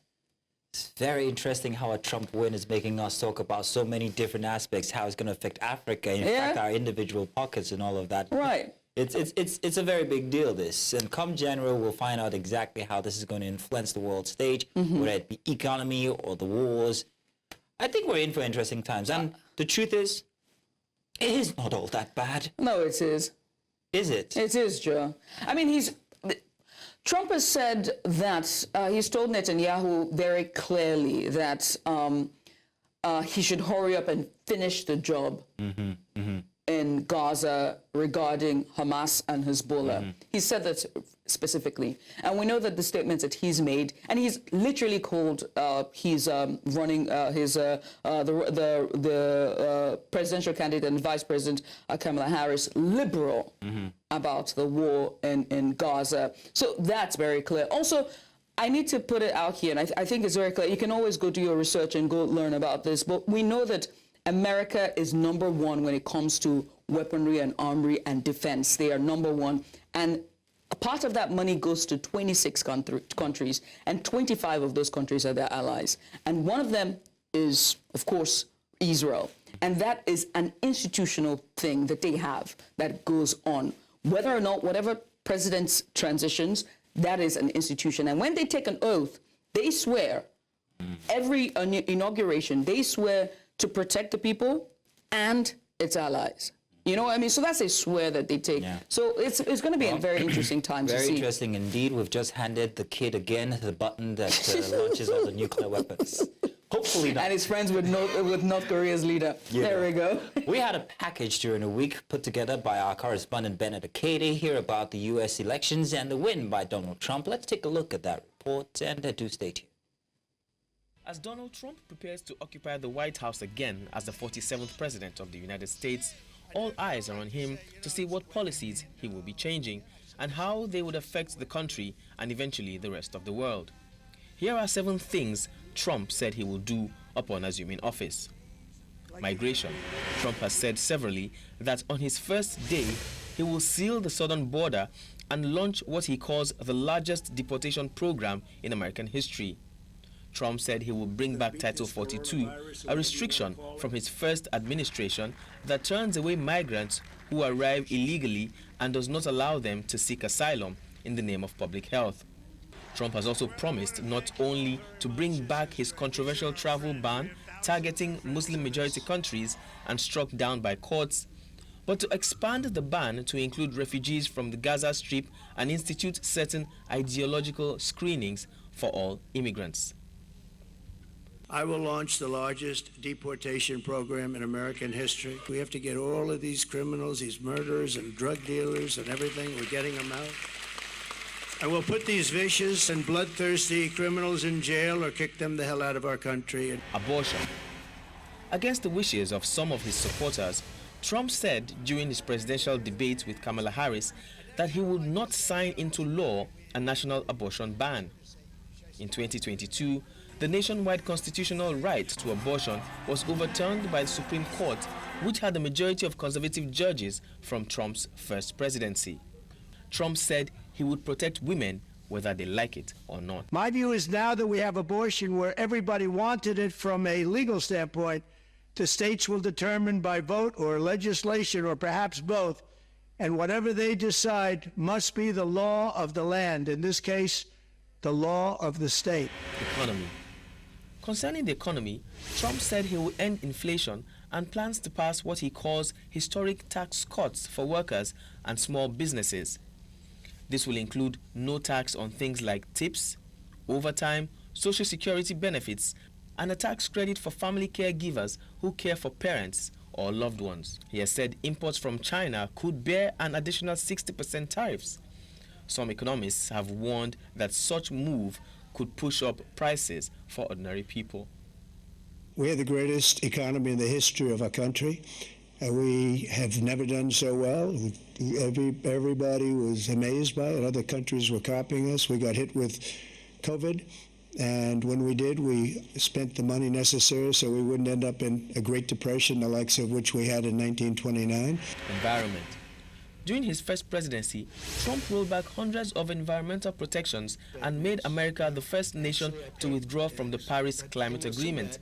It's very interesting how a Trump win is making us talk about so many different aspects, how it's going to affect Africa, in fact, our individual pockets and all of that. Right. It's a very big deal, this. And come January, we'll find out exactly how this is going to influence the world stage, whether it be economy or the wars. I think we're in for interesting times. And the truth is, it is not all that bad. No, it is. Is it? It is, Joe. I mean, Trump has said that he's told Netanyahu very clearly that he should hurry up and finish the job in Gaza regarding Hamas and Hezbollah. He said that specifically. And we know that the statements that he's made, and he's literally called he's running the presidential candidate and vice president Kamala Harris liberal about the war in Gaza. So that's very clear. Also, I need to put it out here, and I think it's very clear. You can always go do your research and go learn about this, but we know that America is number one when it comes to weaponry and armory and defense. They are number one. And a part of that money goes to 26 countries, and 25 of those countries are their allies. And one of them is, of course, Israel. And that is an institutional thing that they have that goes on. Whether or not, whatever president's transitions, that is an institution. And when they take an oath, they swear, every inauguration, they swear to protect the people and its allies. You know what I mean? So that's a swear that they take. Yeah. So it's going to be a very interesting time to see. Very interesting indeed. We've just handed the kid again the button that launches all the nuclear weapons. Hopefully not. And his friends with North Korea's leader. Yeah. There we go. We had a package during the week put together by our correspondent Bennett Akede here about the U.S. elections and the win by Donald Trump. Let's take a look at that report and do stay tuned. As Donald Trump prepares to occupy the White House again as the 47th president of the United States, all eyes are on him to see what policies he will be changing and how they would affect the country and eventually the rest of the world. Here are 7 things Trump said he will do upon assuming office. Migration. Trump has said severally that on his first day, he will seal the southern border and launch what he calls the largest deportation program in American history. Trump said he will bring back Title 42, a restriction from his first administration that turns away migrants who arrive illegally and does not allow them to seek asylum in the name of public health. Trump has also promised not only to bring back his controversial travel ban targeting Muslim-majority countries and struck down by courts, but to expand the ban to include refugees from the Gaza Strip and institute certain ideological screenings for all immigrants. I will launch the largest deportation program in American history. We have to get all of these criminals, these murderers and drug dealers and everything, we're getting them out. I will put these vicious and bloodthirsty criminals in jail or kick them the hell out of our country. Abortion. Against the wishes of some of his supporters, Trump said during his presidential debate with Kamala Harris that he would not sign into law a national abortion ban. In 2022, the nationwide constitutional right to abortion was overturned by the Supreme Court, which had a majority of conservative judges from Trump's first presidency. Trump said he would protect women whether they like it or not. My view is now that we have abortion where everybody wanted it from a legal standpoint, the states will determine by vote or legislation or perhaps both, and whatever they decide must be the law of the land, in this case, the law of the state. Economy. Concerning the economy, Trump said he will end inflation and plans to pass what he calls historic tax cuts for workers and small businesses. This will include no tax on things like tips, overtime, social security benefits, and a tax credit for family caregivers who care for parents or loved ones. He has said imports from China could bear an additional 60% tariffs. Some economists have warned that such move could push up prices for ordinary people. We have the greatest economy in the history of our country. We have never done so well. Everybody was amazed by it. Other countries were copying us. We got hit with COVID, and when we did, we spent the money necessary so we wouldn't end up in a Great Depression, the likes of which we had in 1929. Environment. During his first presidency, Trump rolled back hundreds of environmental protections and made America the first nation to withdraw from the Paris Climate Agreement.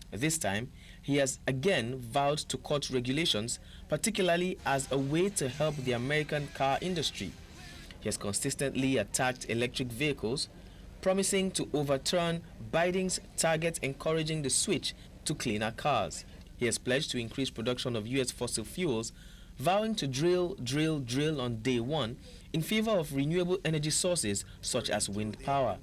This time, he has again vowed to cut regulations, particularly as a way to help the American car industry. He has consistently attacked electric vehicles, promising to overturn Biden's target encouraging the switch to cleaner cars. He has pledged to increase production of U.S. fossil fuels, vowing to drill on day one in favor of renewable energy sources such as wind power.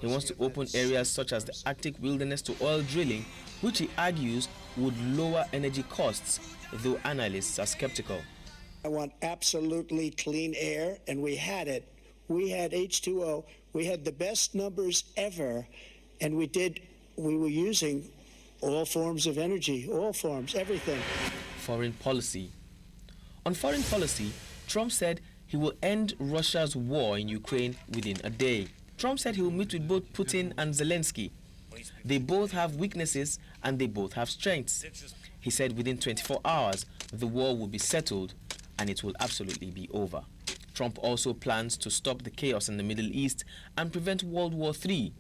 He wants to open areas such as the Arctic wilderness to oil drilling, which he argues would lower energy costs, though analysts are skeptical. I want absolutely clean air, and we had it. We had H2O. We had the best numbers ever, and we were using all forms of energy, all forms, everything. Foreign policy. On foreign policy, Trump said he will end Russia's war in Ukraine within a day. Trump said he will meet with both Putin and Zelensky. They both have weaknesses and they both have strengths. He said within 24 hours, the war will be settled and it will absolutely be over. Trump also plans to stop the chaos in the Middle East and prevent World War III.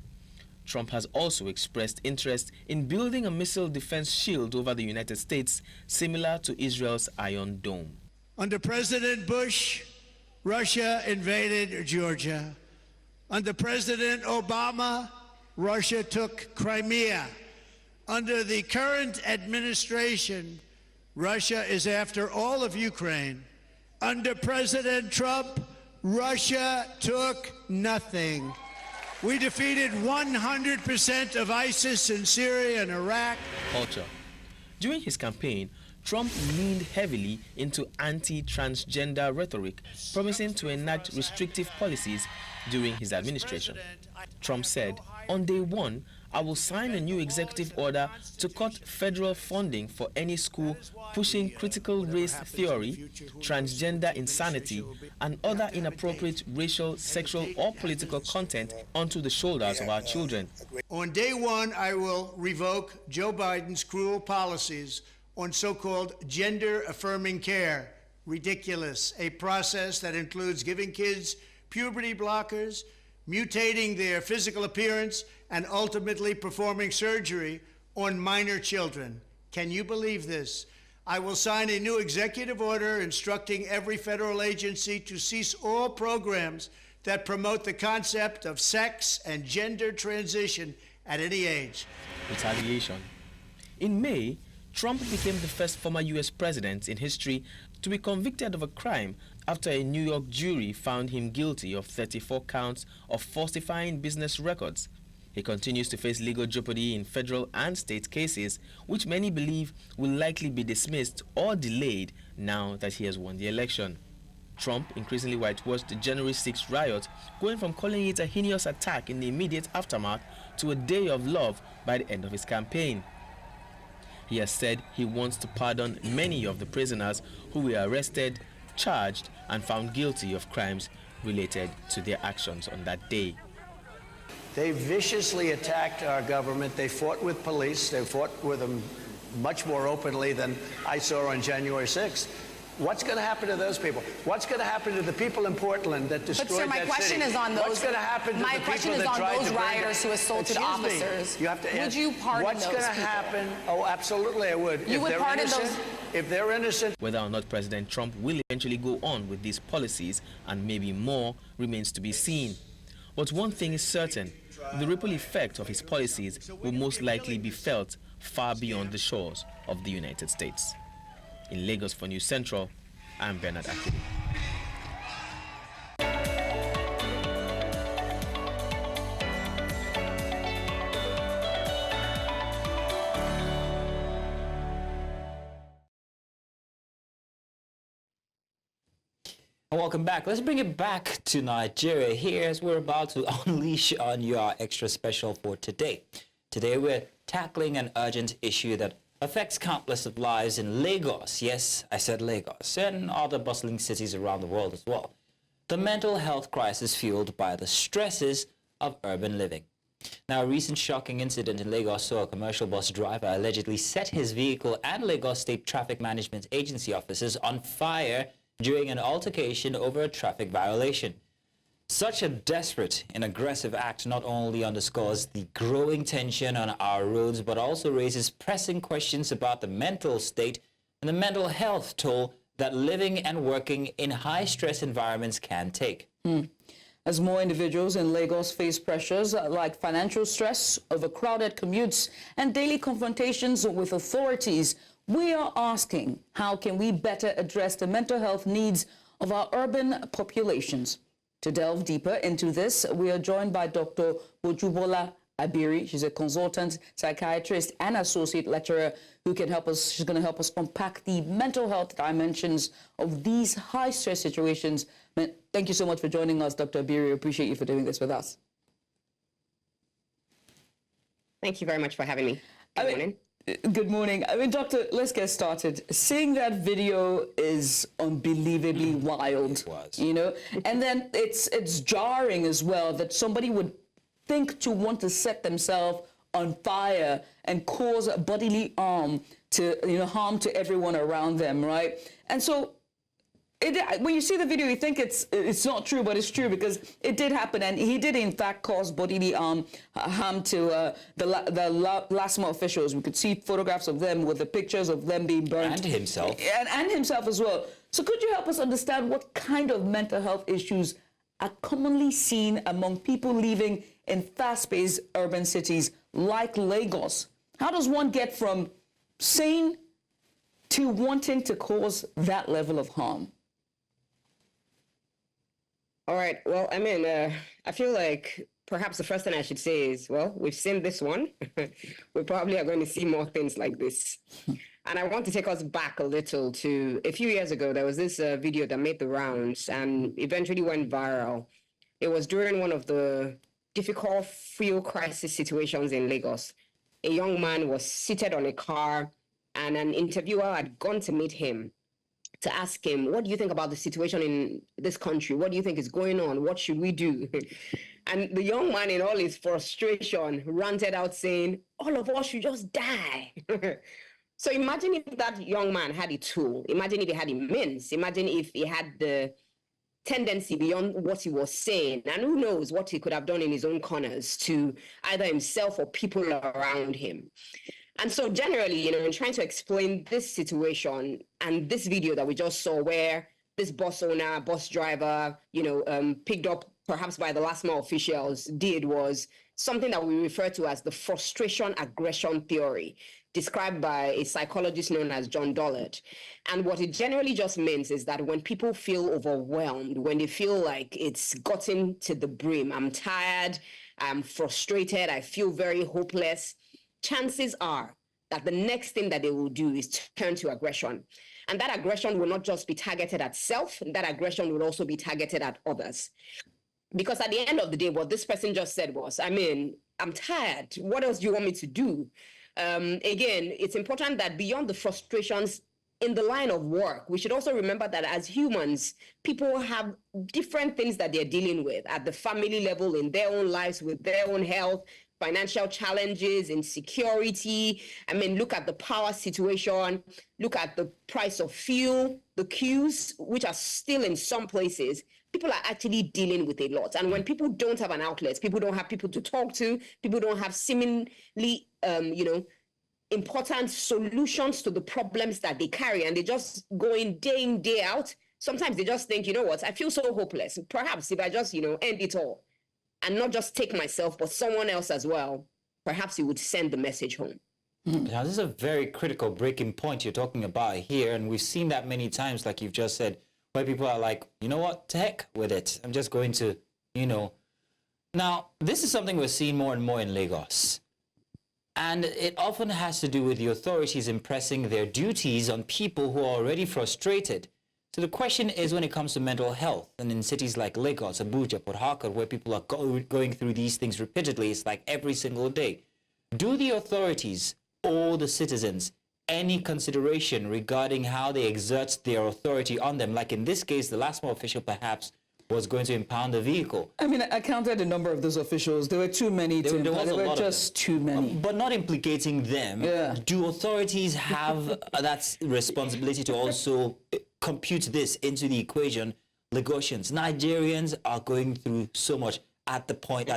Trump has also expressed interest in building a missile defense shield over the United States, similar to Israel's Iron Dome. Under President Bush, Russia invaded Georgia. Under President Obama, Russia took Crimea. Under the current administration, Russia is after all of Ukraine. Under President Trump, Russia took nothing. We defeated 100% of ISIS in Syria and Iraq. Culture. During his campaign, Trump leaned heavily into anti-transgender rhetoric, promising to enact restrictive policies during his administration. Trump said, "On day one, I will sign a new executive order to cut federal funding for any school pushing critical race theory, transgender insanity, and other inappropriate racial, sexual, or political content onto the shoulders of our children." On day one, I will revoke Joe Biden's cruel policies on so-called gender-affirming care. Ridiculous. A process that includes giving kids puberty blockers, mutating their physical appearance, and ultimately performing surgery on minor children. Can you believe this? I will sign a new executive order instructing every federal agency to cease all programs that promote the concept of sex and gender transition at any age. Retaliation. In May, Trump became the first former U.S. president in history to be convicted of a crime after a New York jury found him guilty of 34 counts of falsifying business records. He continues to face legal jeopardy in federal and state cases, which many believe will likely be dismissed or delayed now that he has won the election. Trump increasingly whitewashed the January 6th riot, going from calling it a heinous attack in the immediate aftermath to a day of love by the end of his campaign. He has said he wants to pardon many of the prisoners who were arrested, charged, and found guilty of crimes related to their actions on that day. They viciously attacked our government. They fought with police. They fought with them much more openly than I saw on January 6th. What's going to happen to those people? What's going to happen to the people in Portland that destroyed that city? But, sir, my question is on those. What's going to happen to the people that tried to My question is on those rioters who assaulted officers. You have to would you pardon what's those going to people? happen? Oh, absolutely, I would. You would pardon those? If they're innocent. Whether or not President Trump will eventually go on with these policies, and maybe more, remains to be seen. But one thing is certain, the ripple effect of his policies will most likely be felt far beyond the shores of the United States. In Lagos for News Central, I'm Bernard Akili. Welcome back. Let's bring it back to Nigeria here as we're about to unleash on you our extra special for today. Today we're tackling an urgent issue that affects countless of lives in Lagos. Yes, I said Lagos, and other bustling cities around the world as well. The mental health crisis fueled by the stresses of urban living. Now, a recent shocking incident in Lagos saw a commercial bus driver allegedly set his vehicle and Lagos State Traffic Management Agency officers on fire during an altercation over a traffic violation. Such a desperate and aggressive act not only underscores the growing tension on our roads, but also raises pressing questions about the mental state and the mental health toll that living and working in high-stress environments can take. As more individuals in Lagos face pressures like financial stress, overcrowded commutes, and daily confrontations with authorities, we are asking, how can we better address the mental health needs of our urban populations? To delve deeper into this, we are joined by Dr. Bojubola Abiri. She's a consultant psychiatrist and associate lecturer who can help us. She's going to help us unpack the mental health dimensions of these high-stress situations. Thank you so much for joining us, Dr. Abiri. Appreciate you for doing this with us. Thank you very much for having me. Good morning. Good morning. I mean, Doctor, let's get started. Seeing that video is unbelievably wild, you know, and then it's jarring as well that somebody would think to want to set themselves on fire and cause bodily harm to, harm to everyone around them, right? And so when you see the video, you think it's not true, but it's true because it did happen, and he did in fact cause bodily harm to the LASMA officials. We could see photographs of them with the pictures of them being burned, and himself, and himself as well. So could you help us understand what kind of mental health issues are commonly seen among people living in fast-paced urban cities like Lagos? How does one get from sane to wanting to cause that level of harm? All right. Well, I mean, I feel like perhaps the first thing I should say is, well, we've seen this one. We probably are going to see more things like this. And I want to take us back a little to a few years ago. There was this video that made the rounds and eventually went viral. It was during one of the difficult fuel crisis situations in Lagos. A young man was seated on a car, and an interviewer had gone to meet him to ask him, what do you think about the situation in this country? What do you think is going on? What should we do? And the young man, in all his frustration, ranted out saying, all of us should just die. So imagine if that young man had a tool. Imagine if he had a means. Imagine if he had the tendency beyond what he was saying. And who knows what he could have done in his own corners to either himself or people around him. And so generally, in trying to explain this situation and this video that we just saw where this bus owner, bus driver, picked up perhaps by the LASMA officials did was something that we refer to as the frustration aggression theory, described by a psychologist known as John Dollard. And what it generally just means is that when people feel overwhelmed, when they feel like it's gotten to the brim, I'm tired, I'm frustrated, I feel very hopeless, chances are that the next thing that they will do is turn to aggression. And that aggression will not just be targeted at self, that aggression will also be targeted at others. Because at the end of the day, what this person just said was, I'm tired. What else do you want me to do? Again, it's important that beyond the frustrations in the line of work, we should also remember that as humans, people have different things that they're dealing with at the family level, in their own lives, with their own health, financial challenges, insecurity. I mean, look at the power situation, look at the price of fuel, the queues, which are still in some places. People are actually dealing with a lot. And when people don't have an outlet, people don't have people to talk to, people don't have seemingly, important solutions to the problems that they carry, and they just go in day out. Sometimes they just think, you know what, I feel so hopeless. Perhaps if I just, end it all and not just take myself, but someone else as well, perhaps you would send the message home. Now, this is a very critical breaking point you're talking about here, and we've seen that many times, like you've just said, where people are like, you know what, to heck with it. I'm just going to, Now, this is something we're seeing more and more in Lagos. And it often has to do with the authorities impressing their duties on people who are already frustrated. So the question is, when it comes to mental health, and in cities like Lagos, Abuja, Port Harcourt, where people are going through these things repeatedly, it's like every single day. Do the authorities owe the citizens any consideration regarding how they exert their authority on them? Like in this case, the last official perhaps was going to impound the vehicle. I mean, I counted the number of those officials. There were too many to impound. There were just too many. But not implicating them. Yeah. Do authorities have that responsibility to also compute this into the equation? Lagosians, Nigerians are going through so much at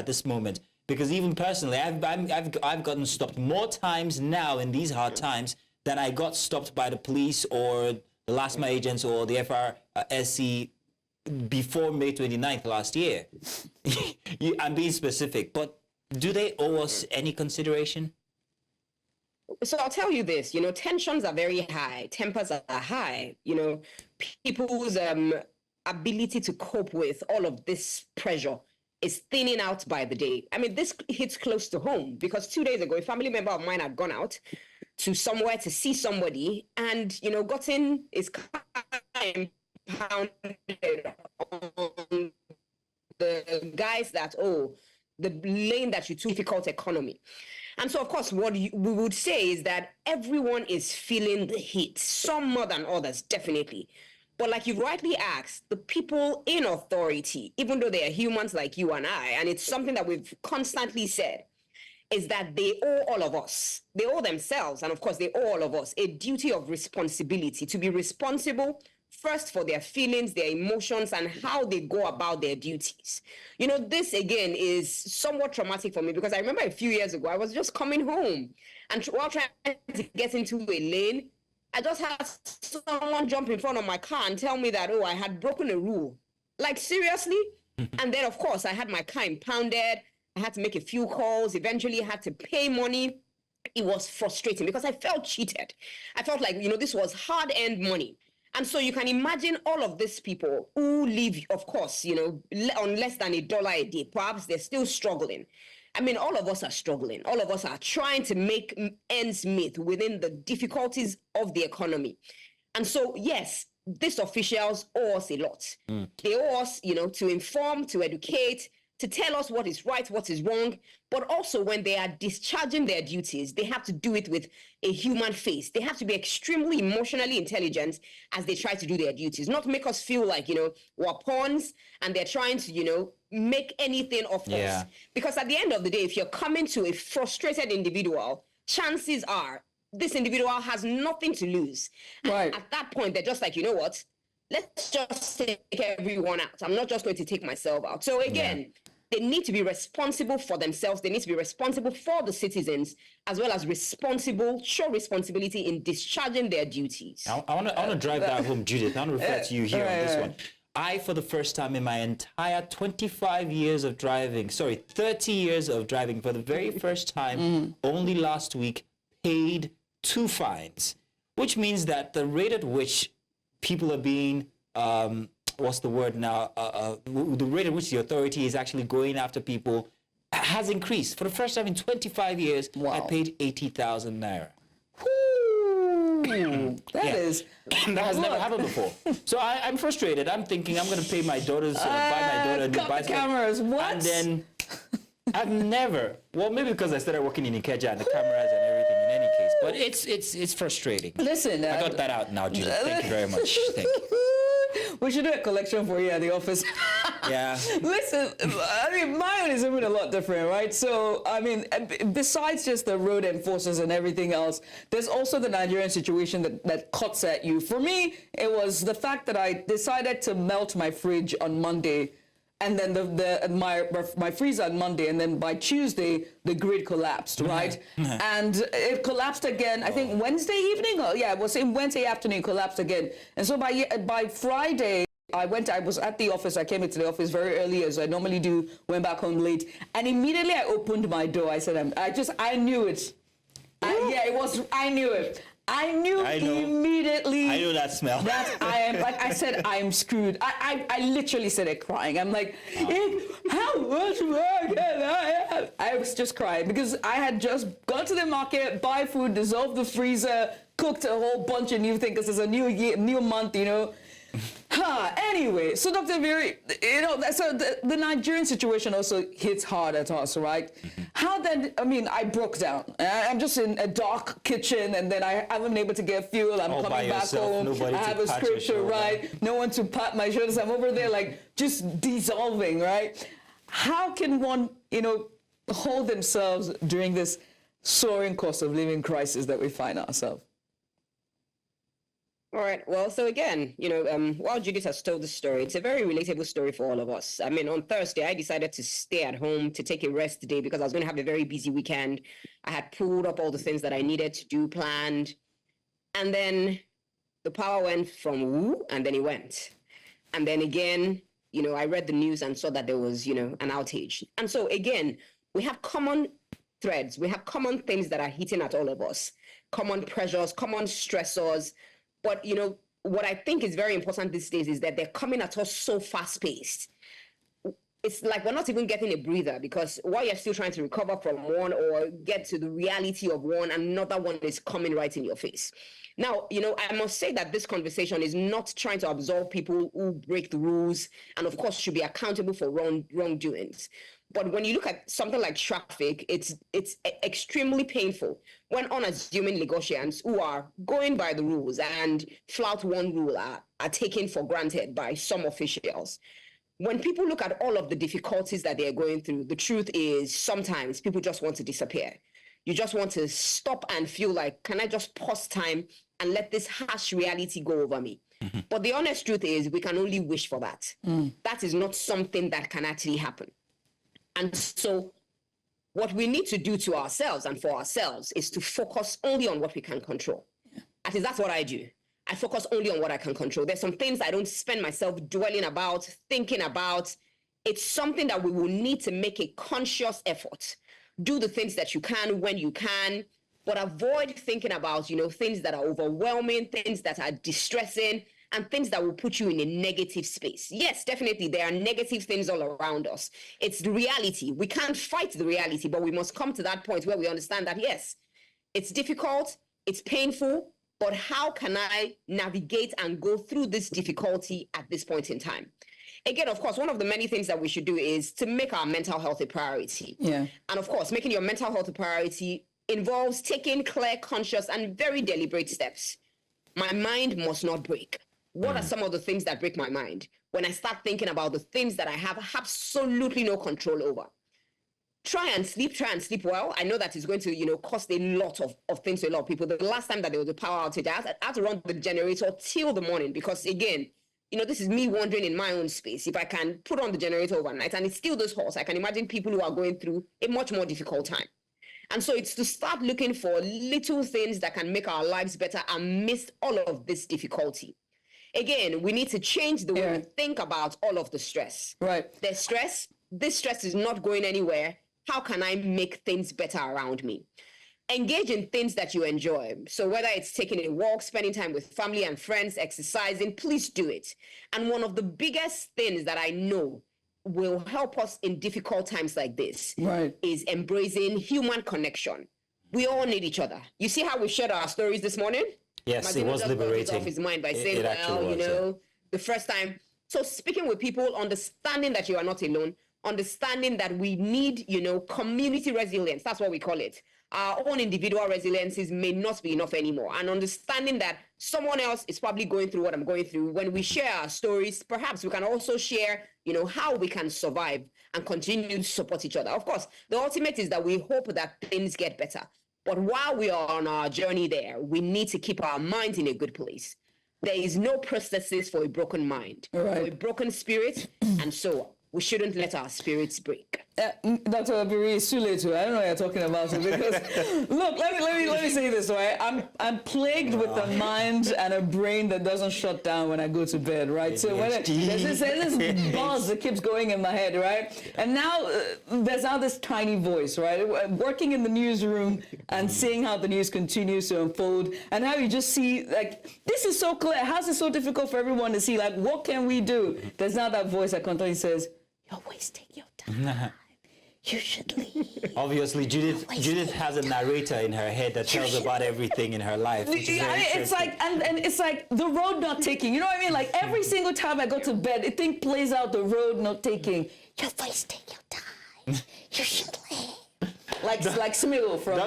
this moment. Because even personally, I've gotten stopped more times now in these hard times than I got stopped by the police or the last mile agents or the FRSC before May 29th last year. I'm being specific, but do they owe us any consideration? So I'll tell you this, tensions are very high, tempers are high, people's ability to cope with all of this pressure is thinning out by the day. I mean, this hits close to home because 2 days ago, a family member of mine had gone out to somewhere to see somebody and, gotten his car impounded on the guys that, the lane that you took, difficult economy. And so, of course, what we would say is that everyone is feeling the heat, some more than others, definitely. But like you rightly asked, the people in authority, even though they are humans like you and I, and it's something that we've constantly said, is that they owe all of us, they owe themselves, and of course they owe all of us, a duty of responsibility to be responsible first for their feelings, their emotions, and how they go about their duties. This again is somewhat traumatic for me because I remember a few years ago, I was just coming home and while trying to get into a lane, I just had someone jump in front of my car and tell me that, I had broken a rule. Like, seriously? And then, of course, I had my car impounded. I had to make a few calls. Eventually, I had to pay money. It was frustrating because I felt cheated. I felt like, this was hard-earned money. And so you can imagine all of these people who live, of course, on less than $1 a day. Perhaps they're still struggling. I mean, all of us are struggling. All of us are trying to make ends meet within the difficulties of the economy. And so, yes, these officials owe us a lot. They owe us, to inform, to educate, to tell us what is right, what is wrong. But also when they are discharging their duties, they have to do it with a human face. They have to be extremely emotionally intelligent as they try to do their duties, not make us feel like, we're pawns and they're trying to, make anything of us. Because at the end of the day, if you're coming to a frustrated individual, chances are this individual has nothing to lose. Right. And at that point, they're just like, you know what? Let's just take everyone out. I'm not just going to take myself out. So again, they need to be responsible for themselves. They need to be responsible for the citizens, as well as show responsibility in discharging their duties. I want to drive that home, Judith. I want to refer to you here on this one. I, for the first time in my entire 30 years of driving, for the very first time, only last week, paid 2 fines, which means that the rate at which people are being, what's the word now, the rate at which the authority is actually going after people has increased. For the first time in 25 years, I paid 80,000 naira. That has never happened before. So I'm frustrated. I'm thinking I'm going to pay my daughter's, buy my daughter a new bicycle. Cameras, what? And then I've never, maybe because I started working in Ikeja and the cameras and everything in any case, but But it's frustrating. Listen, I got that out now, Judy. Thank you very much. Thank you. We should do a collection for you at the office. Yeah. Listen, I mean, mine is even a lot different, right? So, I mean, besides just the road enforcers and everything else, there's also the Nigerian situation that cuts at you. For me, it was the fact that I decided to melt my fridge on Monday, and then my freezer on Monday, and then by Tuesday the grid collapsed, right? And it collapsed again. I think Wednesday evening. It was in Wednesday afternoon. Collapsed again. And so by Friday, I was at the office. I came into the office very early, as I normally do. Went back home late, and immediately I opened my door. I said, I knew it. I knew it. I knew immediately. I knew that smell. That I am, like I said, I am screwed. I literally started crying. I'm like, how much more can I have? I was just crying because I had just gone to the market, buy food, dissolve the freezer, cooked a whole bunch of new things because it's a new year, new month, you know. Anyway, so Dr. Viri, you know, so the Nigerian situation also hits hard at us, right? How then, I mean, I broke down. I'm just in a dark kitchen, and then I haven't been able to get fuel. I'm coming back home. I have a scripture, right? No one to pat my shoulders. I'm over there like just dissolving, right? How can one, you know, hold themselves during this soaring cost of living crisis that we find ourselves? All right. Well, so again, you know, while Judith has told the story, it's a very relatable story for all of us. I mean, on Thursday, I decided to stay at home to take a rest day because I was going to have a very busy weekend. I had pulled up all the things that I needed to do, planned. And then the power went from woo, and then it went. And then again, you know, I read the news and saw that there was, you know, an outage. And so again, we have common threads. We have common things that are hitting at all of us, common pressures, common stressors. But, you know, what I think is very important these days is that they're coming at us so fast-paced. It's like we're not even getting a breather because while you're still trying to recover from one or get to the reality of one, another one is coming right in your face. Now, you know, I must say that this conversation is not trying to absolve people who break the rules and, of course, should be accountable for wrongdoings. But when you look at something like traffic, it's extremely painful when unassuming Lagosians who are going by the rules and flout one rule are taken for granted by some officials. When people look at all of the difficulties that they're going through, the truth is sometimes people just want to disappear. You just want to stop and feel like, can I just pause time and let this harsh reality go over me? But the honest truth is we can only wish for that. That is not something that can actually happen. And so what we need to do to ourselves and for ourselves is to focus only on what we can control. At least that's what I do. I focus only on what I can control. There's some things I don't spend myself dwelling about, thinking about. It's something that we will need to make a conscious effort. Do the things that you can when you can, but avoid thinking about, you know, things that are overwhelming, things that are distressing, and things that will put you in a negative space. Yes, definitely, there are negative things all around us. It's the reality. We can't fight the reality, but we must come to that point where we understand that, yes, it's difficult, it's painful, but how can I navigate and go through this difficulty at this point in time? Again, of course, one of the many things that we should do is to make our mental health a priority. Yeah. And of course, making your mental health a priority involves taking clear, conscious, and very deliberate steps. My mind must not break. What are some of the things that break my mind? When I start thinking about the things that I have absolutely no control over. Try and sleep well. I know that it's going to, you know, cost a lot of things to a lot of people. The last time that there was a power outage, I had to run the generator till the morning because, again, you know, this is me wandering in my own space. If I can put on the generator overnight and it's still this hot, I can imagine people who are going through a much more difficult time. And so it's to start looking for little things that can make our lives better amidst all of this difficulty. Again, we need to change the way we think about all of the stress. Right. There's stress. This stress is not going anywhere. How can I make things better around me? Engage in things that you enjoy. So whether it's taking a walk, spending time with family and friends, exercising, please do it. And one of the biggest things that I know will help us in difficult times like this is embracing human connection. We all need each other. You see how we shared our stories this morning? Yes, it was liberating. Off his mind by saying, well, you know, the first time. So speaking with people, understanding that you are not alone, understanding that we need, you know, community resilience. That's what we call it. our own individual resiliences may not be enough anymore. And understanding that someone else is probably going through what I'm going through, when we share our stories, perhaps we can also share, how we can survive and continue to support each other. Of course, the ultimate is that we hope that things get better. But while we are on our journey there, we need to keep our minds in a good place. There is no prosthesis for a broken mind, for a broken spirit, and so we shouldn't let our spirits break. Dr. Abiri, it's too late. I don't know what you're talking about. Because look, let me say this, right? I'm plagued with a mind and a brain that doesn't shut down when I go to bed, right? So when there's this buzz that keeps going in my head, right? And now there's now this tiny voice, right? Working in the newsroom and seeing how the news continues to unfold, and how you just see, like, this is so clear. How's it so difficult for everyone to see? Like, what can we do? There's now that voice that constantly says, "You're wasting your time. You should leave." Obviously, Judith has a narrator in her head that tells about everything in her life. It's like, and it's like the road not taking. You know what I mean? Like every single time I go to bed, the thing plays out, the road not taking. You're wasting your time. You should leave. Like Smeagol from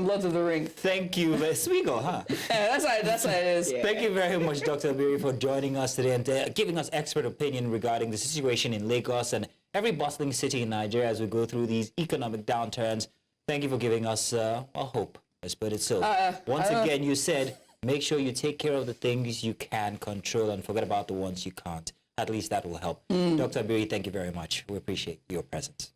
Lord of the Rings. Thank you, Smeagol, huh? Yeah, that's how it is. Yeah. Thank you very much, Dr. Abiri, for joining us today and giving us expert opinion regarding the situation in Lagos and every bustling city in Nigeria as we go through these economic downturns. Thank you for giving us hope, let's put it so. Once again, you said, make sure you take care of the things you can control and forget about the ones you can't. At least that will help. Dr. Abiri, thank you very much. We appreciate your presence.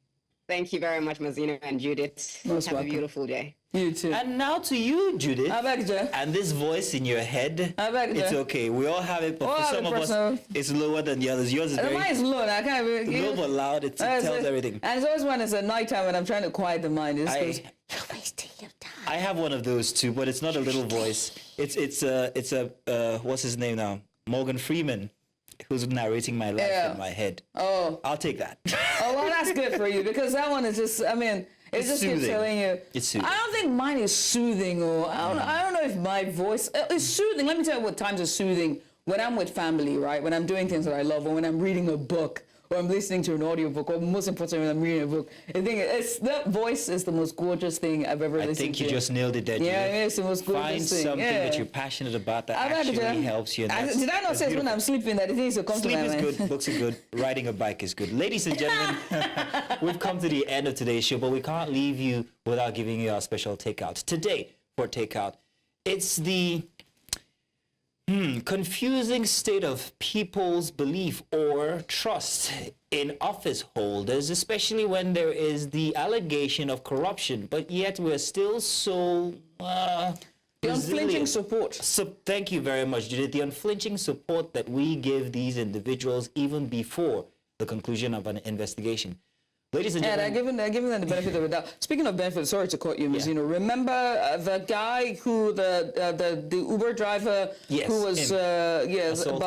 Thank you very much, Mazina and Judith. Have a beautiful day. You too. And now to you, Judith. Abegja. And this voice in your head, it's okay. We all have it, but for some of us, it's lower than the others. Yours is very... Mine is low. I can't even... Low but loud. It tells everything. And it's always when it's at nighttime when I'm trying to quiet the mind. It's goes, "You're wasting your time." I have one of those too, but it's not a little voice. It's a what's his name now? Morgan Freeman, who's narrating my life in my head. Oh. I'll take that. Oh, well, that's good for you, because that one is just, I mean, it just keeps telling you. It's soothing. I don't think mine is soothing, or I don't know if my voice is soothing. Let me tell you what times is soothing. When I'm with family, right? When I'm doing things that I love, or when I'm reading a book, or I'm listening to an audiobook, or most importantly, when I'm reading a book. I think that voice is the most gorgeous thing I've ever listened to. I think you just nailed it there. Yeah, it's the most gorgeous thing. Find something that you're passionate about that actually helps you. Did I not say when I'm sleeping that it needs to come to my mind? Sleep is good, books are good, riding a bike is good. Ladies and gentlemen, we've come to the end of today's show, but we can't leave you without giving you our special takeout. Today, for takeout, it's the confusing state of people's belief or trust in office holders, especially when there is the allegation of corruption, but yet we're still so the unflinching support. So thank you very much, Judith. The unflinching support that we give these individuals even before the conclusion of an investigation. Ladies and gentlemen, they're giving them the benefit of the doubt. Speaking of benefits, sorry to cut you, Mazzino. Remember the guy who the Uber driver who was assaulted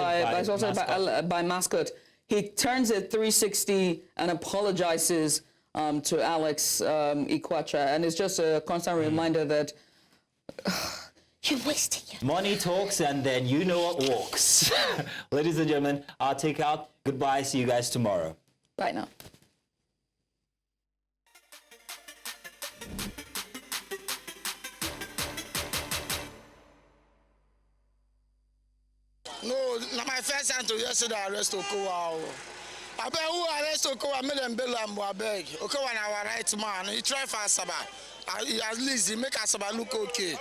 by Mascot. He turns it 360 and apologizes to Alex Ikwacha, and it's just a constant reminder that you're wasting your money talks, and then you know what walks. Ladies and gentlemen, I'll take out. Goodbye. See you guys tomorrow. Bye now. No, my first time to yesterday arrest Okowa. I bet who arrest Okowa made them bail and Okowa na our right man. He try for Asaba. At least he make Asaba look okay.